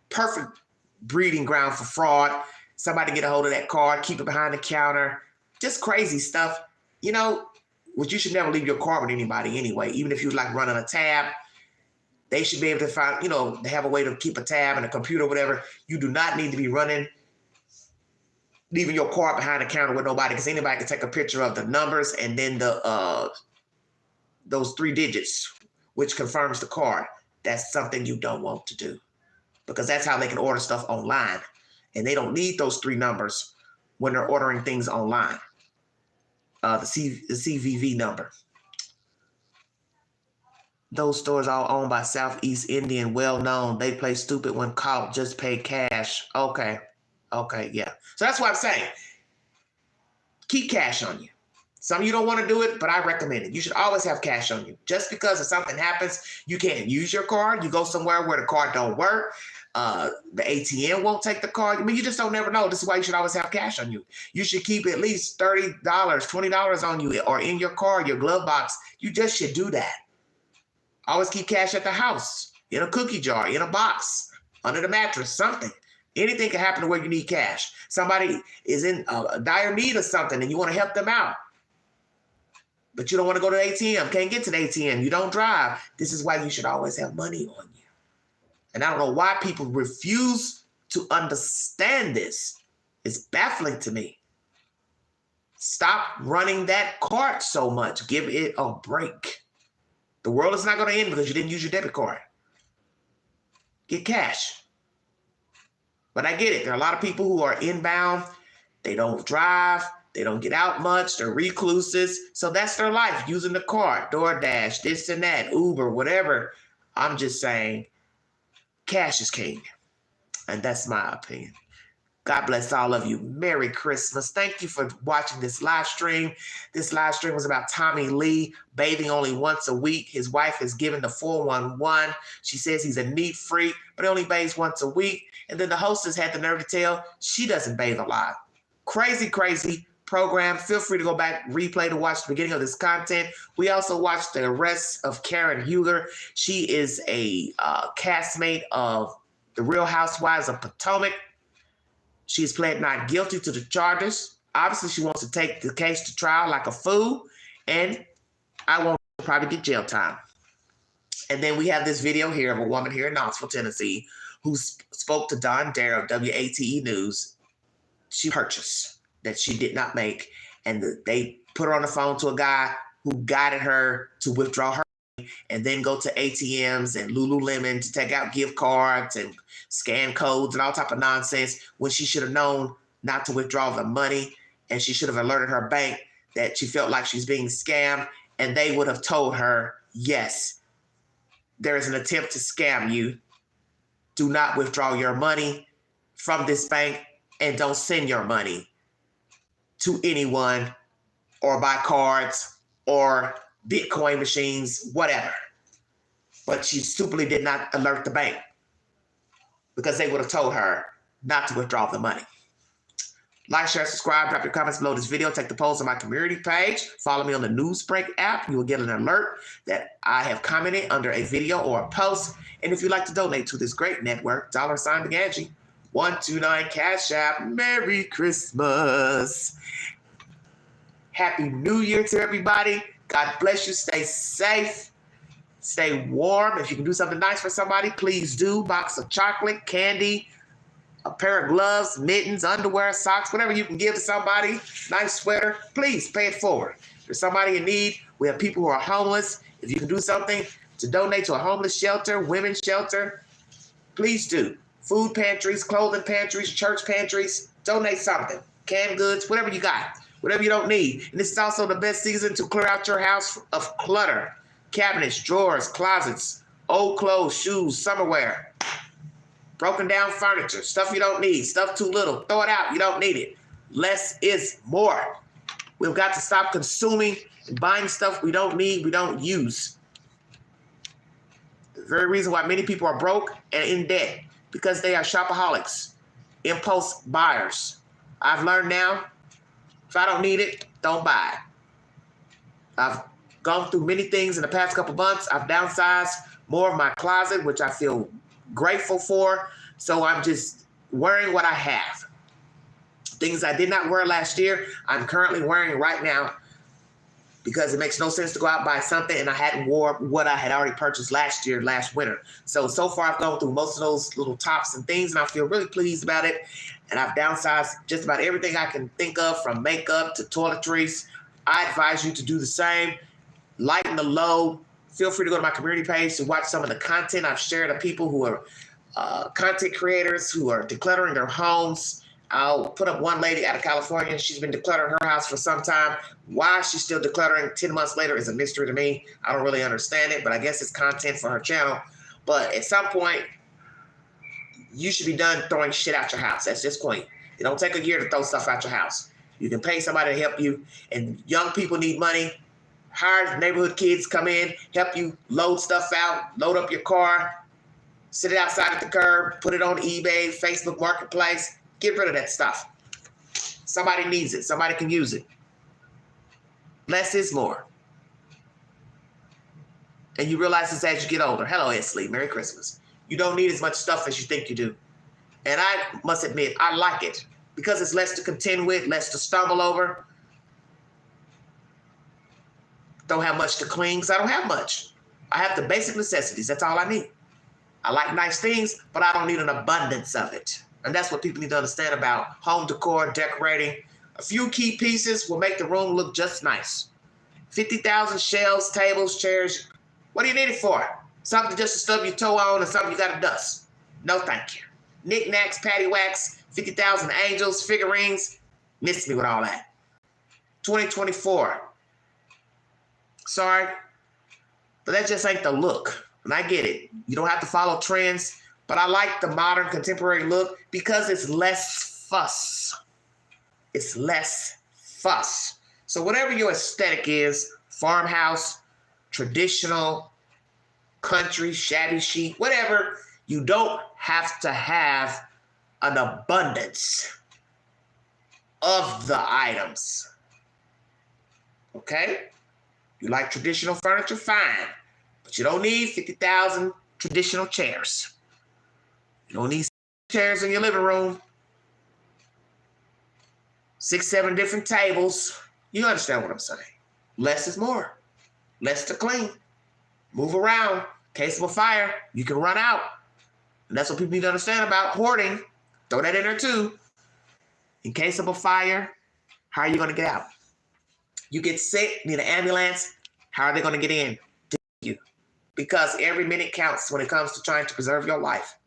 perfect breeding ground for fraud. Somebody get a hold of that card, keep it behind the counter. Just crazy stuff. You know, which you should never leave your card with anybody anyway. Even if you're like running a tab, they should be able to find, you know, they have a way to keep a tab and a computer or whatever. You do not need to be leaving your card behind the counter with nobody because anybody can take a picture of the numbers and then those 3 digits, which confirms the card. That's something you don't want to do because that's how they can order stuff online. And they don't need those 3 numbers when they're ordering things online. The CVV number. Those stores all owned by Southeast Indian, well known. They play stupid when caught, just pay cash. Okay, yeah. So that's what I'm saying. Keep cash on you. Some of you don't want to do it, but I recommend it. You should always have cash on you. Just because if something happens, you can't use your card. You go somewhere where the card don't work. The ATM won't take the card. I mean, you just don't never know. This is why you should always have cash on you. You should keep at least $30, $20 on you or in your car, your glove box. You just should do that. Always keep cash at the house, in a cookie jar, in a box, under the mattress, something. Anything can happen to where you need cash. Somebody is in dire need of something and you want to help them out. But you don't want to go to the ATM, can't get to the ATM, you don't drive. This is why you should always have money on you. And I don't know why people refuse to understand this. It's baffling to me. Stop running that cart so much. Give it a break. The world is not going to end because you didn't use your debit card. Get cash. But I get it. There are a lot of people who are inbound. They don't drive. They don't get out much. They're recluses. So that's their life, using the card, DoorDash, this and that, Uber, whatever. I'm just saying, cash is king. And that's my opinion. God bless all of you. Merry Christmas. Thank you for watching this live stream. This live stream was about Tommy Lee bathing only once a week. His wife has given the 411. She says he's a neat freak, but he only bathes once a week. And then the hostess had the nerve to tell she doesn't bathe a lot. Crazy, crazy program. Feel free to go back, replay to watch the beginning of this content. We also watched the arrest of Karen Huger. She is a castmate of The Real Housewives of Potomac. She's pled not guilty to the charges. Obviously, she wants to take the case to trial like a fool, and I won't probably get jail time. And then we have this video here of a woman here in Knoxville, Tennessee, who spoke to Don Dare of WATE News. She purchased that she did not make, and they put her on the phone to a guy who guided her to withdraw her and then go to ATMs and Lululemon to take out gift cards and scan codes and all type of nonsense when she should have known not to withdraw the money, and she should have alerted her bank that she felt like she's being scammed, and they would have told her, yes, there is an attempt to scam you. Do not withdraw your money from this bank and don't send your money to anyone or buy cards or Bitcoin machines, whatever. But she stupidly did not alert the bank. because they would have told her not to withdraw the money. Like, share, subscribe, drop your comments below this video. Take the polls on my community page. Follow me on the Newsbreak app. You will get an alert that I have commented under a video or a post. And if you'd like to donate to this great network, $McAngie, 129 Cash App. Merry Christmas. Happy New Year to everybody. God bless you. Stay safe. Stay warm. If you can do something nice for somebody, please do. Box of chocolate, candy, a pair of gloves, mittens, underwear, socks, whatever you can give to somebody, nice sweater, please pay it forward. If there's somebody in need, we have people who are homeless. If you can do something to donate to a homeless shelter, women's shelter, please do. Food pantries, clothing pantries, church pantries, donate something. Canned goods, whatever you got, whatever you don't need. And this is also the best season to clear out your house of clutter. Cabinets, drawers, closets, old clothes, shoes, summer wear. Broken down furniture, stuff you don't need, stuff too little, throw it out, you don't need it. Less is more. We've got to stop consuming and buying stuff we don't need, we don't use. The very reason why many people are broke and in debt, because they are shopaholics, impulse buyers. I've learned now, if I don't need it, don't buy it. I've gone through many things in the past couple months. I've downsized more of my closet, which I feel grateful for. So I'm just wearing what I have. Things I did not wear last year, I'm currently wearing right now, because it makes no sense to go out and buy something and I hadn't wore what I had already purchased last year, last winter. So far I've gone through most of those little tops and things, and I feel really pleased about it. And I've downsized just about everything I can think of, from makeup to toiletries. I advise you to do the same. Lighten the load. Feel free to go to my community page to watch some of the content I've shared of people who are content creators who are decluttering their homes. I'll put up one lady out of California. She's been decluttering her house for some time. Why she's still decluttering 10 months later is a mystery to me. I don't really understand it, but I guess it's content for her channel. But at some point, you should be done throwing shit out your house. That's just plain. It don't take a year to throw stuff out your house. You can pay somebody to help you, and young people need money. Hire neighborhood kids, come in, help you load stuff out, load up your car, sit it outside at the curb, put it on eBay, Facebook Marketplace. Get rid of that stuff. Somebody needs it. Somebody can use it. Less is more. And you realize this as you get older. Hello, Esley. Merry Christmas. You don't need as much stuff as you think you do. And I must admit, I like it, because it's less to contend with, less to stumble over. Don't have much to clean because I don't have much. I have the basic necessities. That's all I need. I like nice things, but I don't need an abundance of it. And that's what people need to understand about home decor, decorating. A few key pieces will make the room look just nice. 50,000 shelves, tables, chairs. What do you need it for? Something just to stub your toe on, and something you got to dust. No, thank you. Knickknacks, paddywhacks, 50,000 angels, figurines. Miss me with all that. 2024. Sorry, but that just ain't the look. And I get it. You don't have to follow trends, but I like the modern contemporary look because it's less fuss. It's less fuss. So whatever your aesthetic is, farmhouse, traditional, country, shabby chic, whatever, you don't have to have an abundance of the items. Okay? You like traditional furniture? Fine. But you don't need 50,000 traditional chairs. You don't need chairs in your living room. 6, 7 different tables. You understand what I'm saying. Less is more. Less to clean. Move around. In case of a fire, you can run out. And that's what people need to understand about hoarding. Throw that in there too. In case of a fire, how are you going to get out? You get sick, need an ambulance, how are they going to get in to you? Because every minute counts when it comes to trying to preserve your life.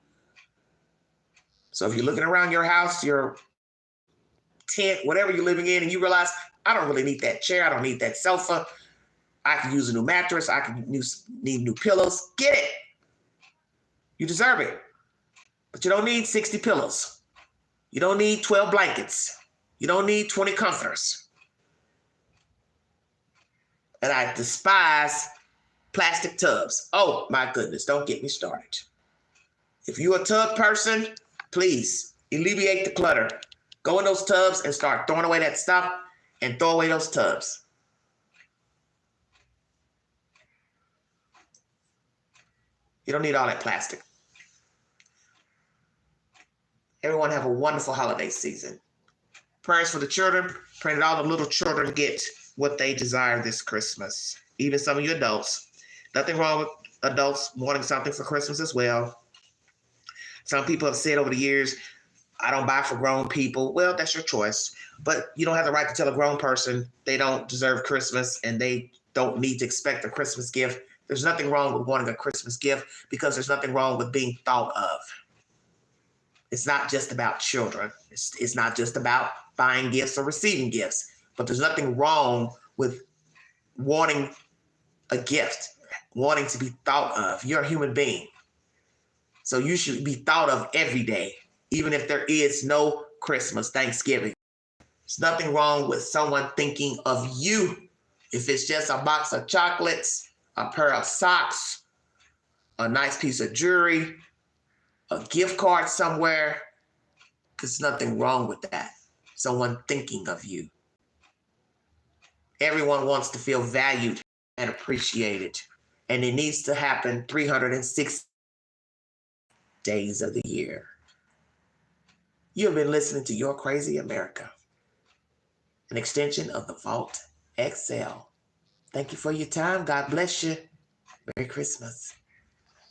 So if you're looking around your house, your tent, whatever you're living in, and you realize, I don't really need that chair, I don't need that sofa, I can use a new mattress, I can need new pillows, get it. You deserve it. But you don't need 60 pillows. You don't need 12 blankets. You don't need 20 comforters. And I despise plastic tubs. Oh my goodness, don't get me started. If you're a tub person, please alleviate the clutter. Go in those tubs and start throwing away that stuff and throw away those tubs. You don't need all that plastic. Everyone have a wonderful holiday season. Prayers for the children. Pray that all the little children get what they desire this Christmas. Even some of you adults. Nothing wrong with adults wanting something for Christmas as well. Some people have said over the years, I don't buy for grown people. Well, that's your choice. But you don't have the right to tell a grown person they don't deserve Christmas and they don't need to expect a Christmas gift. There's nothing wrong with wanting a Christmas gift because there's nothing wrong with being thought of. It's not just about children. It's not just about buying gifts or receiving gifts. But there's nothing wrong with wanting a gift, wanting to be thought of. You're a human being. So you should be thought of every day, even if there is no Christmas, Thanksgiving. There's nothing wrong with someone thinking of you. If it's just a box of chocolates, a pair of socks, a nice piece of jewelry, a gift card somewhere, there's nothing wrong with that. Someone thinking of you. Everyone wants to feel valued and appreciated, and it needs to happen 306 days of the year. You have been listening to Your Crazy America, an extension of the Vault XL. Thank you for your time. God bless you. Merry Christmas.